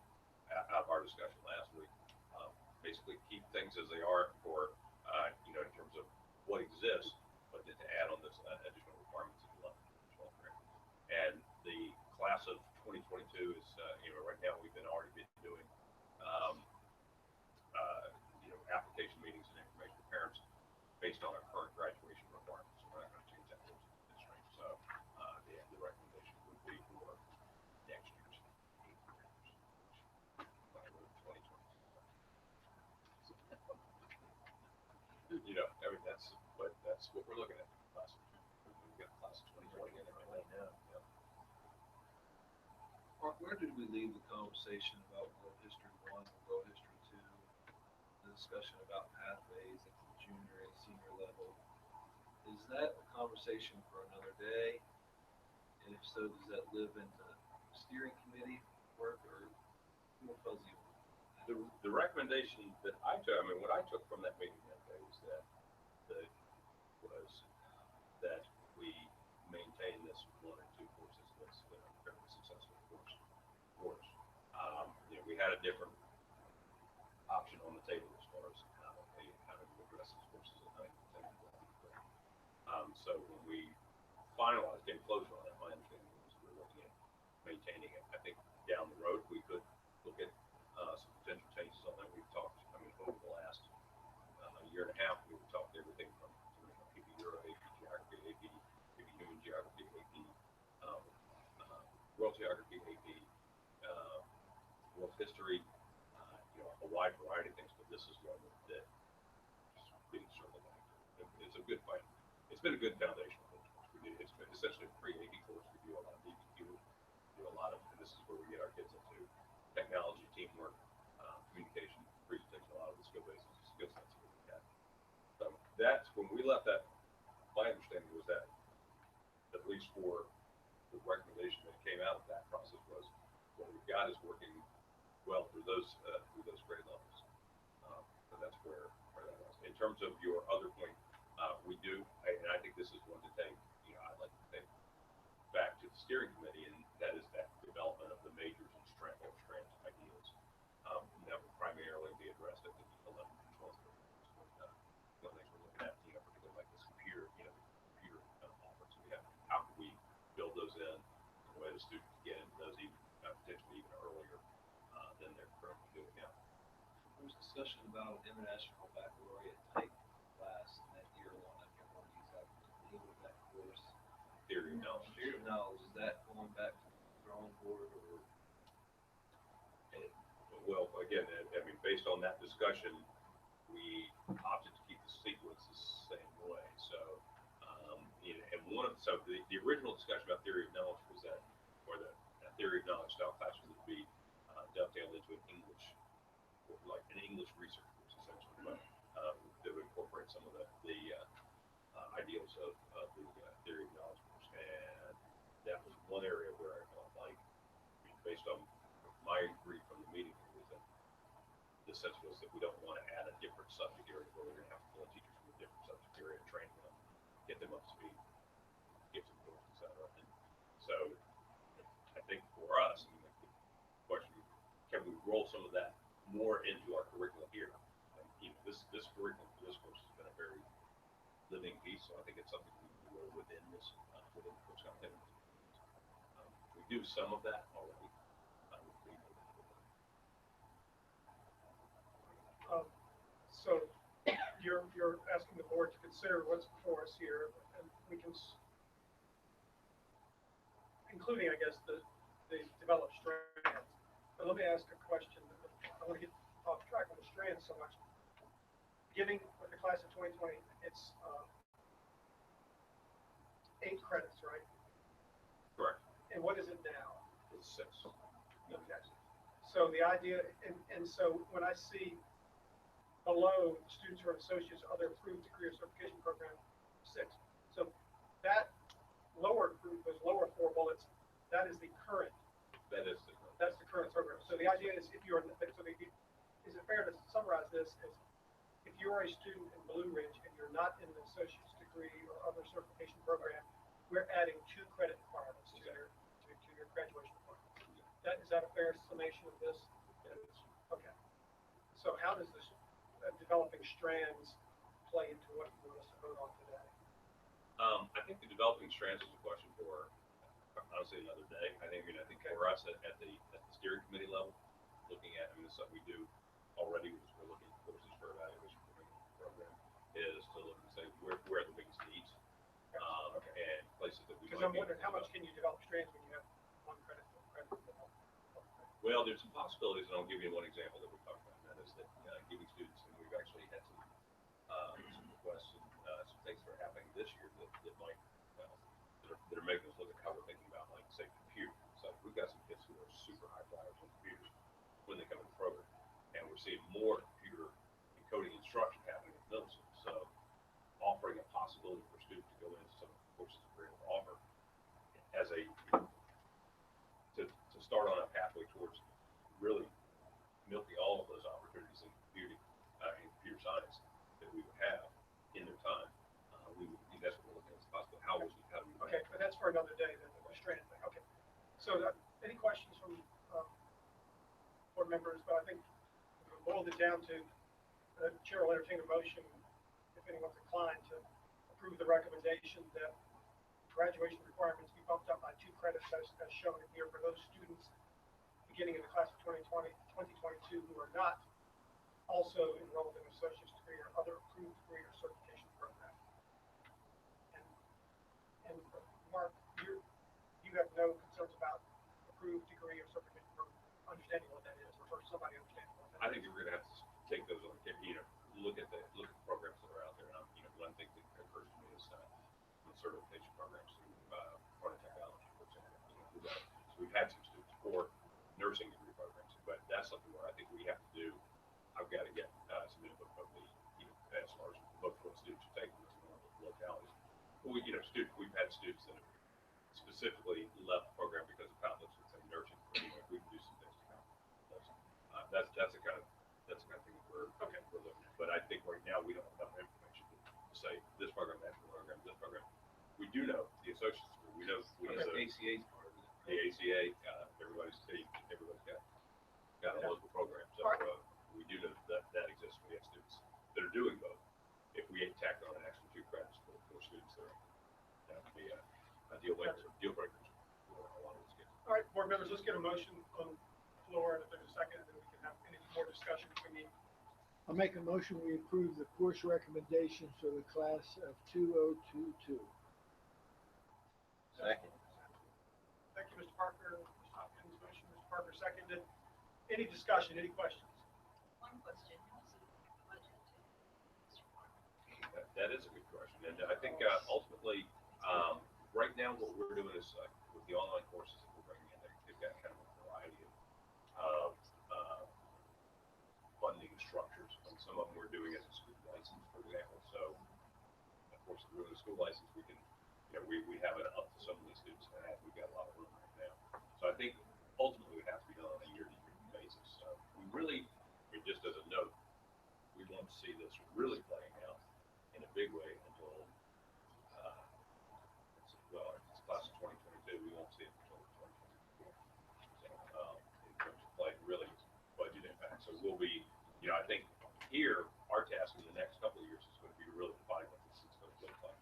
of our discussion last week. Basically, keep things as they are for in terms of what exists, but then to add on this additional requirements in 11 and 12 grade. And the class of 2022 is right now we've already been doing application meetings and information to parents based on our current graduation requirements. We're not going to change that this range. So the recommendation would be for next year's 8th graders, which 2020. That's what we're looking at. We've got class of 2020 in it right now. Yep. Mark, where did we leave the conversation about World History 1 and World History 2? The discussion about pathways at the junior and senior level. Is that a conversation for another day? And if so, does that live in the steering committee work or more fuzzy? The recommendation that I took, what I took from that meeting that day was that we maintain this 1 or 2 courses that's been a fairly successful course. We had a different option on the table as far as how to address these courses at 9th and 10th grade. So when we finalized, getting closer on that, my understanding was we were looking at maintaining it. I think down the road we could look at some potential changes on that. We've talked, over the last year and a half, we've talked everything from AP Euro, AP Geography, AP Human Geography, AP World Geography, AP World History, a wide variety of things, but this is one that is being circled back to. It's a good fight. It's been a good foundation for the course. It's been essentially a pre-AP course. We do a lot of DBQ, and this is where we get our kids into technology, teamwork, communication, presentation, a lot of the skill sets that we have. So that's when we left that. My understanding was that, at least for the recommendation that came out of that process, was what we've got is working well through those grade levels. So that's where that was. In terms of your other point, we do, and I think this is one to take. I'd like to take back to the steering committee, and that is that development of the majors and strands ideas. That would primarily be addressed at the 11th and 12th grade. One of the things we're looking at, particularly like this computer offerings we have. How can we build those in a way the students get into those even potentially even earlier than they're currently doing now? There was discussion about an international baccalaureate type class in that year 1. I can't remember the exact name of that course. Theory of knowledge. Theory of knowledge. Is that going back to the drawing board or? Well, again, based on that discussion, we opted to keep the sequence the same way. So, the original discussion about theory of knowledge was that theory of knowledge style classroom would be dovetailed into an English research course, essentially, but that would incorporate some of the ideals of the theory of knowledge course. And that was one area where I felt like, based on my brief from the meeting, was that the sense was that we don't want to add a different subject area where we're going to have to pull in teachers from a different subject area, train them, get them up to speed, give them course, etc. And so I think for us, the question, can we roll some of that more into our curriculum here? And this curriculum for this course has been a very living piece, so I think it's something we can roll within the course content. We do some of that already. So you're asking the board to consider what's before us here, and we can, including, I guess, the developed strands. But let me ask a question. I want to get off track on the strands so much. Beginning with the class of 2020, it's 8 credits, right? Correct. And what is it now? It's 6. Okay. So the idea, and so when I see below students who are associates, other approved degree or certification program, 6. So that lower group, those lower 4 bullets, that is the current. That's the current program. So the idea is, if you're, is it fair to summarize this as if you are a student in Blue Ridge and you're not in an associate's degree or other certification program, we're adding 2 credit requirements to your graduation requirements. Is that a fair summation of this? Okay. So how does this developing strands play into what you want us to vote on today? I think the developing strands is a question for, honestly, another day. I think for us at the steering committee level, looking at, this is something we do already, which we're looking at courses for evaluation program, is to look and say where are the biggest needs, and places that we. Because I'm wondering how much can you develop strands when you have 1 credit. Well, there's some possibilities, and I'll give you one example that we talked about, and that is that giving students, and we've actually had some requests and some things that are happening this year that might, that are making us look at how we're thinking about, like, say, computer. So we've got some kids who are super high flyers on computers when they come in the program, and we're seeing more computer and coding instruction happening in middle school. So offering a possibility for students to go into some of the courses that we're able to offer as a to start on a pathway towards really milking all of those opportunities in computing in computer science that we would have in their time. That's what we're looking at as possible. How do we? Okay, but that's for another day. Then the strand thing. Okay. So any questions from board members? But I think we boiled it down to the chair will entertain a motion, if anyone's inclined, to approve the recommendation that graduation requirements be bumped up by 2 credits as shown in here for those students beginning in the class of 2022 who are not also enrolled in an associate's degree or other approved degree or certification program. And Mark, you have no concerns about approved degree or certification program, understanding what that is, or for somebody understanding what that is. I think we're going to have to take those on, look at the programs that are out there. And one thing that occurs to me is the certification programs through front technology, for example. So we've had some students for nursing degree programs, but that's something where I think we have to do. I've got to get some input from the, as far as both what students are taking in the localities. But we've had students that have specifically left the program because of conflicts with some nursing. We can do some things to help. That's the kind of thing that we're looking at. But I think right now we don't have enough information to say this program, that program, this program. We do know the associates. We know we have the ACA part of it. The ACA, everybody's got a local program. So we do know that exists. We have students that are doing both. If we tack on an extra 2 credits for students that would be a deal breaker for a lot of those kids. All right, board members, let's get a motion on the floor, and if there's a second, then we can have any more discussion if we need. I'll make a motion, we approve the course recommendations for the class of 2022. Second. Thank you, Mr. Parker. Mr. Hopkins, motion, Mr. Parker seconded. Any discussion, any questions? One question, how is it budget to Mr. Parker? That is a good question. And I think ultimately, right now what we're doing is with the online courses that we're bringing in, they've got kind of a variety of funding structures. And some of them we're doing as a school license, for example. So, of course, if we're doing a school license, we can, we have it up to some of these students to have. We've got a lot of room right now. So I think ultimately it has to be done on a year-to-year basis. So we really, just as a note, we won't see this really playing out in a big way until, it's class of 2022. We won't see it until 2024. So, in terms of like really budget impact. So we'll be, I think here, our task in the next couple of years is going to be to really define what this is going to look like.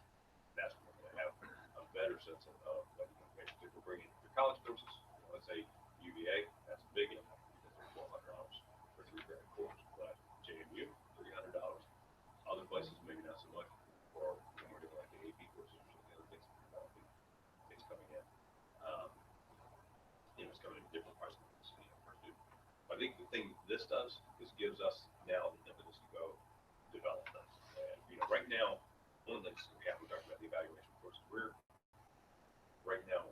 That's when we're going to have a better sense of what information. If we're bringing your college courses, let's say UVA, that's a big impact because they're $1,200 for 3 credit course. But JMU, $300. Other places, maybe not so much. Or when we're doing like the AP courses or some of the other things that we're developing, it's coming in. It's coming in different price points per student. I think the thing this does is gives us now the impetus to go develop them. And right now, one of the things we talked about the evaluation courses. We're right now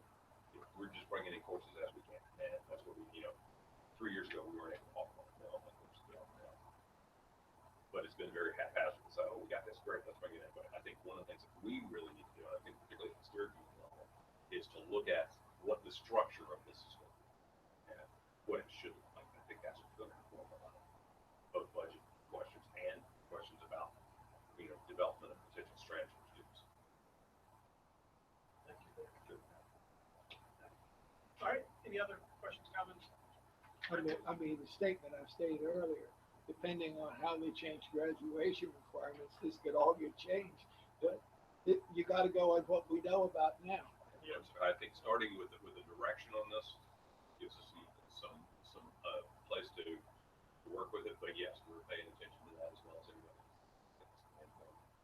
we're just bringing in courses as we can, and that's what we 3 years ago we weren't able to offer the online courses now. But it's been very haphazard. So we got this great, let's bring it in. But I think one of the things that we really need to do, and I think particularly at the steering committee level, is to look at what the structure of this is going to be and what it should look like. I think that's what's going to inform a lot of both budget questions and questions Any other questions, comments? I mean, the statement I stated earlier, depending on how they change graduation requirements, this could all get changed. But you gotta go on what we know about now. Yes, I think starting with the direction on this gives us some place to work with it. But yes, we're paying attention to that as well as anybody. And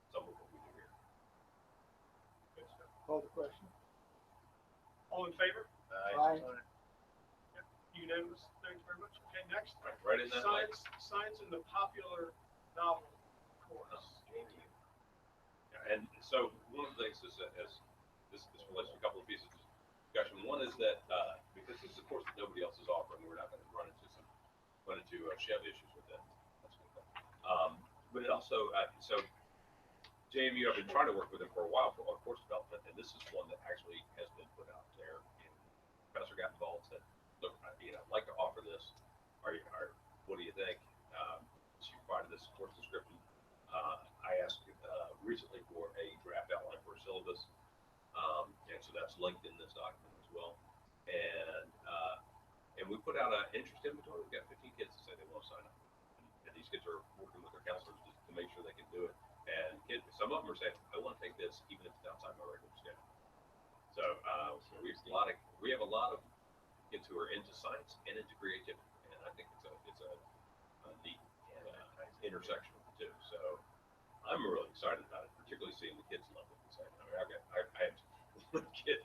some of what we do here. Good stuff. Call the question. All in favor? Aye. Unanimous. Thank you very much. Okay, next. Right in that line. Science in the popular novel course. Yeah, and so one of the things is that as this relates to a couple of pieces of discussion. One is that because this is a course that nobody else is offering, we're not going to run into Chev issues with it. That's a good thing. But it also so JMU, I've been trying to work with them for a while for our course development, and this is one that actually has been put out there. And the professor got involved, said, "Look, I'd like to offer this. What do you think?" She provided this course description. I asked recently for a draft outline for a syllabus, and so that's linked in this document as well. And we put out an interest inventory. We've got 15 kids that say they want to sign up, and these kids are working with their counselors to make sure they can do it. And some of them are saying, "I want to take this even if it's outside my regular schedule." So we have a lot of kids who are into science and into creativity, and I think it's a neat intersection of the two. So I'm really excited about it, particularly seeing the kids love it. So, I had one kid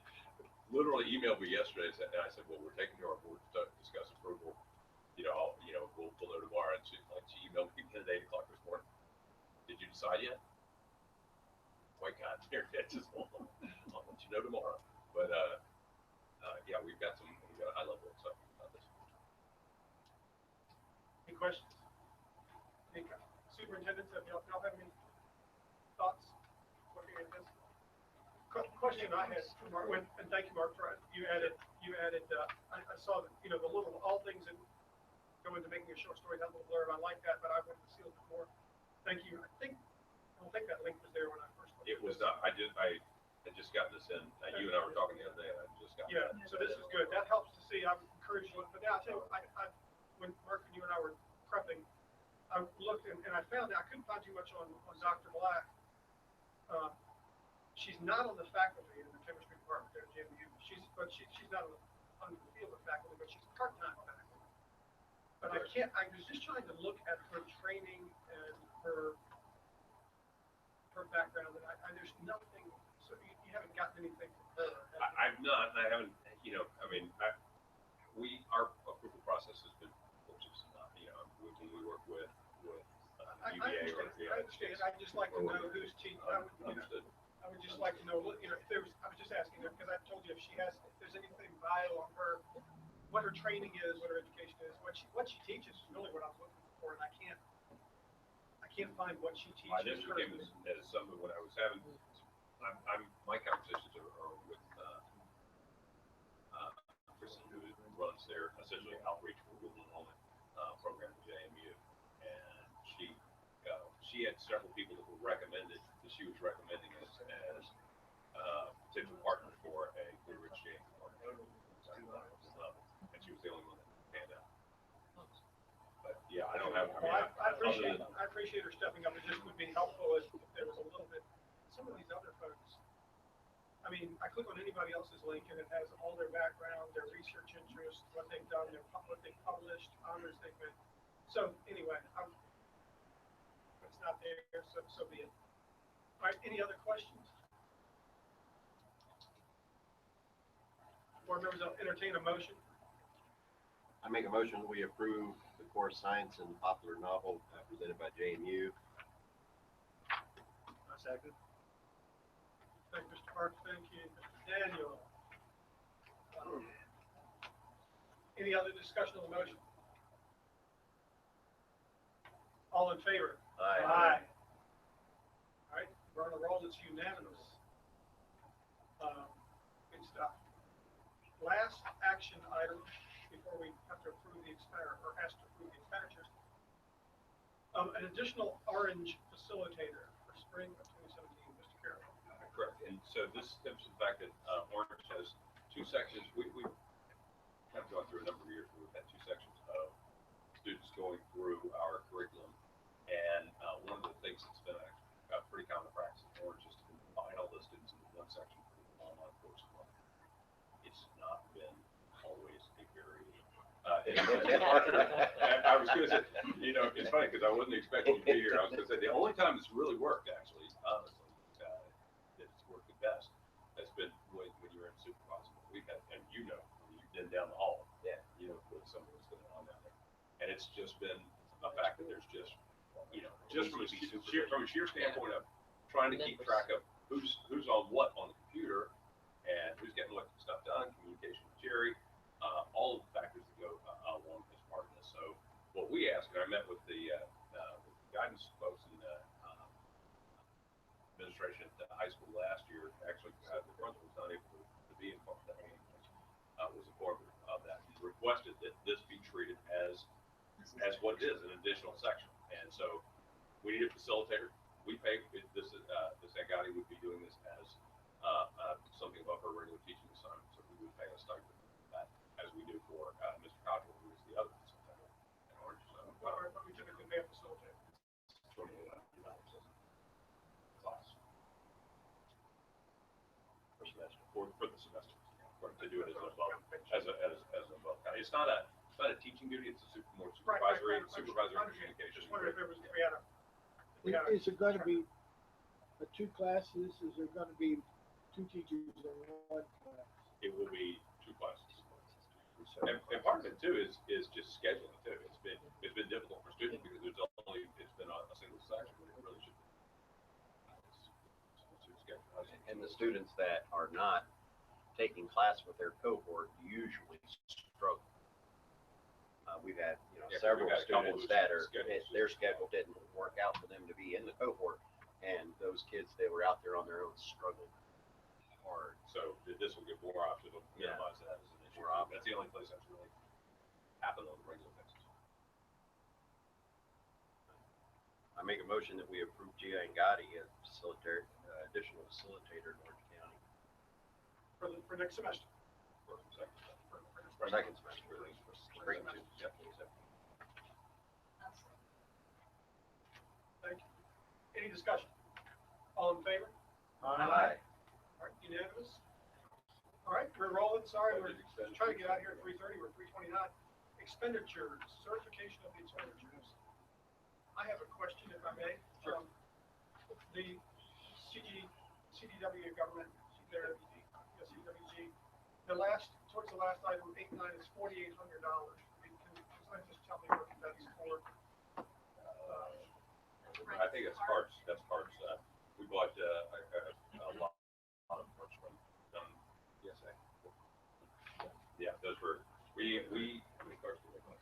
literally emailed me yesterday, and I said, "Well, we're taking to our board to discuss approval. We'll know tomorrow." And she emailed me at 8 o'clock this morning. "Did you decide yet?" "Wait, God, here, I'll let you know tomorrow." But yeah, we've got a high level of excitement about this. Any questions? Any superintendents, y'all have any thoughts looking at this? Question I had, Mark, and thank you, Mark, for you added. I saw that the little all things that go into making a short story. That little blurb, I like that, but I wanted to see a little bit more. Thank you. I don't think that link was there when I first looked. It was not. I had just got this in. You and I were talking the other day, and I just got. Yeah. So this is good. That helps to see. I'm encouraged to look. But now, too, when Mark and you and I were prepping, I looked and I found out I couldn't find too much on Dr. Black. She's not on the faculty in the chemistry department there at JMU. She's not on the field of faculty, but she's part-time faculty. But I was just trying to look at her training and her background, and there's nothing. So you haven't gotten anything from her. I've not. I haven't. Our approval process has been just when we work with I UVA or understand. I'd just like to know who's teaching. Understood. I would just like to know, if there was, I was just asking her, because I told you if there's anything vital on her, what her training is, what her education is, what she teaches is really what I was looking for, and I can't find what she teaches. My initial came as some of what I was having. My conversations are with Kristen, who runs their essentially outreach for rural enrollment program at JMU, and she had several people that were recommended, that she was recommending as potential partners for a Blue Ridge James partnership. And she was the only one that panned out. But yeah, I don't have. I appreciate her stepping up. It just would be helpful if there was a little bit. Some of these other folks. I mean, I click on anybody else's link and it has all their background, their research interests, what they've done, what they've published, honors they've been. So anyway, it's not there, so be it. All right, any other questions? Board members, I'll entertain a motion. I make a motion that we approve the course Science and Popular Novel presented by JMU. I second. Thank you, Mr. Park. Thank you, Mr. Daniel. Any other discussion on the motion? All in favor? Aye. All right, we're on the rolls. It's unanimous. Good stuff. Last action item before we have to approve or ask to approve the expenditures. An additional orange facilitator for spring of 2017. Mr. Carroll. Correct. And so this stems from the fact that Orange has two sections. kind of gone through a number of years where we've had two sections of students going through our curriculum. And one of the things that's been a pretty common practice in Orange is to combine all those students into one section for the online course. It's not been always a very, I was going to say, you know, it's funny because I wasn't expecting you to be here. I was going to say the only time it's really worked, actually, honestly, that it's worked the best has been when you're in supervising. We've had, and you know, when you've been down the hall, yeah, you know what some of what's going on down there. And it's just been a fact that there's just, you know, just from a sheer standpoint of trying to keep track of who's on what on the computer and who's getting what stuff done, communication with Jerry, all of the factors that go along as part of this. So what we asked, and I met with the guidance folks in the administration at the high school last year. Actually, the principal was not able to be involved in that meeting. Was informed of that and requested that this be treated as what it is, an additional section. And so we need a facilitator. We pay this Agati would be doing this as something above her regular teaching assignment, so we would pay a stipend for that, as we do for Mr. Cottrell, who is the other facilitator in Orange. So, But we typically pay a facilitator. Class for semester for the semester, to do it as an above. It's not a teaching duty. It's a more supervisory communication. Just wondering if we had Is it going to be two classes? Is there going to be two teachers in one class? It will be two classes. And part of it too is just scheduling too. It's been difficult for students because it's been a single section when it really should be. And the students that are not taking class with their cohort usually struggle. We've had several students that their schedule didn't work out for them to be in the cohort, and those kids that were out there on their own struggled hard. So this will give more options to minimize that as an issue. That's the only place that's really happened on a regular basis. I make a motion that we approve Gia Angati as facilitator, additional facilitator in Orange County. For next semester. For second semester. Spring two. Yep. Thank you. Any discussion? All in favor? Aye. All right, unanimous. All right, we're rolling. Sorry, we're trying to get out here at 3:30. We're 3:29. Expenditures, certification of the expenditures. I have a question, if I may. Sure. The CDW government, CDWG, towards the last item, 8.9 is $4,800. Can somebody just tell me what that's for? I think that's parts. We bought a lot of parts from ESA. Yeah, those were we. How many cars did we buy?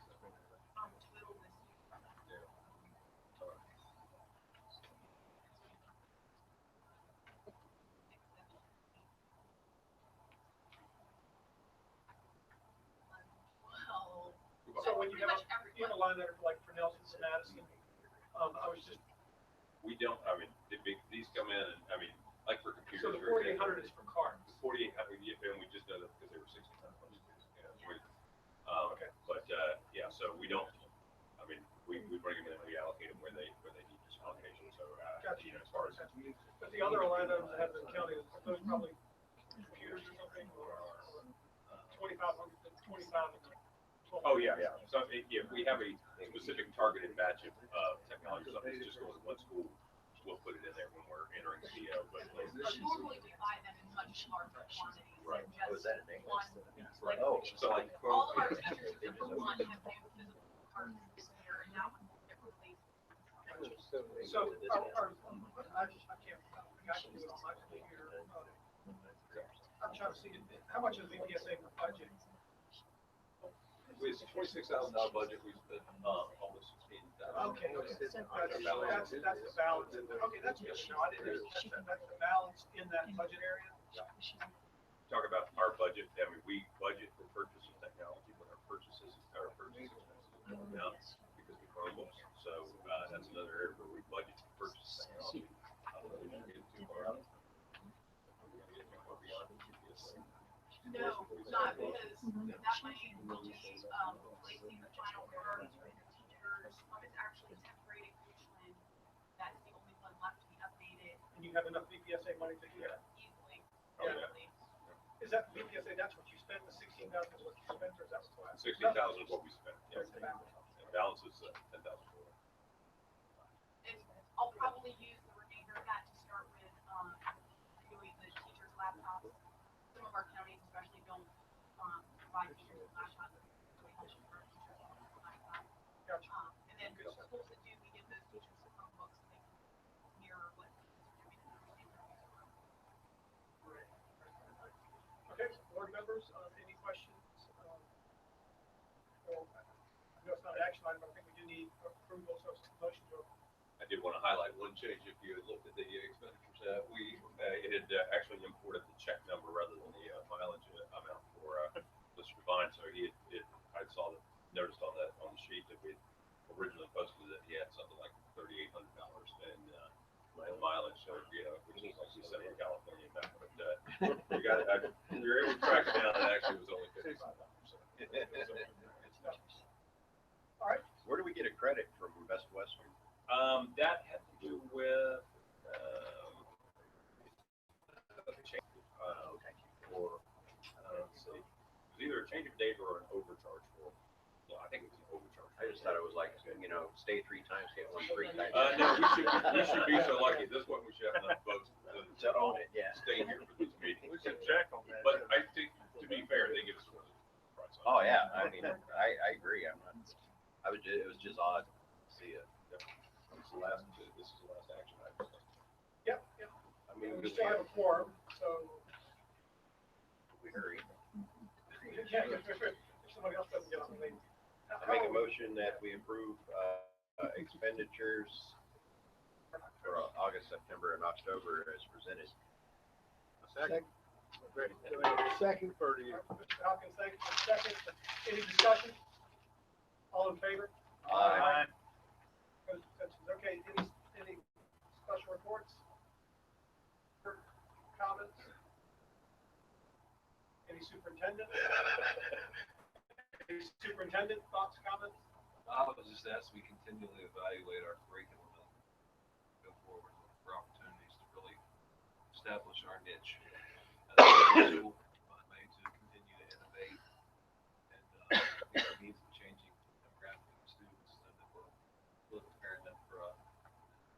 So when you have a line item like for Nelson's and Madison, I was just. We don't. I mean, these come in, and I mean, like for computers. So the 4,800 is for cards. The 4,800, and we just know that because they were 1,600. Okay. But yeah, so we don't. I mean, we bring them in and we allocate them where they need this allocation. So Gotcha. as far as. But the other line items that haven't been counted, are those probably computers or something, or 2,500, 25. Oh yeah. So if we have a specific targeted batch of technology, something that's just going to one school, we'll put it in there when we're entering CO. But normally we buy them in much larger quantities. Right. Than just Was that an English? one. Oh, so like All of our teachers, except for one, have new physical cards this year, and now they're released. So I can't, I can do it on my computer. I'm trying to see, how much is the VPSA budget? With a $26,000 budget, we spent almost $16,000. Okay, that's the balance. Okay, that's good. No, I didn't. That's the balance in that budget area. Talk about our budget. I mean, we budget for purchase of technology, but our purchase expenses are going down because of Chromebooks. So that's another area where we budget for purchase technology. We don't get too far out. We're going to get too far beyond the GPS. No, not because that money will just, placing the final words for the teachers, it's actually 10th grade in Richland. That's the only one left to be updated And you have enough BPSA money to do that? easily. Yeah. easily. Is that BPSA, that's what you spent, the 16,000 is what you spent, or is that what's left? 16,000 is what we spent. There's the balance. And balance is 10,000. And I'll probably use the remainder of that to start with, doing the teachers' laptops. Some of our counties especially don't, provide teachers with laptops. So we have to for our teachers to have a laptop. Gotcha. And then the schools that do, we give those teachers the Chromebooks so they can mirror what the kids are doing and understand their user. Okay, board members, any questions? Well, I know it's not an action item, but I think we do need approval, so it's a motion to. I did want to highlight one change. If you had looked at the expenditures, it had actually imported the check number rather than the mileage amount for Mr. Devine. So I noticed on the sheet that we originally posted that he had something like $3,800 in mileage. So which is like we sent from California back, but we were able to track it down. And actually, it was only $55. All right. Where do we get a credit from Best Western? That had to do with let's see, it was either a change of date or an overcharge for. No, I think it was an overcharge. I just thought it was like, stay 3 times, get 1 free type. No, we should be so lucky. This one we should have enough votes To own it, yeah. Stay here for this meeting. We should check on that. But I think, to be fair, they give us a price on it. Oh, yeah, I mean, I agree, it was just odd to see it. This is the last action item. Yep. I mean, We still have a quorum, so. we hurry. Yeah, if somebody else doesn't get on the late. I make a motion that we approve, expenditures for August, September, and October as presented. Second. Ready. Second. Defer to you. Mr. Hawkins, thank you. Second, any discussion? All in favor? Aye. Opposed, abstentions. Okay, any special reports? Comments? Any superintendent? Any superintendent thoughts, comments? I was just asked, we continually evaluate our curriculum and go forward for opportunities to really establish our niche. School, made to continue to innovate and meet the needs of the changing demographic of students, and that we're really preparing them for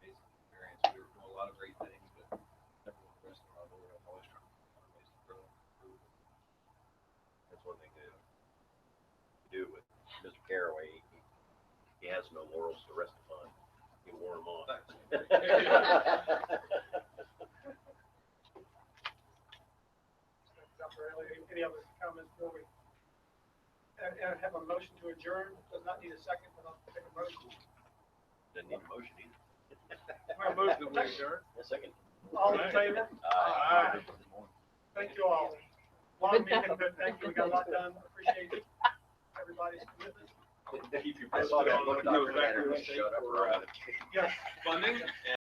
amazing experience. We're doing a lot of great things, but never want to rest on our laurels. Always trying to find ways to grow and improve. That's one thing to do with Mr. Caraway. He has no laurels to rest upon. He wore them off. Any other comments before we? And have a motion to adjourn, does not need a second, but I'll take a motion. Doesn't need a motion either. Well, move Do we adjourn? A second. All in favor? Aye. Thank you all. Long meeting, but thank you, we got a lot done, appreciate everybody's commitment. Keep you I saw posted that on look what goes doctor back there, to the shut state up for around the Yes. funding.